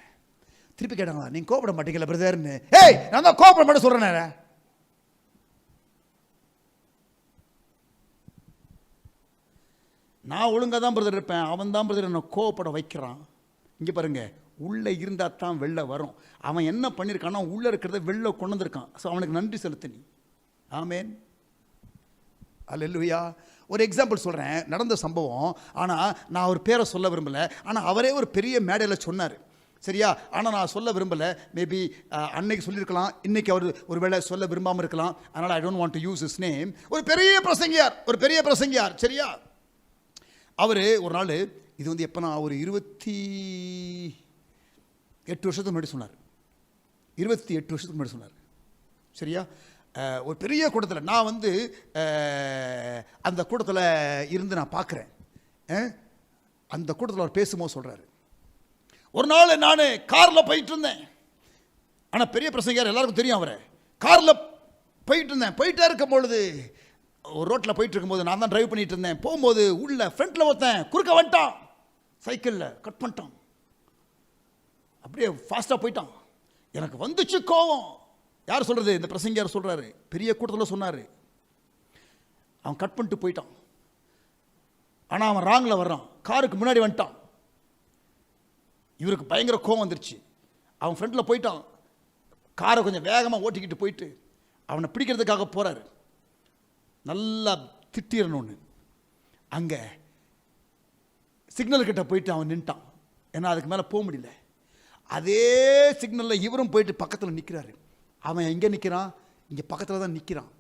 திருப்பி கேட்டாங்களா, நீங்கள் கோவப்பட மாட்டீங்கல்ல பிரதர்ன்னு. ஏய், நான் தான் கோவப்பட மாட்டேன் சொல்கிறேன். நான் ஒழுங்காக தான் பிரதர் இருப்பேன், அவன் தான் பிரதர் என்னை கோவப்பட வைக்கிறான். இங்கே பாருங்கள், உள்ளே இருந்தால் தான் வெளில வரும். அவன் என்ன பண்ணியிருக்கான்னா உள்ளே இருக்கிறத வெளில கொண்டு வந்திருக்கான். ஸோ அவனுக்கு நன்றி செலுத்து நீ. ஆமேன். அல்லேலூயா. ஒரு எக்ஸாம்பிள் சொல்கிறேன், நடந்த சம்பவம். ஆனால் நான் ஒரு பேரை சொல்ல விரும்பலை. ஆனால் அவரே ஒரு பெரிய மேடையில் சொன்னார், சரியா? ஆனால் நான் சொல்ல விரும்பலை. மேபி அன்னைக்கு சொல்லியிருக்கலாம், இன்றைக்கி அவர் ஒரு வேளை சொல்ல விரும்பாமல் இருக்கலாம். அதனால் I don't want to use his name. ஒரு பெரிய பிரசங்கியார், சரியா? அவர் ஒரு நாள், இது வந்து எப்போ நான் ஒரு 28 வருஷத்துக்கு முன்னாடி சொன்னார். 28 வருஷத்துக்கு முன்னாடி சொன்னார், சரியா? ஒரு பெரிய கூட்டத்தில் நான் வந்து அந்த கூட்டத்தில் இருந்து நான் பார்க்குறேன். அந்த கூட்டத்தில் அவர் பேசும்போது சொல்கிறாரு, ஒரு நாள் நான் காரில் போயிட்டு இருந்தேன். ஆனால் பெரிய பிரசங்கியார், எல்லாருக்கும் தெரியும் அவரை. காரில் போயிட்டு இருந்தேன். போயிட்டே இருக்கும் பொழுது, ஒரு ரோட்டில் போயிட்டு இருக்கும்போது, நான் தான் டிரைவ் பண்ணிட்டு இருந்தேன். போகும்போது உள்ள ஃப்ரண்ட்டில் ஒருத்தன் குறுக்க வந்துட்டான், சைக்கிளில் கட் பண்ணிட்டான். அப்படியே ஃபாஸ்ட்டாக போயிட்டான். எனக்கு வந்துச்சு கோவம். யார் சொல்கிறது? இந்த பிரசங்கியார் சொல்கிறாரு, பெரிய கூட்டத்தில் சொன்னார். அவன் கட் பண்ணிட்டு போயிட்டான். ஆனால் அவன் ராங்கில் வர்றான், காருக்கு முன்னாடி வந்துட்டான். இவருக்கு பயங்கர கோவம் வந்துருச்சு. அவன் ஃப்ரண்ட்டில் போயிட்டான், காரை கொஞ்சம் வேகமாக ஓட்டிக்கிட்டு போயிட்டு அவனை பிடிக்கிறதுக்காக போகிறாரு. நல்லா திட்டிடணும்னு அங்கே சிக்னல் கிட்ட போயிட்டு அவன் நின்ட்டான். ஏன்னா அதுக்கு மேலே போக முடியல. அதே சிக்னலில் இவரும் போயிட்டு பக்கத்தில் நிற்கிறாரு. அவன் எங்கே நிற்கிறான்? இங்கே பக்கத்தில் தான் நிற்கிறான்.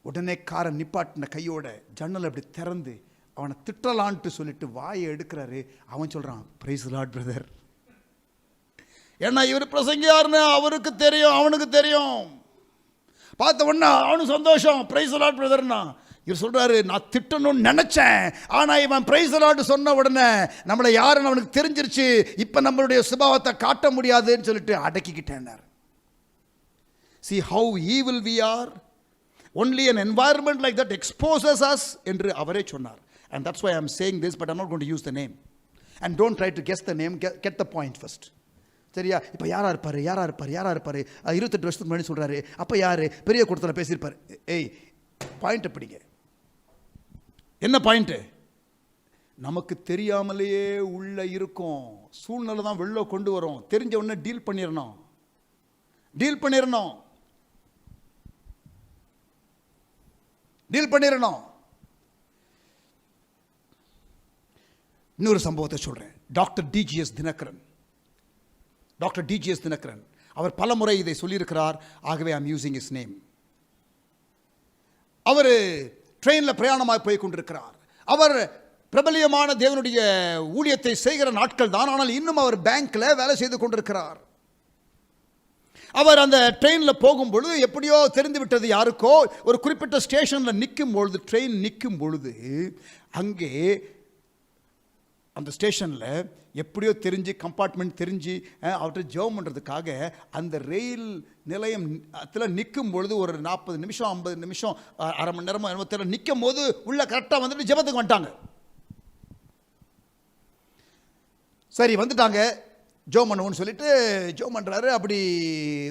உடனே காரை நிப்பாட்டின கையோட ஜன்னல் அப்படி திறந்து அவனை திட்டலான்ட்டு சொல்லிட்டு வாயை எடுக்கிறாரு. அவன் சொல்கிறான், பிரைஸ் லார்ட் பிரதர். ஏன்னா இவர் பிரசங்கியார்னு அவருக்கு தெரியும், அவனுக்கு தெரியும். பார்த்த உடனே அவனுக்கு சந்தோஷம், பிரைஸ் லார்ட் பிரதர்னா. இவர் சொல்கிறாரு, நான் திட்டணும்னு நினச்சேன், ஆனால் இவன் பிரைஸ் லார்ட் சொன்ன உடனே நம்மளை யாருன்னு அவனுக்கு தெரிஞ்சிருச்சு. இப்போ நம்மளுடைய சுபாவத்தை காட்ட முடியாதுன்னு சொல்லிட்டு அடக்கிக்கிட்டேன்னார். See how evil we are. Only an environment like that exposes us என்று அவரே சொன்னார். And that's why I'm saying this, but I'm not going to use the name. And don't try to guess the name, get the point first. சரியா? இப்போ யாராக இருப்பார் 28 வருஷத்துக்கு முன்னாடி சொல்கிறாரு. அப்போ யார்? பெரிய கூட்டத்தில் பேசியிருப்பார். ஏய், பாயிண்ட்டை பிடிங்க. என்ன பாயிண்ட்டு? நமக்கு தெரியாமலேயே உள்ளே இருக்கும் சூழ்நிலை தான் வெளில கொண்டு வரும். தெரிஞ்ச உடனே டீல் பண்ணிடணும். இன்னொரு சம்பவத்தை சொல்கிறேன். டாக்டர் டிஜிஎஸ் தினகரன் அவர் பல முறை இதை சொல்லியிருக்கிறார். ஆகவே ஐ அம் யூசிங் ஹிஸ் நேம். அவர் ட்ரெயினில் பிரயாணமாக போய் கொண்டிருக்கிறார். அவர் பிரபலியமான தேவனுடைய ஊழியத்தை செய்கிற நாட்கள் தான். ஆனால் இன்னும் அவர் பேங்க்ல வேலை செய்து கொண்டிருக்கிறார். அவர் அந்த ட்ரெயினில் போகும்பொழுது எப்படியோ தெரிந்து விட்டது யாருக்கோ. ஒரு குறிப்பிட்ட ஸ்டேஷனில் நிற்கும் பொழுது, ட்ரெயின் நிற்கும் பொழுது, அங்கே அந்த ஸ்டேஷனில் எப்படியோ தெரிஞ்சு, கம்பார்ட்மெண்ட் தெரிஞ்சு, அவர்கிட்ட ஜெபம் பண்ணுறதுக்காக அந்த ரயில் நிலையம் அதில் நிற்கும் பொழுது ஒரு 40 நிமிஷம் 50 நிமிஷம் அரை மணி நேரமோ என்னமோ தெரியல, நிற்கும் போது உள்ள கரெக்டாக வந்துட்டு ஜெபத்துக்கு வந்துட்டாங்க. சரி வந்துட்டாங்க, ஜெபம் பண்ணுவோன்னு சொல்லிட்டு ஜெபம் பண்ணுறாரு. அப்படி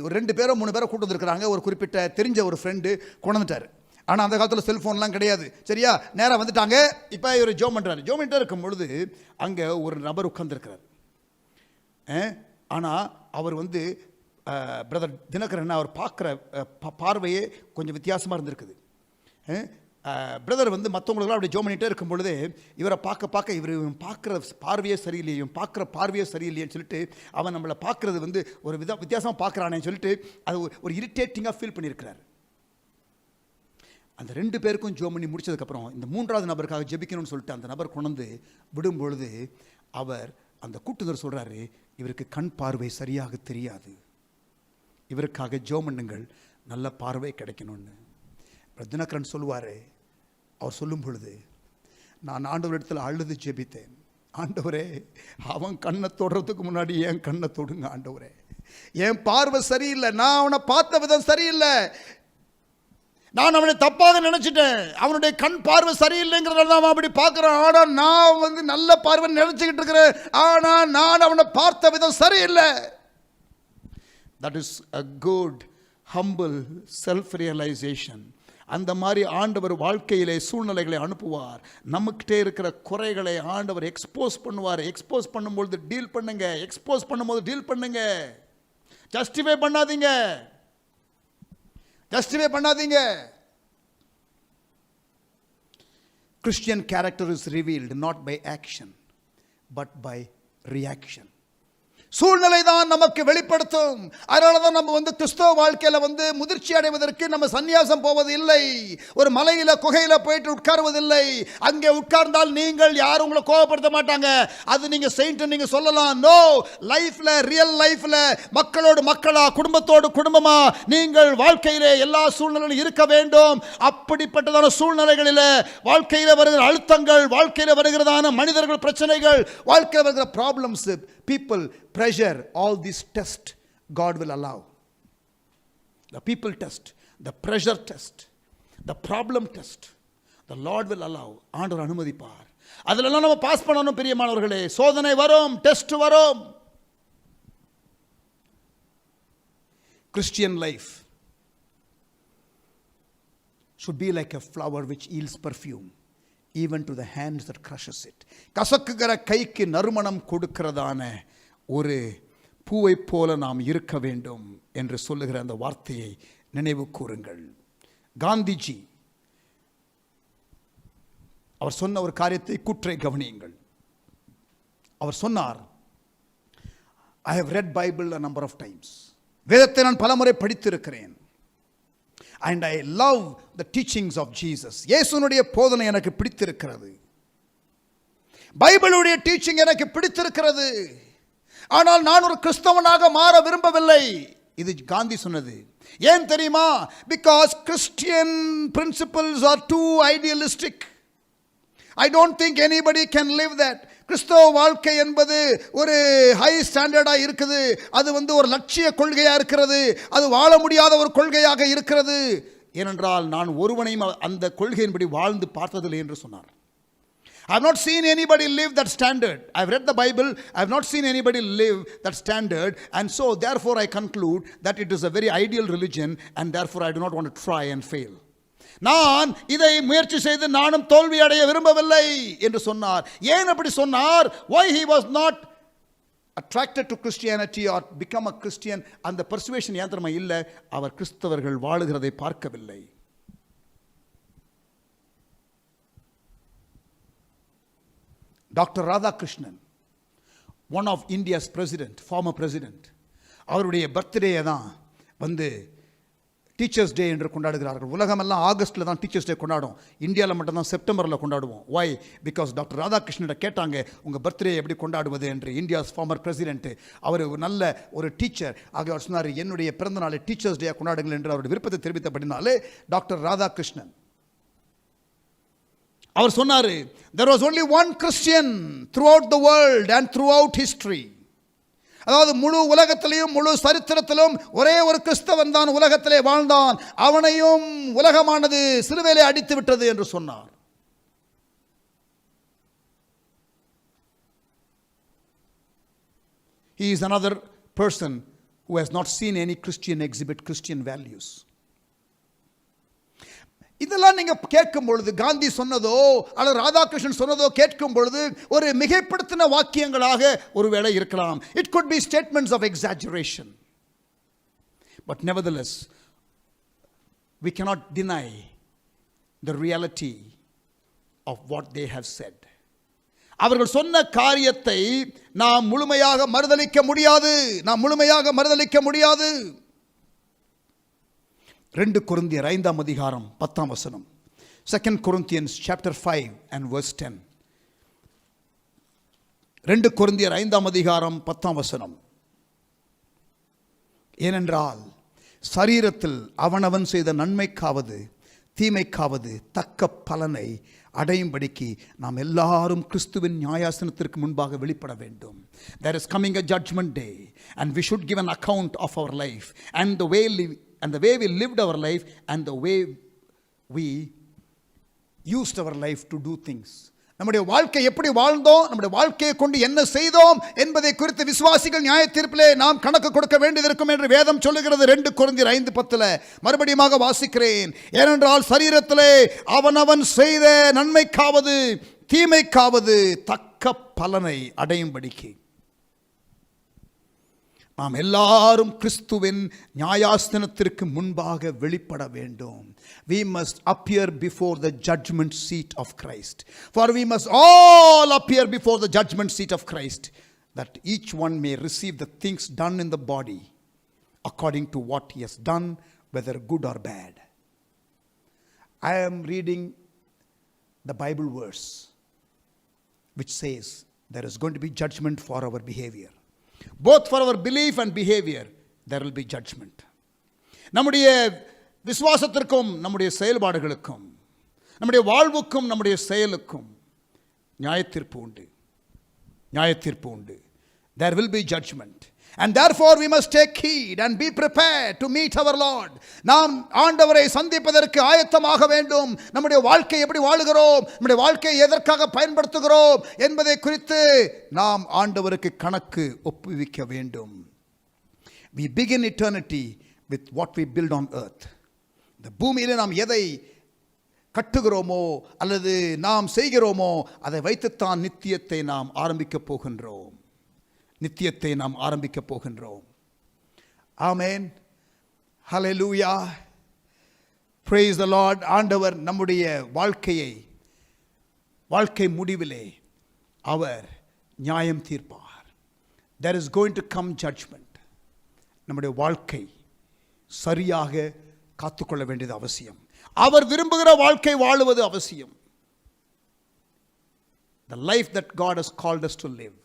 ஒரு 2 பேரோ 3 பேரோ கூட்டு வந்துருக்குறாங்க. ஒரு குறிப்பிட்ட தெரிஞ்ச ஒரு ஃப்ரெண்டு கொண்டுட்டார். ஆனால் அந்த காலத்தில் செல்ஃபோன்லாம் கிடையாது, சரியா? நேராக வந்துட்டாங்க. இப்போ இவர் ஜெபம் பண்ணுறாரு. ஜெபம் பண்ணிட்டு இருக்கும் பொழுது அங்கே ஒரு நபர் உட்கார்ந்துருக்கிறார். ஆனால் அவர் வந்து பிரதர் தினகரன், அவர் பார்க்குற பார்வையே கொஞ்சம் வித்தியாசமாக இருந்திருக்குது. பிரதர் வந்து மற்றவங்களுக்கெல்லாம் அப்படி ஜெபம் பண்ணிகிட்டே இருக்கும் பொழுது இவரை பார்க்க இவர் பார்க்குற பார்வையே சரியில்லையே, இவன் பார்க்குற பார்வையே சரியில்லையேன்னு சொல்லிட்டு, அவன் நம்மளை பார்க்குறது வந்து ஒரு வித்தியாசமாக பார்க்குறானேன்னு சொல்லிட்டு அது ஒரு இரிட்டேட்டிங்காக ஃபீல் பண்ணியிருக்கிறார். அந்த 2 பேருக்கும் ஜெபம் பண்ணி முடிச்சதுக்கப்புறம் இந்த 3வது நபருக்காக ஜெபிக்கணும்னு சொல்லிட்டு அந்த நபர் கொண்டு விடும் பொழுது அவர் அந்த கூட்டுதர் சொல்கிறாரு, இவருக்கு கண் பார்வை சரியாக தெரியாது, இவருக்காக ஜெபம் பண்ணுங்கள், நல்ல பார்வை கிடைக்கணும்னு. தினகரன் சொல்லுவார், அவர் சொல்லும் பொழுது நான் ஆண்டவரிடத்தில் அழுது ஜெபித்தேன். ஆண்டவரே, அவன் கண்ணை தொடுறதுக்கு முன்னாடி என் கண்ணை தொடுங்க ஆண்டவரே. என் பார்வை சரியில்லை, நான் அவனை பார்த்த விதம் சரியில்லை, நான் அவனை தப்பாக நினைச்சிட்டேன், அவனுடைய கண் பார்வை சரியில்லைங்கிறதால தான் அவன் அப்படி பார்க்குறான். ஆனால் நான் வந்து நல்ல பார்வை நினைச்சுக்கிட்டு இருக்கிறேன், ஆனால் நான் அவனை பார்த்த விதம் சரியில்லை. That is a good humble self realisation. அந்த மாதிரி ஆண்டவர் வாழ்க்கையிலே சூழ்நிலைகளை அனுப்புவார். நம்மக்கிட்டே இருக்கிற குறைகளை ஆண்டவர் எக்ஸ்போஸ் பண்ணுவார். எக்ஸ்போஸ் பண்ணும்பொழுது டீல் பண்ணுங்க, எக்ஸ்போஸ் பண்ணும்போது டீல் பண்ணுங்க. ஜஸ்டிஃபை பண்ணாதீங்க, ஜஸ்டிஃபை பண்ணாதீங்க. Christian character is revealed not by action but by reaction. சூழ்நிலை தான் நமக்கு வெளிப்படுத்தும். அதனால தான் நம்ம வந்து கிறிஸ்தவ வாழ்க்கையில் வந்து முதிர்ச்சி அடைவதற்கு நம்ம சன்னியாசம் போவது இல்லை, ஒரு மலையில் குகையில் போயிட்டு உட்காருவதில்லை. அங்கே உட்கார்ந்தால் நீங்கள் யாரும் உங்களை கோபப்படுத்த மாட்டாங்க, அது நீங்கள் செயின்ட் நீங்கள் சொல்லலாம். நோ, லைஃப்பில், ரியல் லைஃப்பில் மக்களோடு மக்களா, குடும்பத்தோடு குடும்பமா நீங்கள் வாழ்க்கையிலே எல்லா சூழ்நிலையிலும் இருக்க வேண்டும். அப்படிப்பட்டதான சூழ்நிலைகளில் வாழ்க்கையில் வருகிற அழுத்தங்கள், வாழ்க்கையில் வருகிறதான மனிதர்கள் பிரச்சனைகள், வாழ்க்கையில் வருகிற problems, people, pressure, all these test God will allow. The people test, the pressure test, the problem test, the Lord will allow. ஆண்டவர் அனுமதிப்பார். அதெல்லாம் நம்ம பாஸ் பண்ணணும் பிரியமானவர்களே. சோதனை வரும், டெஸ்ட் வரும். Christian life should be like a flower which yields perfume even to the hands that crushes it. கசக்குகிற கைக்கு நறுமணம் கொடுக்கிறதான ஒரு பூவை போல நாம் இருக்க வேண்டும் என்று சொல்லுகிற அந்த வார்த்தையை நினைவு கூறுங்கள். காந்திஜி அவர் சொன்ன ஒரு காரியத்தை கூற்றை கவனியுங்கள். அவர் சொன்னார், I have read Bible a number of times. வேதத்தை நான் பலமுறை படித்திருக்கிறேன். And I love the teachings of Jesus. இயேசுனுடைய போதனை எனக்கு பிடித்திருக்கிறது, பைபிளுடைய டீச்சிங் எனக்கு பிடித்திருக்கிறது. ஆனால் நான் ஒரு கிறிஸ்தவனாக மாற விரும்பவில்லை. இது காந்தி சொன்னது. ஏன் தெரியுமா? Because Christian principles are too idealistic. I don't think anybody can live that. கிறிஸ்தவ வாழ்க்கை என்பது ஒரு ஹை ஸ்டாண்டர்டா இருக்குது, அது வந்து ஒரு லட்சிய கொள்கையா இருக்கிறது, அது வாழ முடியாத ஒரு கொள்கையாக இருக்கிறது. ஏனென்றால் நான் ஒருவனையும் அந்த கொள்கையின்படி வாழ்ந்து பார்த்ததில்லை என்று சொன்னார். I have not seen anybody live that standard. I have read the Bible, I have not seen anybody live that standard, and so therefore I conclude that it is a very ideal religion, and therefore I do not want to try and fail. நான் இதை முயற்சி செய்து நானும் தோல்வி அடைய விரும்பவில்லை என்று சொன்னார். ஏன் அப்படி சொன்னார்? Why he was not attracted to Christianity or become a Christian? அந்த persuasion ஏந்திரமா இல்லை, அவர் கிறிஸ்தவர்கள் வாழுகிறதை பார்க்கவில்லை. Doctor Radhakrishnan, one of India's president, former president, அவருடைய பர்த்டேயை தான் வந்து டீச்சர்ஸ் டே என்று கொண்டாடுகிறார்கள். உலகமெல்லாம் ஆகஸ்ட்டில் தான் டீச்சர்ஸ் டே கொண்டாடும். இந்தியாவில் மட்டும்தான் செப்டம்பரில் கொண்டாடுவோம். வை? பிகாஸ் டாக்டர் ராதாகிருஷ்ணன் கேட்டாங்க உங்கள் பர்த்டே எப்படி கொண்டாடுவது என்று. இந்தியாஸ் ஃபார்மர் பிரசிடென்ட், அவர் நல்ல ஒரு டீச்சர். ஆக அவர் சொன்னார், என்னுடைய பிறந்த நாளை டீச்சர்ஸ் டே கொண்டாடுங்கள் என்று அவருடைய விருப்பத்தை தெரிவித்தபடினாலே டாக்டர் ராதாகிருஷ்ணன் அவர் சொன்னார், there was only one Christian throughout the world and throughout history. அதாவது முழு உலகத்திலையும் முழு சரித்திரத்திலும் ஒரே ஒரு கிறிஸ்தவன் தான் உலகத்திலே வாழ்ந்தான், அவனையும் உலகமானது சிலுவையிலே அடித்து விட்டது என்று சொன்னார். He is another person who has not seen any Christian exhibit Christian values. இதெல்லாம் நீங்க கேட்கும் பொழுது, காந்தி சொன்னதோ அல்லது ராதாகிருஷ்ணன் சொன்னதோ கேட்கும் பொழுது ஒரு மிகைப்படுத்தின வாக்கியங்களாக ஒருவேளை இருக்கலாம். It could be statements of exaggeration. But nevertheless, we cannot deny the reality of what they have said. அவர்கள் சொன்ன காரியத்தை நாம் முழுமையாக மறுதலிக்க முடியாது. 2 கொரிந்தியர் 5ஆம் அதிகாரம் 10ஆம் வசனம். 2 Corinthians chapter 5 and verse 10. 2 கொரிந்தியர் 5ஆம் அதிகாரம் 10ஆம் வசனம். ஏனென்றால் சரீரத்தில் அவனவன் செய்த நன்மைக்காவது தீமைக்காவது தக்க பலனை அடையும்படிக்கு நாம் எல்லாரும் கிறிஸ்துவின் நியாயாசனத்திற்கு முன்பாக வெளிப்பட வேண்டும். There is coming a judgment day and we should give an account of our life and the way we lived our life and the way we used our life to do things. நம்முடைய வாழ்க்கை எப்படி வாழ்ந்தோம், நம்முடைய வாழ்க்கையை கொண்டு என்ன செய்தோம் என்பதை குறித்து விசுவாசிகள் நியாய தீர்ப்பிலே நாம் கணக்கு கொடுக்க வேண்டியது இருக்கும் என்று வேதம் சொல்லுகிறது. 2 கொரிந்தியர் 5:10 மறுபடியும் வாசிக்கிறேன். ஏனென்றால் சரீரத்திலே அவனவன் செய்த நன்மைக்காவது தீமைக்காவது தக்க பலனை அடையும்படிக்கு நாம் எல்லாரும் கிறிஸ்துவின் நியாயாசனத்திற்கு முன்பாக வெளிப்பட வேண்டும். We must appear before the judgment seat of Christ. For we must all appear before the judgment seat of Christ, that each one may receive the things done in the body according to what he has done, whether good or bad. I am reading the Bible verse which says there is going to be judgment for our behavior. Both for our belief and behavior there will be judgment. நம்முடைய விசுவாசத்திற்கும் நம்முடைய செயல்பாடுகளுக்கும் நம்முடைய வாழ்வுக்கும் நம்முடைய செயலுக்கும் நியாயத்தீர்ப்பு உண்டு. There will be judgment. And therefore we must take heed and be prepared to meet our Lord. நாம் ஆண்டவரை சந்திப்பதற்கு ஆயத்தமாக வேண்டும். நம்முடைய வாழ்க்கை எப்படி வாழுகிறோம், நம்முடைய வாழ்க்கையை எதற்காக பயன்படுத்துகிறோம் என்பதை குறித்து நாம் ஆண்டவருக்கு கணக்கு ஒப்புவிக்க வேண்டும். We begin eternity with what we build on earth. இந்த பூமியிலே நாம் எதை கட்டுகிறோமோ அல்லது நாம் செய்கிறோமோ அதை வைத்துத்தான் நித்தியத்தை நாம் ஆரம்பிக்க போகின்றோம். ஆமென். ஹல்லேலூயா. praise the Lord. ஆண்டவர் நம்முடைய வாழ்க்கை முடிவிலே அவர் நியாயம் தீர்ப்பார். there is going to come judgment. நம்முடைய வாழ்க்கை சரியாக காத்துக்கொள்ள வேண்டியது அவசியம். அவர் விரும்புகிற வாழ்க்கை வாழுவது அவசியம். the life that God has called us to live,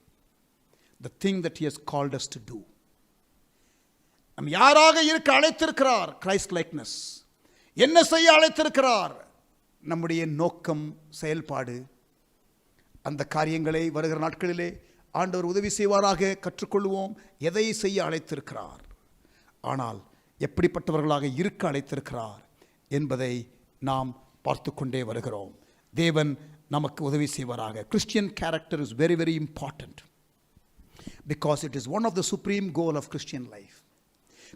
the thing that he has called us to do. நாம் யாராக இருக்க அழைத்திருக்கிறார், கிரைஸ்ட் லைக்னஸ். என்ன செய்ய அழைத்திருக்கிறார், நம்முடைய நோக்கம் செயல்பாடு, அந்த காரியங்களை வருகிற நாட்களிலே ஆண்டவர் உதவி செய்வாராக கற்றுக்கொள்வோம். எதை செய்ய அழைத்திருக்கிறார், ஆனால் எப்படிப்பட்டவர்களாக இருக்க அழைத்திருக்கிறார் என்பதை நாம் பார்த்து கொண்டே வருகிறோம். தேவன் நமக்கு உதவி செய்வாராக. Christian character is very very important because it is one of the supreme goal of Christian life.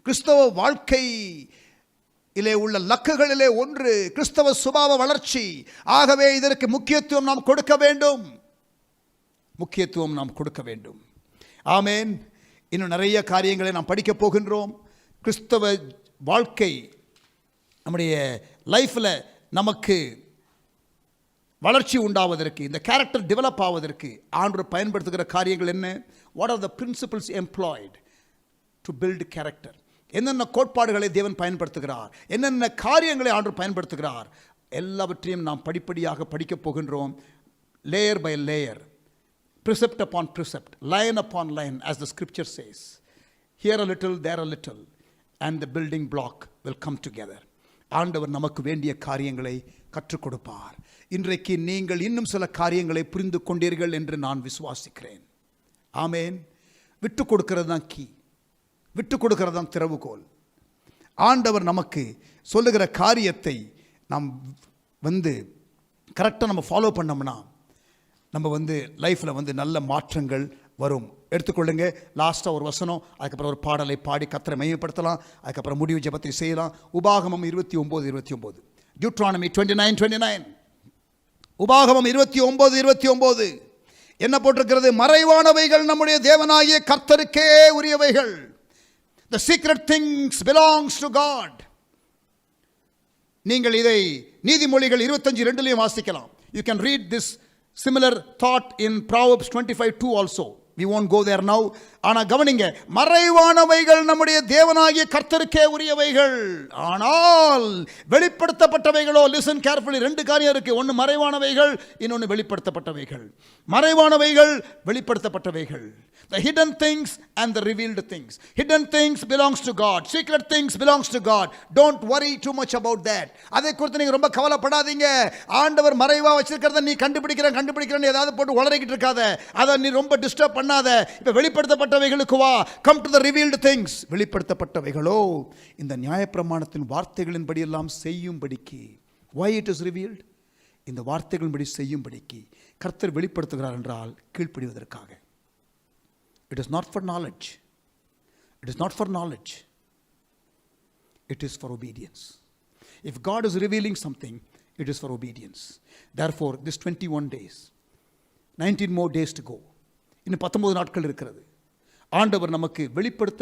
கிறிஸ்தவ வாழ்க்கையிலே உள்ள லக்குகளிலே ஒன்று கிறிஸ்தவ சுபாவ வளர்ச்சி. ஆகவே இதற்கு முக்கியத்துவம் நாம் கொடுக்க வேண்டும். ஆமென். இன்னும் நிறைய காரியங்களை நாம் படிக்க போகின்றோம். கிறிஸ்தவ வாழ்க்கை நம்முடைய லைஃப்பில் நமக்கு வளர்ச்சி உண்டாவதற்கு, இந்த கேரக்டர் டெவலப் ஆவதற்கு ஆண்டவர் பயன்படுத்துகிற காரியங்கள் என்ன? What are the principles employed to build character? என்னென்ன கோட்பாடுகளை தேவன் பயன்படுத்துகிறார், என்னென்ன காரியங்களை ஆண்டவர் பயன்படுத்துகிறார், எல்லாவற்றையும் நாம் படிப்படியாக படிக்கப் போகின்றோம். Layer by layer, precept upon precept, line upon line, as the scripture says. Here a little, there a little, and the building block will come together. ஆண்டவர் நமக்கு வேண்டிய காரியங்களை கற்றுக் கொடுப்பார். இன்றைக்கு நீங்கள் இன்னும் சில காரியங்களை புரிந்து கொண்டீர்கள் என்று நான் விசுவாசிக்கிறேன். ஆமேன். விட்டு கொடுக்கிறது தான் கீ, விட்டு கொடுக்கிறது தான் திறவுகோல். ஆண்டவர் நமக்கு சொல்லுகிற காரியத்தை நாம் கரெக்டாக நம்ம ஃபாலோ பண்ணோம்னா நம்ம லைஃப்பில் நல்ல மாற்றங்கள் வரும். எடுத்துக்கொள்ளுங்க, லாஸ்ட்டாக ஒரு வசனம், அதுக்கப்புறம் ஒரு பாடலை பாடி கர்த்தரை மையப்படுத்தலாம், அதுக்கப்புறம் முடிவு ஜெபத்தை செய்யலாம். உபாகமம் 29:29, Deuteronomy 29:29, உபாகமம் 29:29 என்ன போட்டிருக்கிறது? மறைவானவைகள் நம்முடைய தேவனாகிய கர்த்தருக்கே உரியவைகள். The secret things belongs to God. நீங்கள் இதை நீதிமொழிகள் 25:2 வாசிக்கலாம். You can read this similar thought in Proverbs 25:2 also. We won't go there now. ஆனால் கவனிங்க, மறைவானவைகள் நம்முடைய தேவனாகிய கர்த்தருக்கே உரியவைகள், ஆனால் வெளிப்படுத்தப்பட்டவைகளோ, listen carefully, ரெண்டு காரியம் இருக்கு. ஒன்று மறைவானவைகள், இன்னொன்று வெளிப்படுத்தப்பட்டவைகள். மறைவானவைகள், வெளிப்படுத்தப்பட்டவைகள். The hidden things and the revealed things. Hidden things belongs to God. Secret things belongs to God. Don't worry too much about that. அதை குறித்து நீங்க ரொம்ப கவலைப்படாதீங்க. ஆண்டவர் மறைவா வச்சிருக்கிறத நீ கண்டுபிடிக்கிறேன்னு ஏதாவது போட்டு உளறிக்கிட்டு இருக்காத. அதை நீ ரொம்ப டிஸ்டர்ப் பண்ணாத. இப்ப வெளிப்படுத்தப்பட்டவைகளுக்கு வா. Come to the revealed things. வெளிப்படுத்தப்பட்டவைகளோ இந்த நியாயப்பிரமாணத்தின் வார்த்தைகளின்படி எல்லாம் செய்யும்படிக்கு. Why it is revealed? இந்த வார்த்தைகளின்படி செய்யும்படிக்கு கர்த்தர் வெளிப்படுத்துகிறார் என்றால் கீழ்ப்படிவதற்காக. It is not for knowledge. It is not for knowledge. It is for obedience. If God is revealing something, it is for obedience. Therefore, this 21 days, 19 more days to go. இன்னும் 19 நாட்கள் இருக்கிறது. ஆண்டவர் நமக்கு வெளிப்படுத்த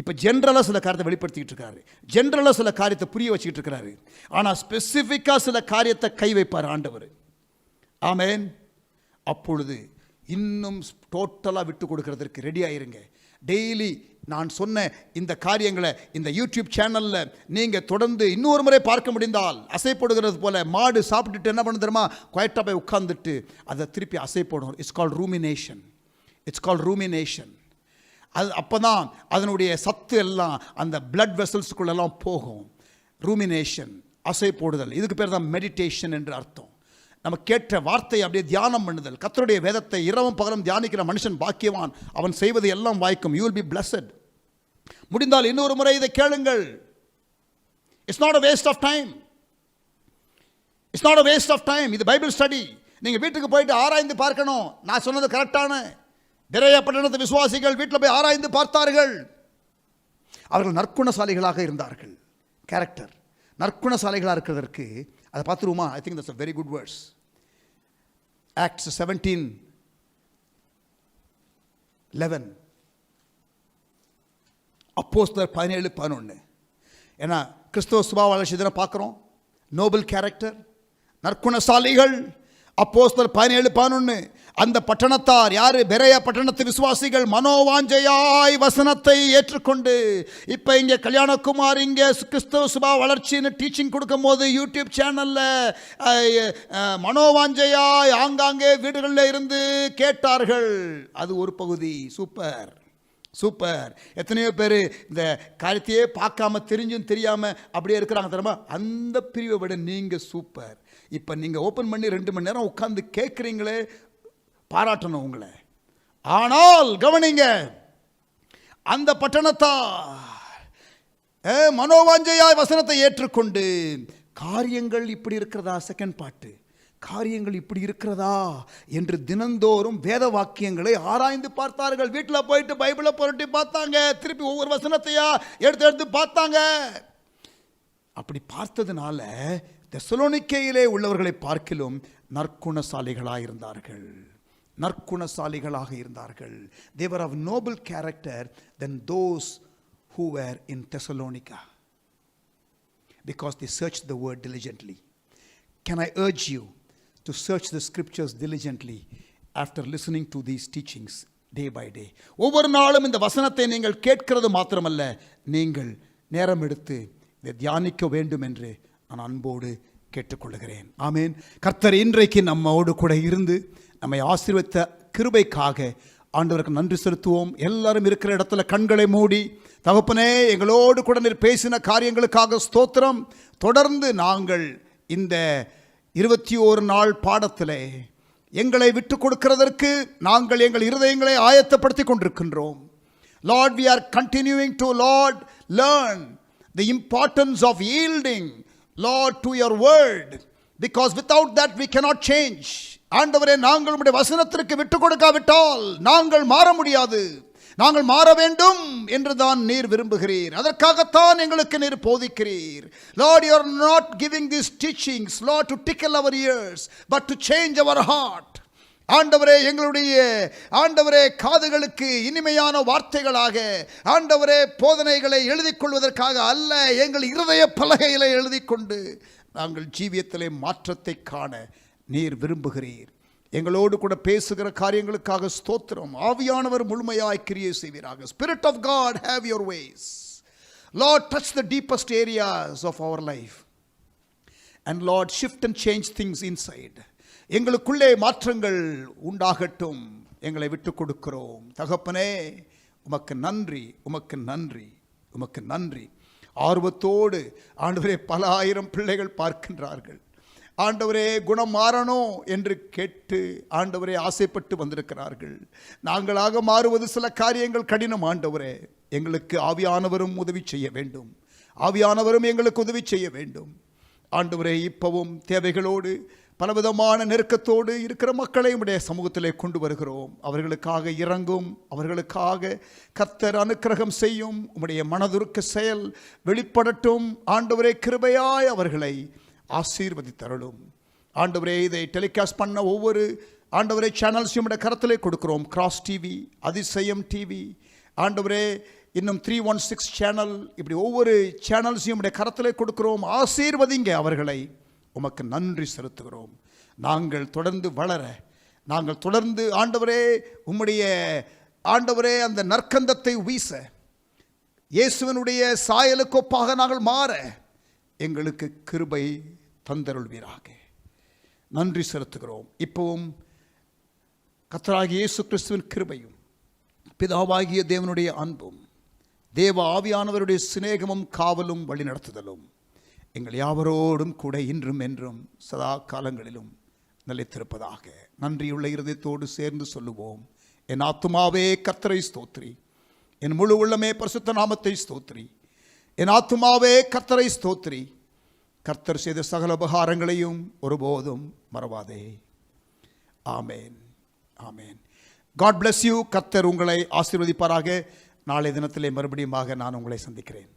இப்போ ஜென்ரலாக சில காரியத்தை வெளிப்படுத்திக்கிட்டு இருக்காரு, ஜென்ரலாக சில காரியத்தை புரிய வச்சுக்கிட்டு இருக்கிறாரு. ஆனால் ஸ்பெசிஃபிக்காக சில காரியத்தை கை வைப்பார் ஆண்டவர். ஆமேன். அப்பொழுது இன்னும் டோட்டலாக விட்டு கொடுக்கறதற்கு ரெடி ஆயிருங்க. டெய்லி நான் சொன்ன இந்த காரியங்களை இந்த யூடியூப் சேனலில் நீங்கள் தொடர்ந்து இன்னொரு முறை பார்க்க முடிந்தால், அசைப்படுகிறது போல மாடு சாப்பிட்டுட்டு என்ன பண்ண தெரியுமா, குவைட்டாக போய் உட்கார்ந்துட்டு அதை திருப்பி அசைப்படும். It's called rumination. It's called rumination. அது அப்போ தான் அதனுடைய சத்து எல்லாம் அந்த பிளட் வெசல்ஸுக்குள்ளெல்லாம் போகும். ரூமினேஷன், அசை போடுதல். இதுக்கு பேர் தான் மெடிடேஷன் என்று அர்த்தம். நம்ம கேட்ட வார்த்தையை அப்படியே தியானம் பண்ணுதல். கர்த்தருடைய வேதத்தை இரவும் பகலும் தியானிக்கிற மனுஷன் பாக்கியவான், அவன் செய்வது எல்லாம் வாய்க்கும். You will be blessed. முடிந்தால் இன்னொரு முறை இதை கேளுங்கள். It's not a waste of time. It's not a waste of time. இது பைபிள் ஸ்டடி. நீங்கள் வீட்டுக்கு போயிட்டு ஆராய்ந்து பார்க்கணும், நான் சொன்னது கரெக்டான. பெரிய பட்டணத்து விசுவாசிகள் வீட்டில் போய் ஆராய்ந்து பார்த்தார்கள். அவர்கள் நற்குணசாலிகளாக இருந்தார்கள். கேரக்டர் நற்குணசாலிகளாக இருக்கிறதற்கு அதை பார்த்துருவோமா? I think that's a very good verse. Acts 17:11, அப்போஸ்தலர் 17:11. ஏன்னா கிறிஸ்தவ சுபாவ வளர்ச்சி இதில் பார்க்குறோம். நோபல் கேரக்டர், நற்குணசாலிகள். அப்போஸ்தலர் 17:11. அந்த பட்டணத்தார் யாரு? பெரேயா பட்டணத்து விசுவாசிகள் மனோவாஞ்சையாய் வசனத்தை ஏற்றுக்கொண்டு, இப்போ இங்கே கல்யாணகுமார் இங்கே கிறிஸ்தவ சுபாவ வளர்ச்சின்னு டீச்சிங் கொடுக்கும் போது யூடியூப் சேனலில் மனோவாஞ்சையாய் ஆங்காங்கே வீடுகளில் இருந்து கேட்டார்கள். அது ஒரு பகுதி. Super super. எத்தனையோ பேர் இந்த காரியத்தையே பார்க்காம தெரிஞ்சும் தெரியாமல் அப்படியே இருக்கிறாங்க தெரியுமா? அந்த பிரிவை விட நீங்கள் சூப்பர். இப்போ நீங்கள் ஓப்பன் பண்ணி 2 மணி நேரம் உட்காந்து கேட்குறீங்களே, பாராட்டணும் உங்களை. ஆனால் கவனிங்க, அந்த பட்டணத்தார் மனோவாஞ்சையாய் வசனத்தை ஏற்றுக்கொண்டு, காரியங்கள் இப்படி இருக்கிறதா, செகண்ட் பாட்டு, காரியங்கள் இப்படி இருக்கிறதா என்று தினந்தோறும் வேத வாக்கியங்களை ஆராய்ந்து பார்த்தார்கள். வீட்டில் போயிட்டு பைபிளை புரட்டி பார்த்தாங்க, திருப்பி ஒவ்வொரு வசனத்தையா எடுத்து பார்த்தாங்க. அப்படி பார்த்ததுனால தெசலோனிக்கேயிலே உள்ளவர்களை பார்க்கிலும் நற்குணசாலிகளாக இருந்தார்கள். நற்குணசாலிகளாக இருந்தார்கள். They were of noble character than those who were in Thessalonica, because they searched the word diligently. Can I urge you to search the scriptures diligently after listening to these teachings day by day. ஒவ்வொரு நாளும் இந்த வசனத்தை நீங்கள் கேட்கிறது மாத்திரமல்ல, நீங்கள் நேரம் எடுத்து இதை தியானிக்க வேண்டும் என்று நான் அன்போடு கேட்டுக்கொள்கிறேன். ஆமேன். கர்த்தர் இன்றைக்கு நம்மோடு கூட இருந்து நம்மை ஆசீர்வதித்த கிருபைக்காக ஆண்டவருக்கு நன்றி செலுத்துவோம். எல்லாரும் இருக்கிற இடத்துல கண்களை மூடி, தகப்பனே எங்களோடு கூட நீர் பேசின காரியங்களுக்காக ஸ்தோத்திரம். தொடர்ந்து நாங்கள் இந்த 21 நாள் பாடத்தில் எங்களை விட்டு கொடுக்கிறதற்கு நாங்கள் எங்கள் இருதயங்களை ஆயத்தப்படுத்தி கொண்டிருக்கின்றோம். Lord, we are continuing to, Lord, learn the importance of yielding, Lord, to your word, because without that we cannot change. ஆண்டவரே, நாங்கள் உம்முடைய வசனத்திற்கு விட்டு கொடுக்காவிட்டால் நாங்கள் மாற முடியாது. நாங்கள் மாற வேண்டும் என்று தான் நீர் விரும்புகிறீர். அதற்காகத்தான் எங்களுக்கு நீர் போதிக்கிறீர். Lord, you are not giving these teachings, Lord, to tickle our ears, but to change our heart. ஆண்டவரே, எங்களுடைய ஆண்டவரே காதுகளுக்கு இனிமையான வார்த்தைகளாக ஆண்டவரே போதனைகளை எழுதிக் கொள்வதற்காக அல்ல, எங்கள் இருதய பலகையிலே எழுதி கொண்டு நாங்கள் ஜீவியத்திலே மாற்றத்தை காண நீர் விரும்புகிறீர். எங்களோடு கூட பேசுகிற காரியங்களுக்காக ஸ்தோத்திரம். ஆவியானவர் முழுமையாய் கிரியை செய்வீராக. Spirit of God, have your ways. Lord, touch the deepest areas of our life. And Lord, shift and change things inside. எங்களுக்குள்ளே மாற்றங்கள் உண்டாகட்டும். எங்களை விட்டு கொடுக்கிறோம். தகப்பனே, உமக்கு நன்றி, உமக்கு நன்றி, உமக்கு நன்றி. ஆர்வத்தோடு ஆண்டவரே பல ஆயிரம் பிள்ளைகள் பார்க்கின்றார்கள். ஆண்டவரே, குணம் மாறணும் என்று கேட்டு ஆண்டவரே ஆசைப்பட்டு வந்திருக்கிறார்கள். நாங்களாக மாறுவது சில காரியங்கள் கடினம். ஆண்டவரே, எங்களுக்கு ஆவியானவரும் உதவி செய்ய வேண்டும். ஆவியானவரும் எங்களுக்கு உதவி செய்ய வேண்டும். ஆண்டவரே, இப்பவும் தேவைகளோடு பலவிதமான நெருக்கத்தோடு இருக்கிற மக்களை உம்முடைய சமூகத்திலே கொண்டு வருகிறோம். அவர்களுக்காக இறங்கும், அவர்களுக்காக கர்த்தர் அனுக்கிரகம் செய்யும். உம்முடைய மனதுருக்க செயல் வெளிப்படட்டும். ஆண்டவரே, கிருபையாய் அவர்களை ஆசீர்வதித்தருளும். ஆண்டவரே, இதை டெலிகாஸ்ட் பண்ண ஒவ்வொரு ஆண்டவரே சேனல்ஸையும் உடைய கரத்திலே கொடுக்கிறோம். கிராஸ் டிவி, அதிசயம் டிவி, ஆண்டவரே இன்னும் 316 சேனல், இப்படி ஒவ்வொரு சேனல்ஸையும் உடைய கரத்திலே கொடுக்கிறோம். ஆசீர்வதிங்க அவர்களை. உமக்கு நன்றி செலுத்துகிறோம். நாங்கள் தொடர்ந்து வளர, நாங்கள் தொடர்ந்து ஆண்டவரே உம்முடைய ஆண்டவரே அந்த நற்கந்தத்தை வீச, இயேசுவினுடைய சாயலுக்கொப்பாக நாங்கள் மாற எங்களுக்கு கிருபை தந்தருள்வீராக. நன்றி செலுத்துகிறோம். இப்பவும் கர்த்தராகிய இயேசு கிறிஸ்துவின் கிருபையும் பிதாவாகிய தேவனுடைய அன்பும் தேவ ஆவியானவருடைய சிநேகமும் காவலும் வழிநடத்துதலும் எங்கள் யாவரோடும் கூட இன்றும் என்றும் சதா காலங்களிலும் நிலைத்திருப்பதாக. நன்றியுள்ள இருதயத்தோடு சேர்ந்து சொல்லுவோம். என் ஆத்துமாவே கர்த்தரை ஸ்தோத்திரி, என் முழு உள்ளமே பரிசுத்த நாமத்தை ஸ்தோத்திரி. என் ஆத்துமாவே கர்த்தரை ஸ்தோத்திரி, கர்த்தர் செய்த சகல உபகாரங்களையும் ஒருபோதும் மறவாதே. Amen, amen. God bless you. கர்த்தர் உங்களை ஆசீர்வதிப்பாராக. நாளை தினத்திலே மறுபடியும் நான் உங்களை சந்திக்கிறேன்.